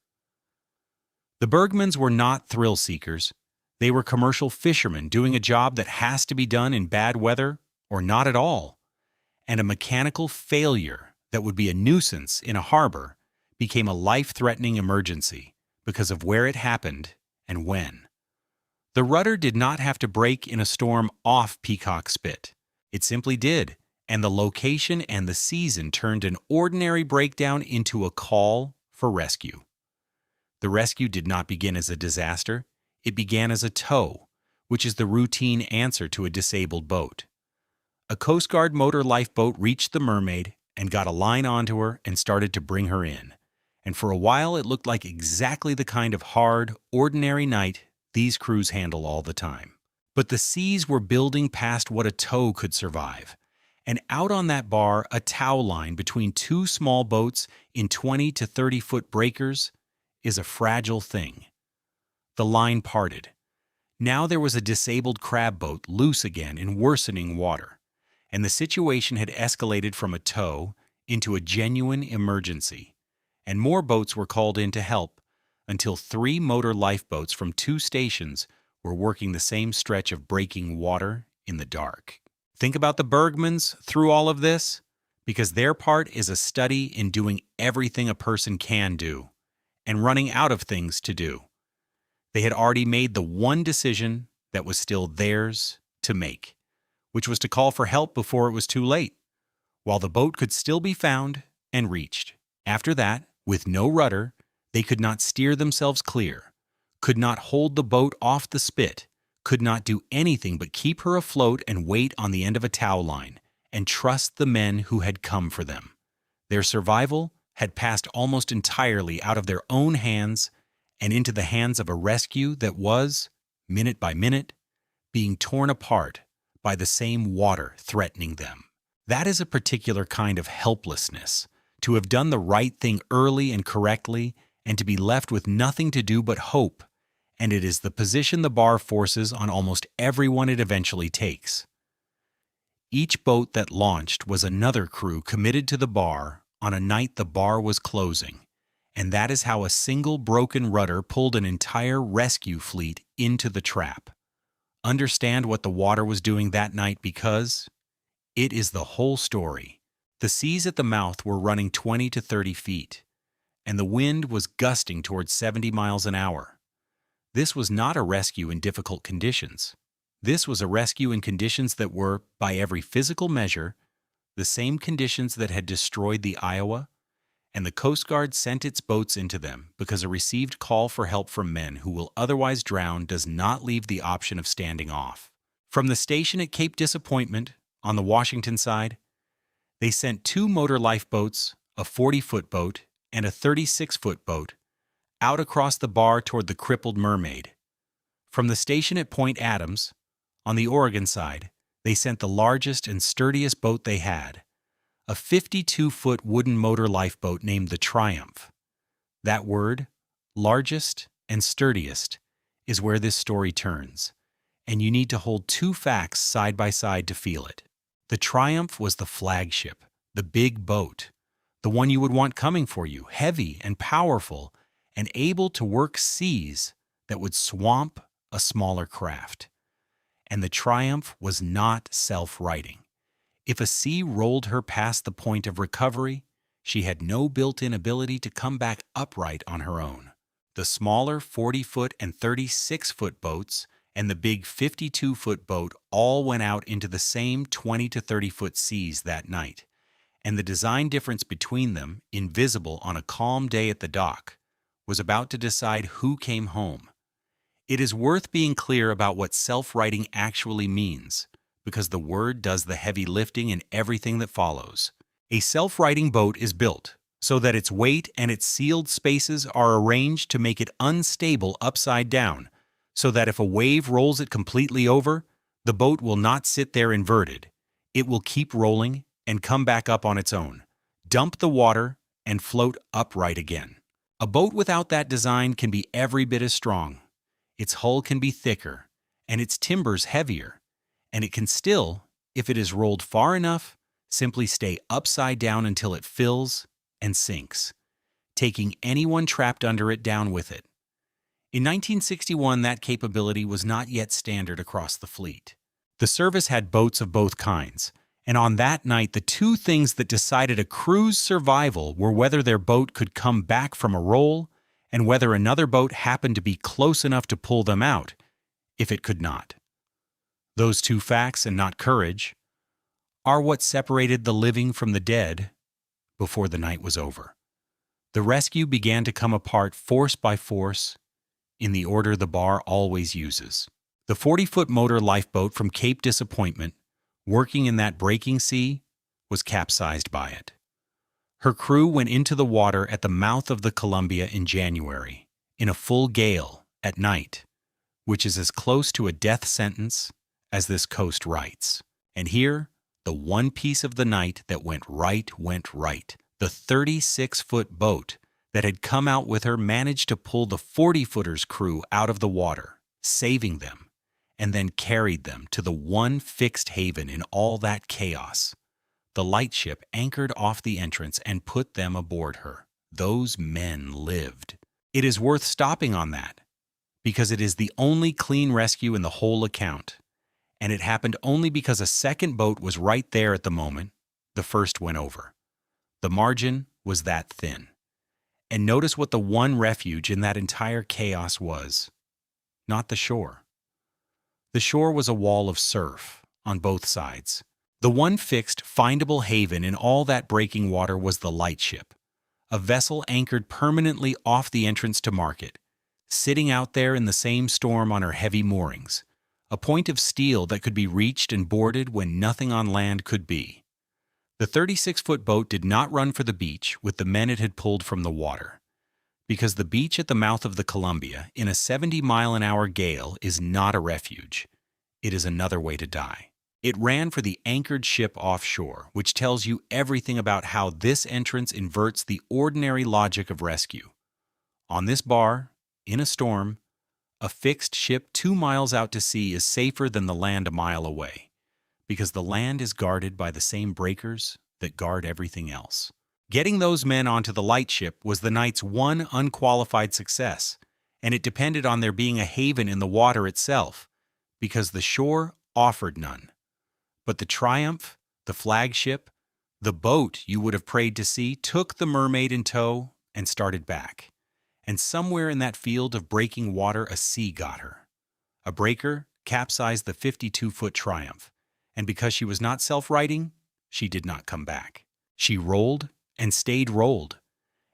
The Bergmans were not thrill seekers. They were commercial fishermen doing a job that has to be done in bad weather or not at all. And a mechanical failure that would be a nuisance in a harbor became a life-threatening emergency because of where it happened and when. The rudder did not have to break in a storm off Peacock Spit. It simply did, and the location and the season turned an ordinary breakdown into a call for rescue. The rescue did not begin as a disaster. It began as a tow, which is the routine answer to a disabled boat. A Coast Guard motor lifeboat reached the Mermaid and got a line onto her and started to bring her in. And for a while it looked like exactly the kind of hard, ordinary night these crews handle all the time. But the seas were building past what a tow could survive, And out on that bar, a tow line between two small boats in 20 to 30-foot breakers is a fragile thing. The line parted. Now there was a disabled crab boat loose again in worsening water, and the situation had escalated from a tow into a genuine emergency, and more boats were called in to help until 3 motor lifeboats from 2 stations were working the same stretch of breaking water in the dark. Think about the Bergmans through all of this, because their part is a study in doing everything a person can do and running out of things to do. They had already made the one decision that was still theirs to make, which was to call for help before it was too late, while the boat could still be found and reached. After that, with no rudder, they could not steer themselves clear, could not hold the boat off the spit, could not do anything but keep her afloat and wait on the end of a tow line and trust the men who had come for them. Their survival had passed almost entirely out of their own hands and into the hands of a rescue that was, minute by minute, being torn apart by the same water threatening them. That is a particular kind of helplessness, to have done the right thing early and correctly and to be left with nothing to do but hope, and it is the position the bar forces on almost everyone it eventually takes. Each boat that launched was another crew committed to the bar on a night the bar was closing, and that is how a single broken rudder pulled an entire rescue fleet into the trap. Understand what the water was doing that night because it is the whole story. The seas at the mouth were running 20 to 30 feet, and the wind was gusting towards 70 miles an hour. This was not a rescue in difficult conditions. This was a rescue in conditions that were, by every physical measure, the same conditions that had destroyed the Iowa, and the Coast Guard sent its boats into them because a received call for help from men who will otherwise drown does not leave the option of standing off. From the station at Cape Disappointment, on the Washington side, they sent 2 motor lifeboats, a 40-foot boat, and a 36-foot boat, out across the bar toward the crippled Mermaid. From the station at Point Adams, on the Oregon side, they sent the largest and sturdiest boat they had, a 52-foot wooden motor lifeboat named the Triumph. That word, largest and sturdiest, is where this story turns, and you need to hold 2 facts side by side to feel it. The Triumph was the flagship, the big boat, the one you would want coming for you, heavy and powerful, and able to work seas that would swamp a smaller craft. And the Triumph was not self-righting. If a sea rolled her past the point of recovery, she had no built-in ability to come back upright on her own. The smaller 40-foot and 36-foot boats and the big 52-foot boat all went out into the same 20 to 30-foot seas that night, and the design difference between them, invisible on a calm day at the dock, was about to decide who came home. It is worth being clear about what self-righting actually means, because the word does the heavy lifting in everything that follows. A self-righting boat is built so that its weight and its sealed spaces are arranged to make it unstable upside down, so that if a wave rolls it completely over, the boat will not sit there inverted. It will keep rolling and come back up on its own, dump the water, and float upright again. A boat without that design can be every bit as strong. Its hull can be thicker, and its timbers heavier, and it can still, if it is rolled far enough, simply stay upside down until it fills and sinks, taking anyone trapped under it down with it. In 1961, that capability was not yet standard across the fleet. The service had boats of both kinds, and on that night the 2 things that decided a crew's survival were whether their boat could come back from a roll and whether another boat happened to be close enough to pull them out, if it could not. Those 2 facts, and not courage, are what separated the living from the dead before the night was over. The rescue began to come apart force by force in the order the bar always uses. The 40-foot motor lifeboat from Cape Disappointment, working in that breaking sea, was capsized by it. Her crew went into the water at the mouth of the Columbia in January, in a full gale, at night, which is as close to a death sentence as this coast writes. And here, the one piece of the night that went right. The 36-foot boat that had come out with her managed to pull the 40-footer's crew out of the water, saving them, and then carried them to the one fixed haven in all that chaos. The lightship anchored off the entrance and put them aboard her. Those men lived. It is worth stopping on that, because it is the only clean rescue in the whole account, and it happened only because a second boat was right there at the moment the first went over. The margin was that thin. And notice what the one refuge in that entire chaos was. Not the shore. The shore was a wall of surf on both sides. The one fixed, findable haven in all that breaking water was the lightship, a vessel anchored permanently off the entrance to market, sitting out there in the same storm on her heavy moorings, a point of steel that could be reached and boarded when nothing on land could be. The 36-foot boat did not run for the beach with the men it had pulled from the water, because the beach at the mouth of the Columbia in a 70-mile-an-hour gale is not a refuge. It is another way to die. It ran for the anchored ship offshore, which tells you everything about how this entrance inverts the ordinary logic of rescue. On this bar, in a storm, a fixed ship 2 miles out to sea is safer than the land a mile away, because the land is guarded by the same breakers that guard everything else. Getting those men onto the lightship was the night's one unqualified success, and it depended on there being a haven in the water itself, because the shore offered none. But the Triumph, the flagship, the boat you would have prayed to see, took the mermaid in tow and started back. And somewhere in that field of breaking water, a sea got her. A breaker capsized the 52-foot Triumph, and because she was not self-righting, she did not come back. She rolled and stayed rolled,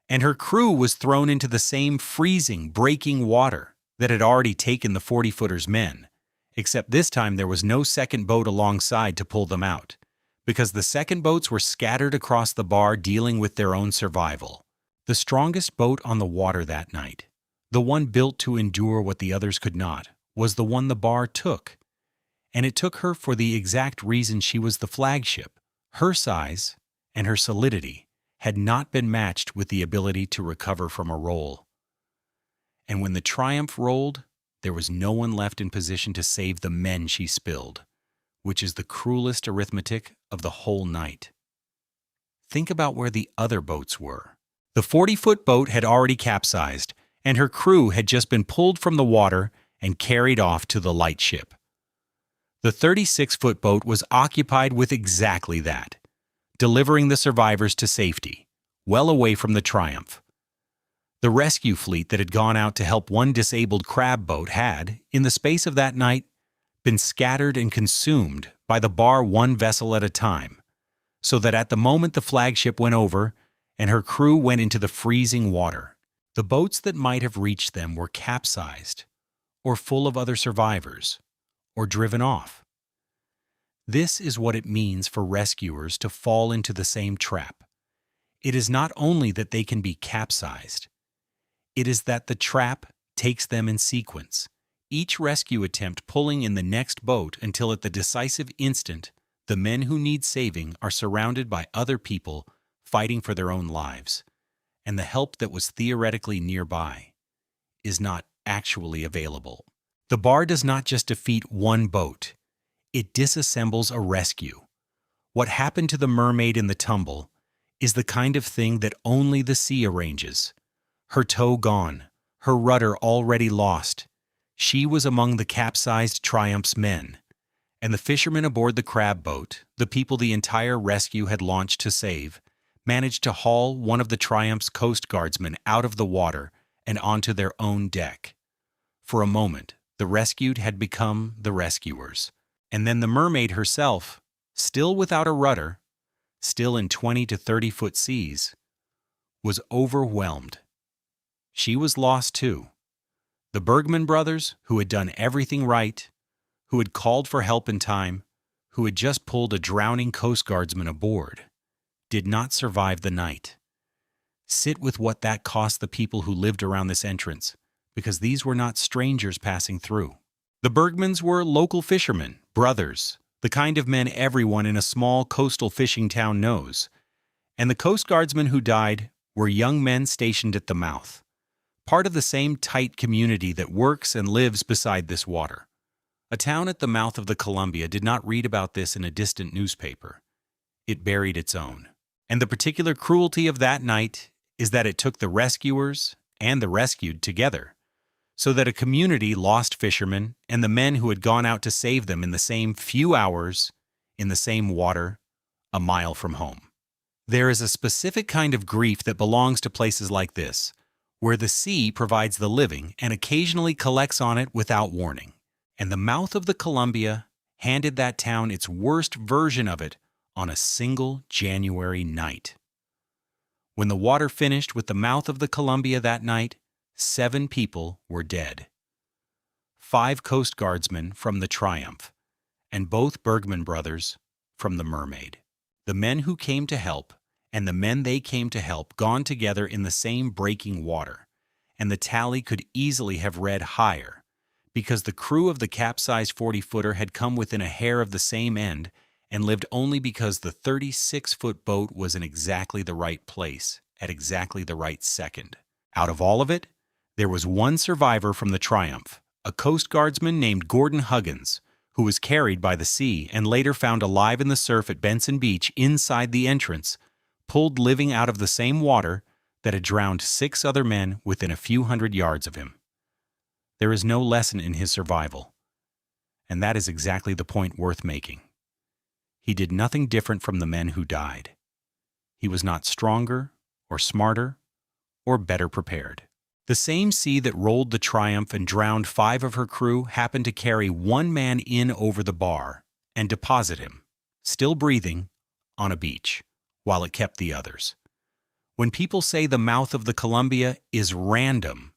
and her crew was thrown into the same freezing, breaking water that had already taken the 40-footer's men, except this time there was no second boat alongside to pull them out, because the second boats were scattered across the bar dealing with their own survival. The strongest boat on the water that night, the one built to endure what the others could not, was the one the bar took. And it took her for the exact reason she was the flagship. Her size and her solidity had not been matched with the ability to recover from a roll. And when the Triumph rolled, there was no one left in position to save the men she spilled, which is the cruelest arithmetic of the whole night. Think about where the other boats were. The 40-foot boat had already capsized, and her crew had just been pulled from the water and carried off to the lightship. The 36-foot boat was occupied with exactly that, delivering the survivors to safety, well away from the Triumph. The rescue fleet that had gone out to help one disabled crab boat had, in the space of that night, been scattered and consumed by the bar one vessel at a time, so that at the moment the flagship went over and her crew went into the freezing water, the boats that might have reached them were capsized, or full of other survivors, or driven off. This is what it means for rescuers to fall into the same trap. It is not only that they can be capsized, it is that the trap takes them in sequence, each rescue attempt pulling in the next boat until at the decisive instant, the men who need saving are surrounded by other people fighting for their own lives, and the help that was theoretically nearby is not actually available. The bar does not just defeat one boat, it disassembles a rescue. What happened to the mermaid in the tumble is the kind of thing that only the sea arranges. Her tow gone, her rudder already lost. She was among the capsized Triumph's men, and the fishermen aboard the crab boat, the people the entire rescue had launched to save, managed to haul one of the Triumph's Coast Guardsmen out of the water and onto their own deck. For a moment, the rescued had become the rescuers, and then the mermaid herself, still without a rudder, still in 20 to 30-foot seas, was overwhelmed. She was lost too. The Bergman brothers, who had done everything right, who had called for help in time, who had just pulled a drowning Coast Guardsman aboard, did not survive the night. Sit with what that cost the people who lived around this entrance, because these were not strangers passing through. The Bergmans were local fishermen, brothers, the kind of men everyone in a small coastal fishing town knows. And the Coast Guardsmen who died were young men stationed at the mouth, part of the same tight community that works and lives beside this water. A town at the mouth of the Columbia did not read about this in a distant newspaper. It buried its own. And the particular cruelty of that night is that it took the rescuers and the rescued together, so that a community lost fishermen and the men who had gone out to save them in the same few hours, in the same water, a mile from home. There is a specific kind of grief that belongs to places like this, where the sea provides the living and occasionally collects on it without warning. And the mouth of the Columbia handed that town its worst version of it on a single January night. When the water finished with the mouth of the Columbia that night, 7 people were dead. 5 Coast Guardsmen from the Triumph, and both Bergman brothers from the Mermaid. The men who came to help and the men they came to help gone together in the same breaking water, and the tally could easily have read higher, because the crew of the capsized 40-footer had come within a hair of the same end and lived only because the 36-foot boat was in exactly the right place at exactly the right second. Out of all of it, there was one survivor from the Triumph, a Coast Guardsman named Gordon Huggins, who was carried by the sea and later found alive in the surf at Benson Beach inside the entrance, pulled living out of the same water that had drowned 6 other men within a few hundred yards of him. There is no lesson in his survival, and that is exactly the point worth making. He did nothing different from the men who died. He was not stronger or smarter or better prepared. The same sea that rolled the Triumph and drowned 5 of her crew happened to carry one man in over the bar and deposit him, still breathing, on a beach, while it kept the others. When people say the mouth of the Columbia is random,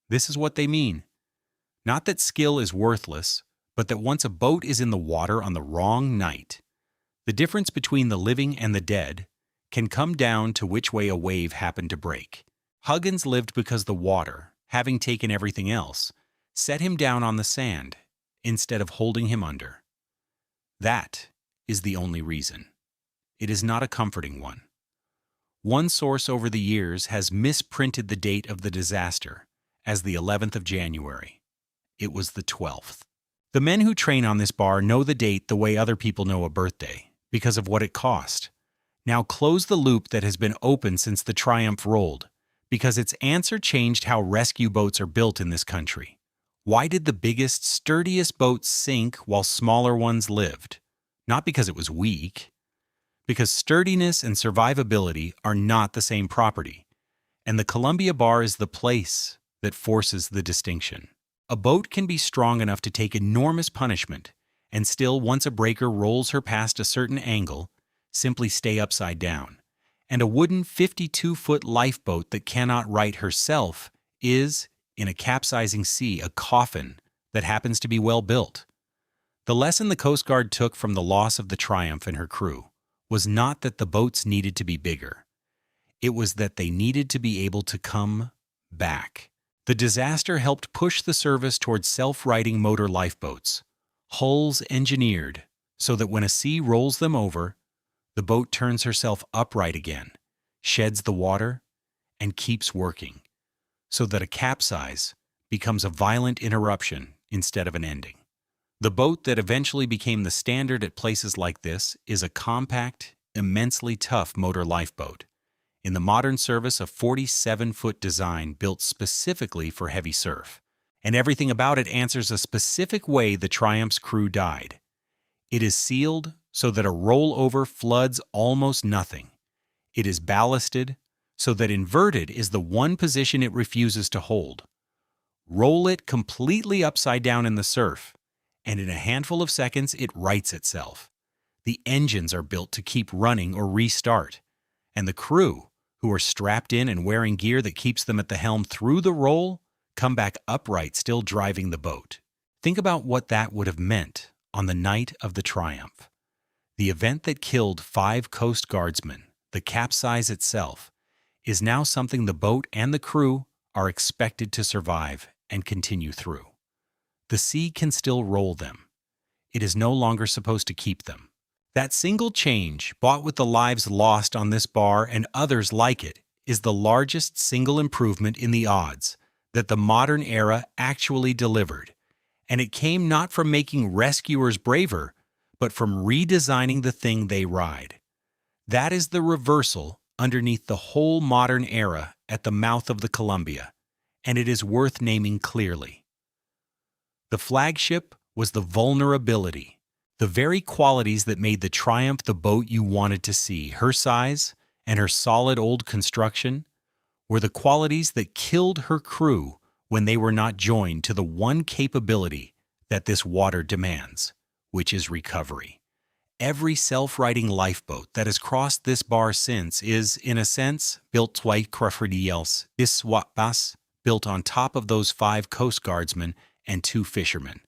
this is what they mean. Not that skill is worthless, but that once a boat is in the water on the wrong night, the difference between the living and the dead can come down to which way a wave happened to break. Huggins lived because the water, having taken everything else, set him down on the sand instead of holding him under. That is the only reason. It is not a comforting one. One source over the years has misprinted the date of the disaster as the 11th of January. It was the 12th. The men who train on this bar know the date the way other people know a birthday, because of what it cost. Now close the loop that has been open since the Triumph rolled, because its answer changed how rescue boats are built in this country. Why did the biggest, sturdiest boats sink while smaller ones lived? Not because it was weak. Because sturdiness and survivability are not the same property, and the Columbia Bar is the place that forces the distinction. A boat can be strong enough to take enormous punishment, and still, once a breaker rolls her past a certain angle, simply stay upside down. And a wooden 52-foot lifeboat that cannot right herself is, in a capsizing sea, a coffin that happens to be well built. The lesson the Coast Guard took from the loss of the Triumph and her crew was not that the boats needed to be bigger. It was that they needed to be able to come back. The disaster helped push the service towards self-righting motor lifeboats, hulls engineered so that when a sea rolls them over, the boat turns herself upright again, sheds the water, and keeps working, so that a capsize becomes a violent interruption instead of an ending. The boat that eventually became the standard at places like this is a compact, immensely tough motor lifeboat. In the modern service, a 47-foot design built specifically for heavy surf, and everything about it answers a specific way the Triumph's crew died. It is sealed so that a rollover floods almost nothing. It is ballasted so that inverted is the one position it refuses to hold. Roll it completely upside down in the surf, and in a handful of seconds it rights itself. The engines are built to keep running or restart, and the crew, who are strapped in and wearing gear that keeps them at the helm through the roll, come back upright, still driving the boat. Think about what that would have meant on the night of the Triumph. The event that killed 5 Coast Guardsmen, the capsize itself, is now something the boat and the crew are expected to survive and continue through. The sea can still roll them. it is no longer supposed to keep them. That single change, bought with the lives lost on this bar and others like it, is the largest single improvement in the odds that the modern era actually delivered, and it came not from making rescuers braver, but from redesigning the thing they ride. That is the reversal underneath the whole modern era at the mouth of the Columbia, and it is worth naming clearly. The flagship was the vulnerability, the very qualities that made the Triumph the boat you wanted to see. Her size and her solid old construction were the qualities that killed her crew when they were not joined to the one capability that this water demands, which is recovery. Every self-righting lifeboat that has crossed this bar since is, in a sense, built twice else, built on top of those 5 Coast Guardsmen and 2 fishermen,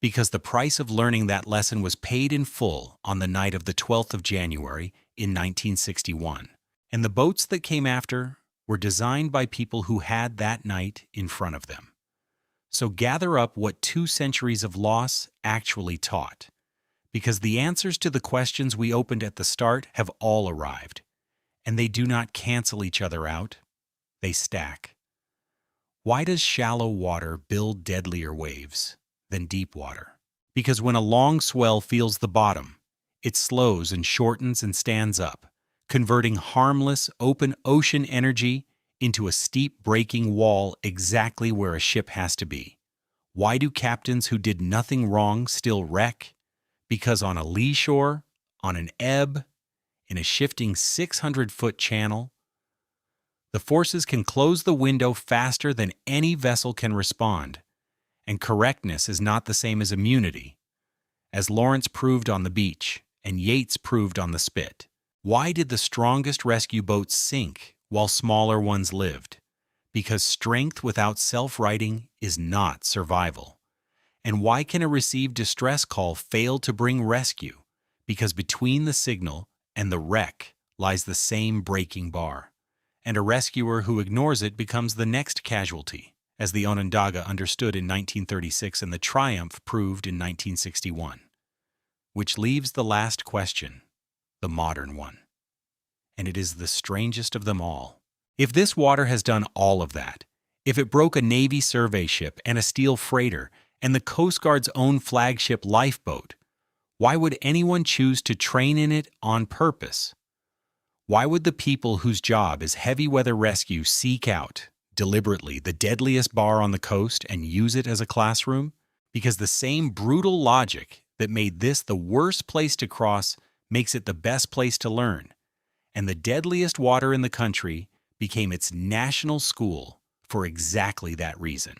because the price of learning that lesson was paid in full on the night of the 12th of January in 1961. And the boats that came after were designed by people who had that night in front of them. So gather up what 2 centuries of loss actually taught, because the answers to the questions we opened at the start have all arrived, and they do not cancel each other out, they stack. Why does shallow water build deadlier waves than deep water? Because when a long swell feels the bottom, it slows and shortens and stands up, converting harmless, open ocean energy into a steep breaking wall exactly where a ship has to be. Why do captains who did nothing wrong still wreck? Because on a lee shore, on an ebb, in a shifting 600-foot channel, the forces can close the window faster than any vessel can respond, and correctness is not the same as immunity, as Lawrence proved on the beach and Yates proved on the Spit. Why did the strongest rescue boats sink while smaller ones lived? Because strength without self-righting is not survival. And why can a received distress call fail to bring rescue? Because between the signal and the wreck lies the same breaking bar, and a rescuer who ignores it becomes the next casualty, as the Onondaga understood in 1936 and the Triumph proved in 1961. Which leaves the last question, the modern one. And it is the strangest of them all. If this water has done all of that, if it broke a Navy survey ship and a steel freighter and the Coast Guard's own flagship lifeboat, why would anyone choose to train in it on purpose? Why would the people whose job is heavy weather rescue seek out, deliberately, the deadliest bar on the coast and use it as a classroom? Because the same brutal logic that made this the worst place to cross makes it the best place to learn, and the deadliest water in the country became its national school for exactly that reason.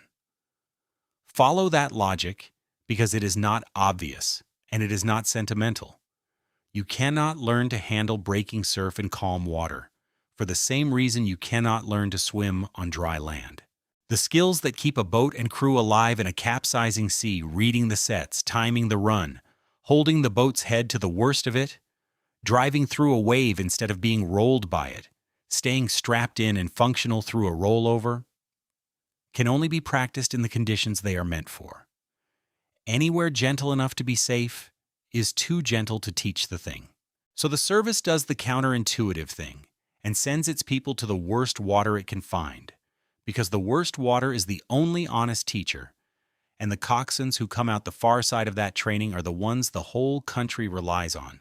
Follow that logic because it is not obvious and it is not sentimental. You cannot learn to handle breaking surf in calm water for the same reason you cannot learn to swim on dry land. The skills that keep a boat and crew alive in a capsizing sea, reading the sets, timing the run, holding the boat's head to the worst of it, driving through a wave instead of being rolled by it, staying strapped in and functional through a rollover, can only be practiced in the conditions they are meant for. Anywhere gentle enough to be safe is too gentle to teach the thing. So the service does the counterintuitive thing and sends its people to the worst water it can find, because the worst water is the only honest teacher, and the coxswains who come out the far side of that training are the ones the whole country relies on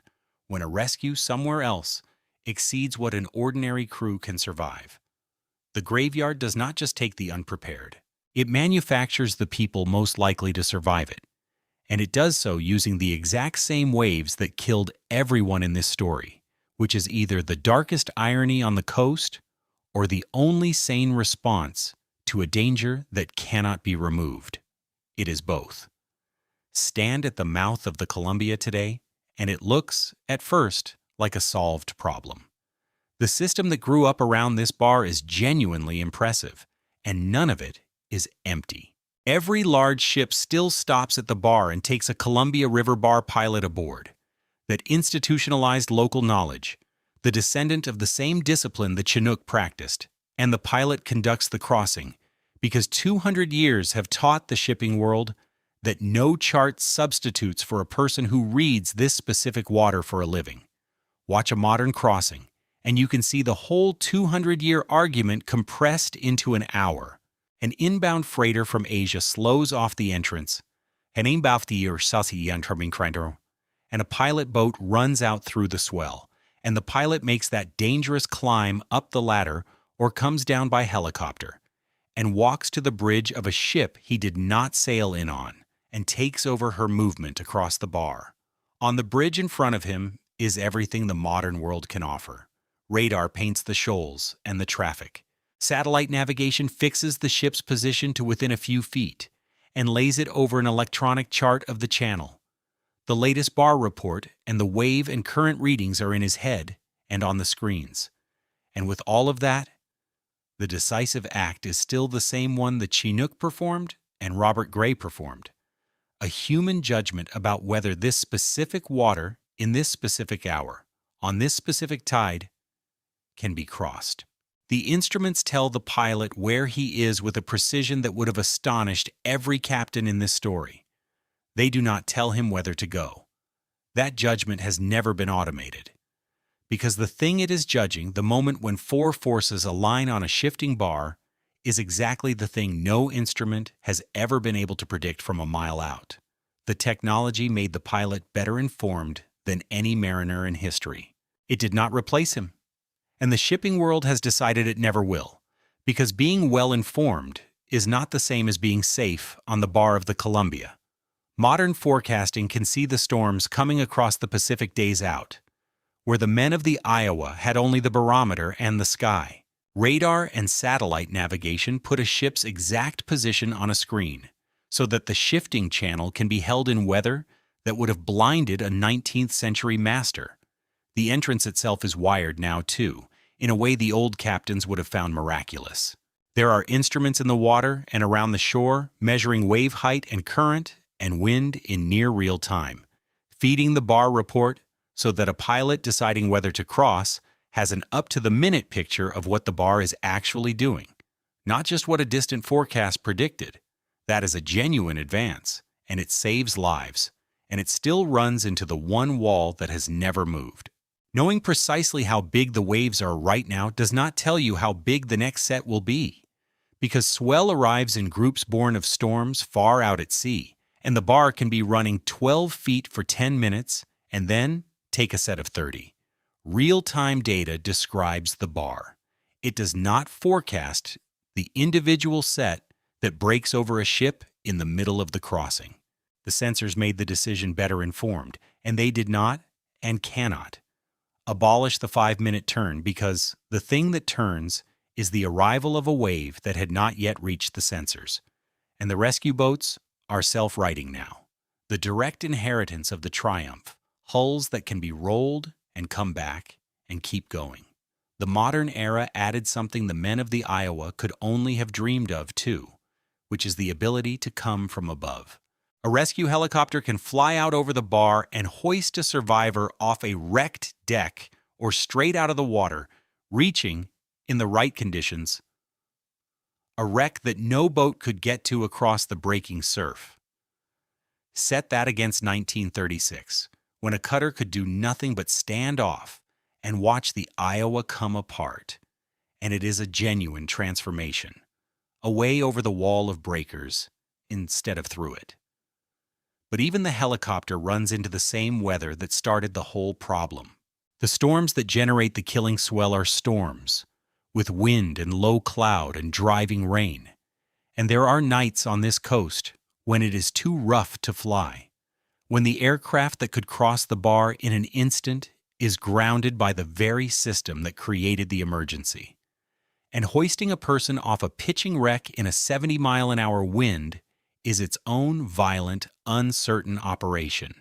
when a rescue somewhere else exceeds what an ordinary crew can survive. The graveyard does not just take the unprepared. It manufactures the people most likely to survive it, and it does so using the exact same waves that killed everyone in this story, which is either the darkest irony on the coast or the only sane response to a danger that cannot be removed. It is both. Stand at the mouth of the Columbia today, and it looks, at first, like a solved problem. The system that grew up around this bar is genuinely impressive, and none of it is empty. Every large ship still stops at the bar and takes a Columbia River bar pilot aboard. That institutionalized local knowledge, the descendant of the same discipline the Chinook practiced, and the pilot conducts the crossing, because 200 years have taught the shipping world that no chart substitutes for a person who reads this specific water for a living. Watch a modern crossing, and you can see the whole 200-year argument compressed into an hour. An inbound freighter from Asia slows off the entrance, and a pilot boat runs out through the swell, and the pilot makes that dangerous climb up the ladder or comes down by helicopter, and walks to the bridge of a ship he did not sail in on, and takes over her movement across the bar. On the bridge in front of him is everything the modern world can offer. Radar paints the shoals and the traffic. Satellite navigation fixes the ship's position to within a few feet and lays it over an electronic chart of the channel. The latest bar report and the wave and current readings are in his head and on the screens. And with all of that, the decisive act is still the same one that Chinook performed and Robert Gray performed. A human judgment about whether this specific water, in this specific hour, on this specific tide, can be crossed. The instruments tell the pilot where he is with a precision that would have astonished every captain in this story. They do not tell him whether to go. That judgment has never been automated. Because the thing it is judging, the moment when four forces align on a shifting bar, is exactly the thing no instrument has ever been able to predict from a mile out. The technology made the pilot better informed than any mariner in history. It did not replace him. And the shipping world has decided it never will, because being well-informed is not the same as being safe on the bar of the Columbia. Modern forecasting can see the storms coming across the Pacific days out, where the men of the Iowa had only the barometer and the sky. Radar and satellite navigation put a ship's exact position on a screen, so that the shifting channel can be held in weather that would have blinded a 19th century master. The entrance itself is wired now, too, in a way the old captains would have found miraculous. There are instruments in the water and around the shore measuring wave height and current and wind in near real time, feeding the bar report so that a pilot deciding whether to cross has an up-to-the-minute picture of what the bar is actually doing, not just what a distant forecast predicted. That is a genuine advance, and it saves lives, and it still runs into the one wall that has never moved. Knowing precisely how big the waves are right now does not tell you how big the next set will be, because swell arrives in groups born of storms far out at sea, and the bar can be running 12 feet for 10 minutes and then take a set of 30. Real-time data describes the bar. It does not forecast the individual set that breaks over a ship in the middle of the crossing. The sensors made the decision better informed, and they did not and cannot abolish the 5-minute turn, because the thing that turns is the arrival of a wave that had not yet reached the sensors. And the rescue boats are self-righting now. The direct inheritance of the Triumph, hulls that can be rolled and come back and keep going. The modern era added something the men of the Iowa could only have dreamed of too, which is the ability to come from above. A rescue helicopter can fly out over the bar and hoist a survivor off a wrecked deck or straight out of the water, reaching, in the right conditions, a wreck that no boat could get to across the breaking surf. Set that against 1936, when a cutter could do nothing but stand off and watch the Iowa come apart, and it is a genuine transformation, away over the wall of breakers instead of through it. But even the helicopter runs into the same weather that started the whole problem. The storms that generate the killing swell are storms, with wind and low cloud and driving rain. And there are nights on this coast when it is too rough to fly, when the aircraft that could cross the bar in an instant is grounded by the very system that created the emergency. And hoisting a person off a pitching wreck in a 70-mile-an-hour wind is its own violent, uncertain operation,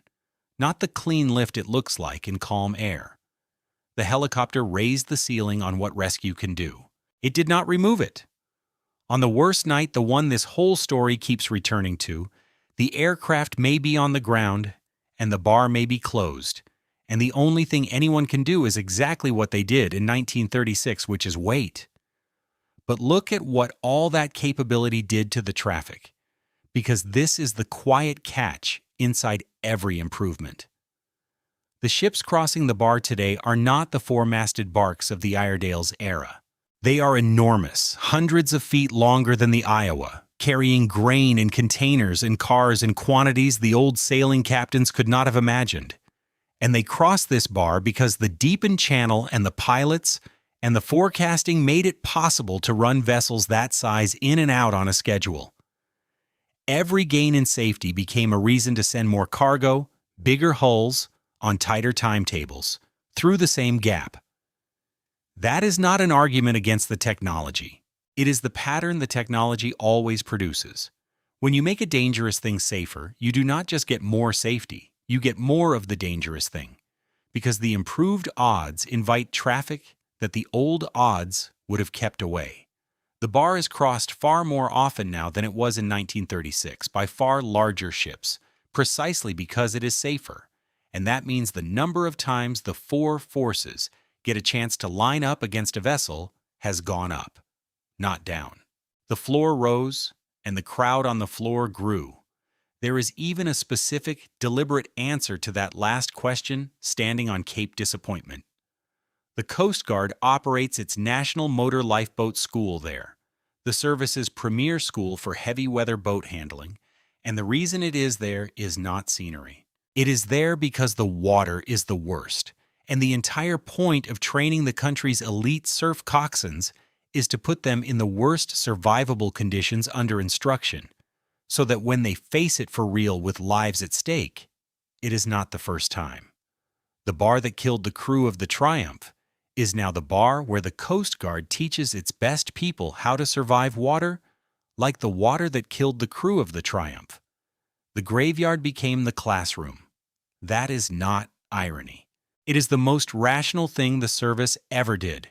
not the clean lift it looks like in calm air. The helicopter raised the ceiling on what rescue can do. It did not remove it. On the worst night, the one this whole story keeps returning to, the aircraft may be on the ground and the bar may be closed, and the only thing anyone can do is exactly what they did in 1936, which is wait. But look at what all that capability did to the traffic. because this is the quiet catch inside every improvement. The ships crossing the bar today are not the four-masted barks of the Iredale's era. They are enormous, hundreds of feet longer than the Iowa, carrying grain in containers and cars in quantities the old sailing captains could not have imagined. And they crossed this bar because the deepened channel and the pilots and the forecasting made it possible to run vessels that size in and out on a schedule. Every gain in safety became a reason to send more cargo, bigger hulls, on tighter timetables, through the same gap. That is not an argument against the technology. It is the pattern the technology always produces. When you make a dangerous thing safer, you do not just get more safety, you get more of the dangerous thing, because the improved odds invite traffic that the old odds would have kept away. The bar is crossed far more often now than it was in 1936 by far larger ships, precisely because it is safer. And that means the number of times the four forces get a chance to line up against a vessel has gone up, not down. The floor rose, and the crowd on the floor grew. There is even a specific, deliberate answer to that last question standing on Cape Disappointment. The Coast Guard operates its National Motor Lifeboat School there, the service's premier school for heavy weather boat handling, and the reason it is there is not scenery. It is there because the water is the worst, and the entire point of training the country's elite surf coxswains is to put them in the worst survivable conditions under instruction, so that when they face it for real with lives at stake, it is not the first time. The bar that killed the crew of the Triumph is now the bar where the Coast Guard teaches its best people how to survive water, like the water that killed the crew of the Triumph. The graveyard became the classroom. That is not irony. It is the most rational thing the service ever did,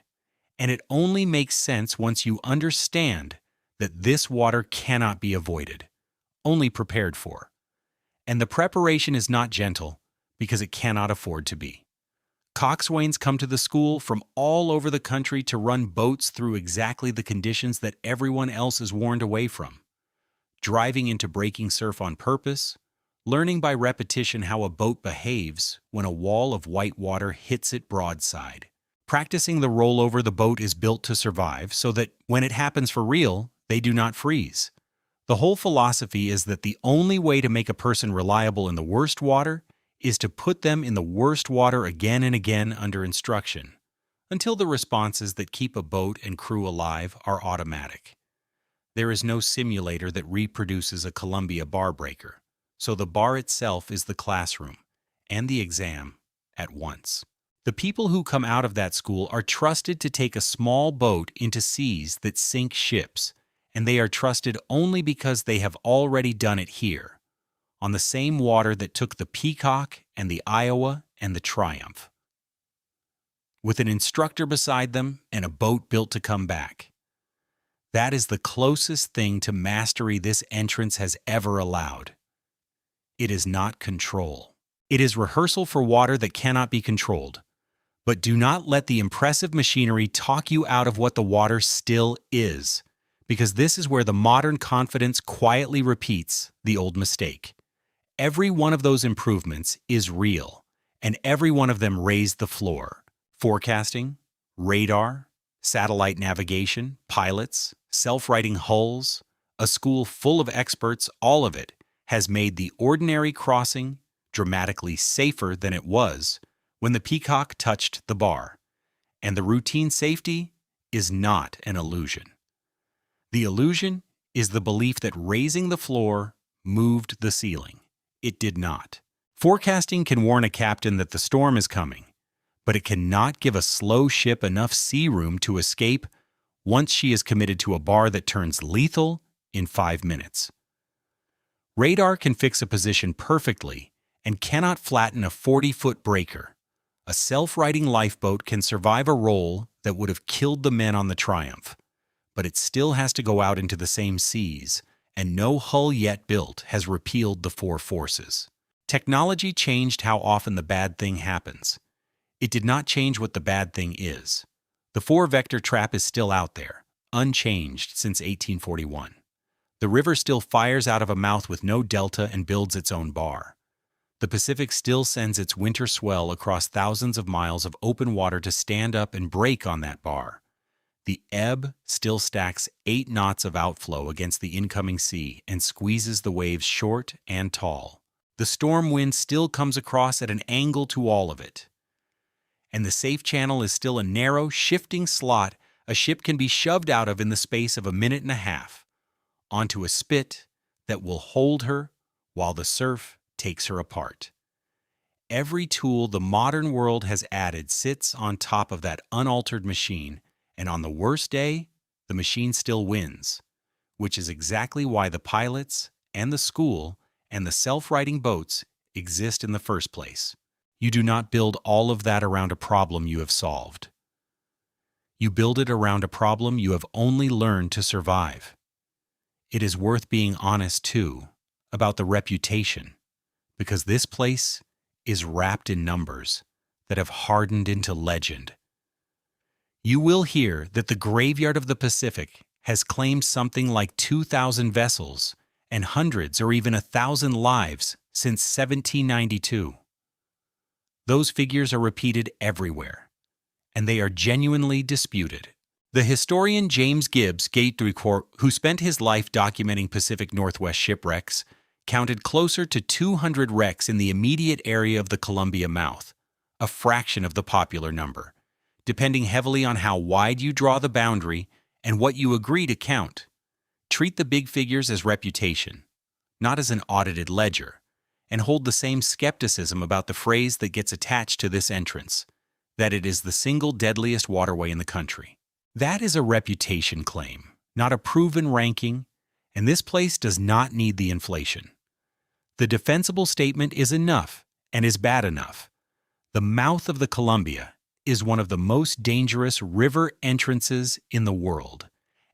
and it only makes sense once you understand that this water cannot be avoided, only prepared for. And the preparation is not gentle because it cannot afford to be. Coxswains come to the school from all over the country to run boats through exactly the conditions that everyone else is warned away from. Driving into breaking surf on purpose, learning by repetition how a boat behaves when a wall of white water hits it broadside. Practicing the rollover the boat is built to survive so that when it happens for real, they do not freeze. The whole philosophy is that the only way to make a person reliable in the worst water is to put them in the worst water again and again under instruction, until the responses that keep a boat and crew alive are automatic. There is no simulator that reproduces a Columbia bar breaker, so the bar itself is the classroom and the exam at once. The people who come out of that school are trusted to take a small boat into seas that sink ships, and they are trusted only because they have already done it here, on the same water that took the Peacock and the Iowa and the Triumph. With an instructor beside them and a boat built to come back. That is the closest thing to mastery this entrance has ever allowed. It is not control. It is rehearsal for water that cannot be controlled. But do not let the impressive machinery talk you out of what the water still is, because this is where the modern confidence quietly repeats the old mistake. Every one of those improvements is real, and every one of them raised the floor. Forecasting, radar, satellite navigation, pilots, self-righting hulls, a school full of experts, all of it has made the ordinary crossing dramatically safer than it was when the Peacock touched the bar. And the routine safety is not an illusion. The illusion is the belief that raising the floor moved the ceiling. It did not. Forecasting can warn a captain that the storm is coming, but it cannot give a slow ship enough sea room to escape once she is committed to a bar that turns lethal in 5 minutes. Radar can fix a position perfectly and cannot flatten a 40-foot breaker. A self-righting lifeboat can survive a roll that would have killed the men on the Triumph, but it still has to go out into the same seas, and no hull yet built has repealed the four forces. Technology changed how often the bad thing happens. It did not change what the bad thing is. The four-vector trap is still out there, unchanged since 1841. The river still fires out of a mouth with no delta and builds its own bar. The Pacific still sends its winter swell across thousands of miles of open water to stand up and break on that bar. The ebb still stacks 8 knots of outflow against the incoming sea and squeezes the waves short and tall. The storm wind still comes across at an angle to all of it. And the safe channel is still a narrow, shifting slot a ship can be shoved out of in the space of a minute and a half, onto a spit that will hold her while the surf takes her apart. Every tool the modern world has added sits on top of that unaltered machine, and on the worst day, the machine still wins, which is exactly why the pilots and the school and the self-righting boats exist in the first place. You do not build all of that around a problem you have solved. You build it around a problem you have only learned to survive. It is worth being honest, too, about the reputation, because this place is wrapped in numbers that have hardened into legend. You will hear that the graveyard of the Pacific has claimed something like 2,000 vessels and hundreds or even 1,000 lives since 1792. Those figures are repeated everywhere, and they are genuinely disputed. The historian James Gibbs Gatecourt, who spent his life documenting Pacific Northwest shipwrecks, counted closer to 200 wrecks in the immediate area of the Columbia mouth, a fraction of the popular number, depending heavily on how wide you draw the boundary and what you agree to count. Treat the big figures as reputation, not as an audited ledger, and hold the same skepticism about the phrase that gets attached to this entrance, that it is the single deadliest waterway in the country. That is a reputation claim, not a proven ranking, and this place does not need the inflation. The defensible statement is enough and is bad enough. The mouth of the Columbia is one of the most dangerous river entrances in the world,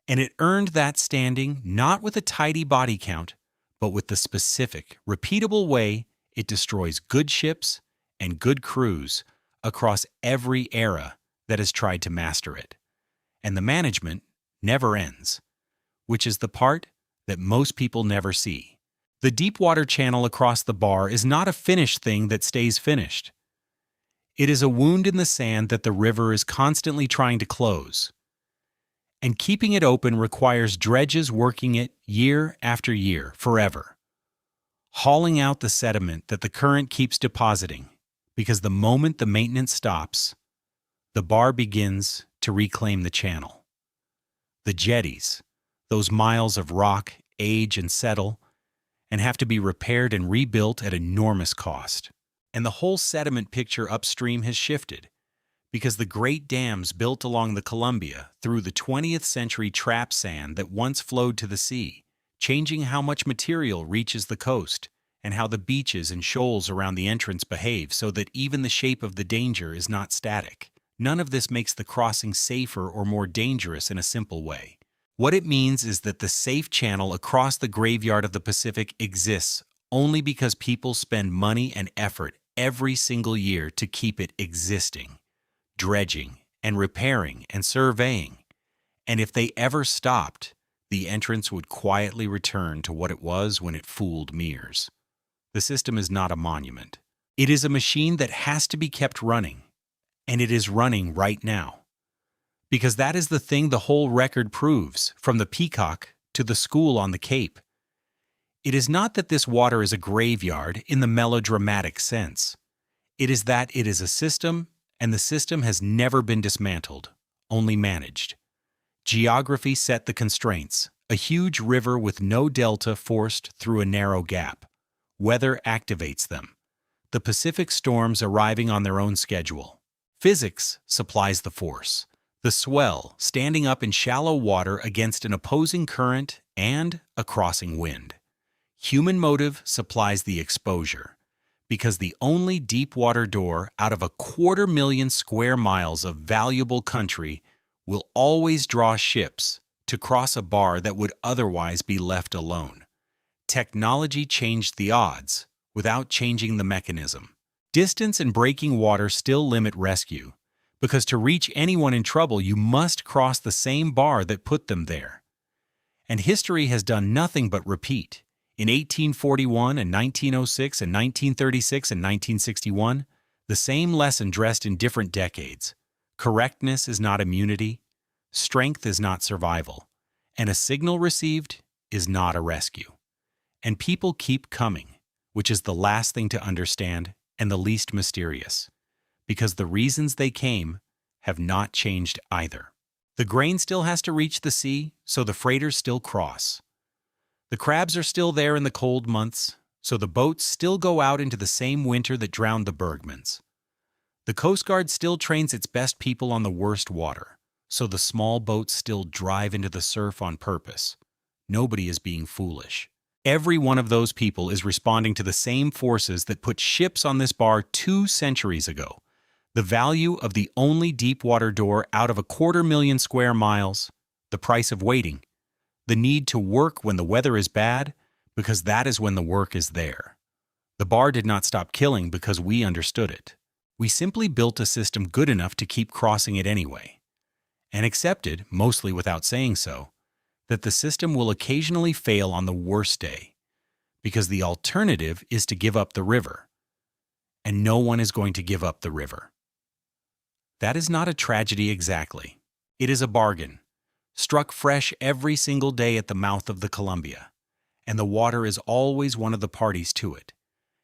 and it earned that standing not with a tidy body count, but with the specific, repeatable way it destroys good ships and good crews across every era that has tried to master it. And the management never ends, which is the part that most people never see. The deepwater channel across the bar is not a finished thing that stays finished. It is a wound in the sand that the river is constantly trying to close. And keeping it open requires dredges working it year after year, forever, hauling out the sediment that the current keeps depositing, because the moment the maintenance stops, the bar begins to reclaim the channel. The jetties, those miles of rock, age and settle, and have to be repaired and rebuilt at enormous cost. And the whole sediment picture upstream has shifted, because the great dams built along the Columbia through the 20th century trap sand that once flowed to the sea, changing how much material reaches the coast and how the beaches and shoals around the entrance behave so that even the shape of the danger is not static. None of this makes the crossing safer or more dangerous in a simple way. What it means is that the safe channel across the graveyard of the Pacific exists only because people spend money and effort every single year to keep it existing, dredging and repairing and surveying. And if they ever stopped, the entrance would quietly return to what it was when it fooled Mears. The system is not a monument. It is a machine that has to be kept running, and it is running right now. Because that is the thing the whole record proves, from the Peacock to the school on the Cape. It is not that this water is a graveyard in the melodramatic sense. It is that it is a system, and the system has never been dismantled, only managed. Geography set the constraints, a huge river with no delta forced through a narrow gap. Weather activates them, the Pacific storms arriving on their own schedule. Physics supplies the force, the swell standing up in shallow water against an opposing current and a crossing wind. Human motive supplies the exposure, because the only deep water door out of 250,000 square miles of valuable country will always draw ships to cross a bar that would otherwise be left alone. Technology changed the odds without changing the mechanism. Distance and breaking water still limit rescue, because to reach anyone in trouble you must cross the same bar that put them there. And history has done nothing but repeat. In 1841 and 1906 and 1936 and 1961, the same lesson dressed in different decades. Correctness is not immunity, strength is not survival, and a signal received is not a rescue. And people keep coming, which is the last thing to understand and the least mysterious, because the reasons they came have not changed either. The grain still has to reach the sea, so the freighters still cross. The crabs are still there in the cold months, so the boats still go out into the same winter that drowned the Bergmans. The Coast Guard still trains its best people on the worst water, so the small boats still drive into the surf on purpose. Nobody is being foolish. Every one of those people is responding to the same forces that put ships on this bar 2 centuries ago. The value of the only deep-water door out of 250,000 square miles, the price of waiting, the need to work when the weather is bad, because that is when the work is there. The bar did not stop killing because we understood it. We simply built a system good enough to keep crossing it anyway, and accepted, mostly without saying so, that the system will occasionally fail on the worst day, because the alternative is to give up the river, and no one is going to give up the river. That is not a tragedy exactly. It is a bargain, struck fresh every single day at the mouth of the Columbia, and the water is always one of the parties to it.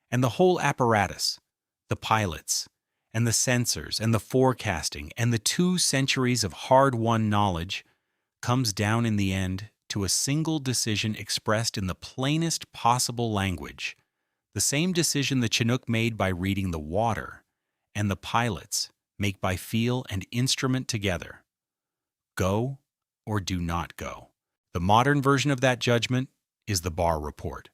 And the whole apparatus, the pilots, and the sensors, and the forecasting, and the 2 centuries of hard-won knowledge comes down in the end to a single decision expressed in the plainest possible language, the same decision the Chinook made by reading the water, and the pilots make by feel and instrument together. Go or do not go. The modern version of that judgment is the bar report,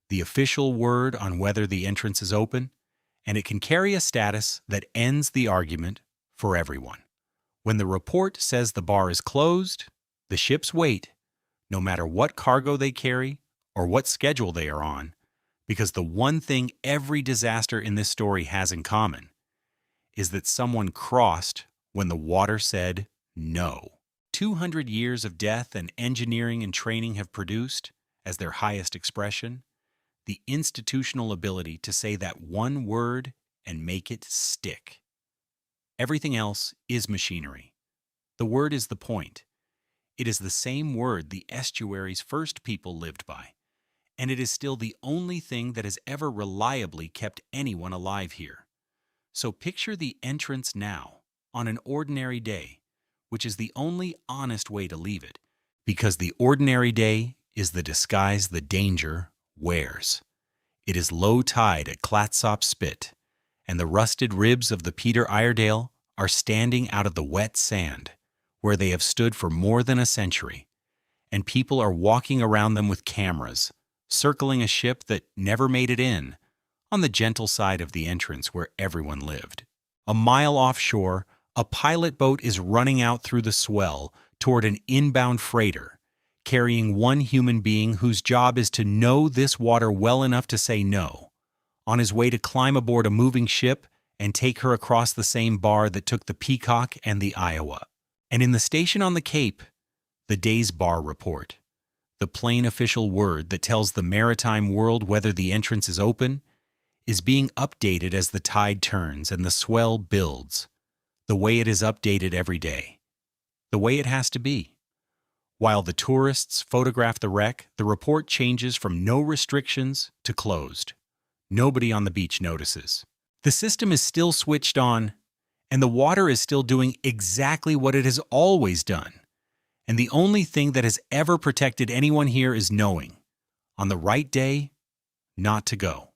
the official word on whether the entrance is open, and it can carry a status that ends the argument for everyone. When the report says the bar is closed, the ships wait, no matter what cargo they carry or what schedule they are on, because the one thing every disaster in this story has in common is that someone crossed when the water said no. 200 years of death and engineering and training have produced, as their highest expression, the institutional ability to say that one word and make it stick. Everything else is machinery. The word is the point. It is the same word the estuary's first people lived by, and it is still the only thing that has ever reliably kept anyone alive here. So picture the entrance now, on an ordinary day, which is the only honest way to leave it, because the ordinary day is the disguise the danger wears. It is low tide at Clatsop Spit, and the rusted ribs of the Peter Iredale are standing out of the wet sand, where they have stood for more than a century, and people are walking around them with cameras, circling a ship that never made it in, on the gentle side of the entrance where everyone lived. A mile offshore, a pilot boat is running out through the swell toward an inbound freighter, carrying one human being whose job is to know this water well enough to say no, on his way to climb aboard a moving ship and take her across the same bar that took the Peacock and the Iowa. And in the station on the Cape, the day's bar report, the plain official word that tells the maritime world whether the entrance is open, is being updated as the tide turns and the swell builds, the way it is updated every day, the way it has to be. While the tourists photograph the wreck, the report changes from no restrictions to closed. Nobody on the beach notices. The system is still switched on, and the water is still doing exactly what it has always done. And the only thing that has ever protected anyone here is knowing, on the right day, not to go.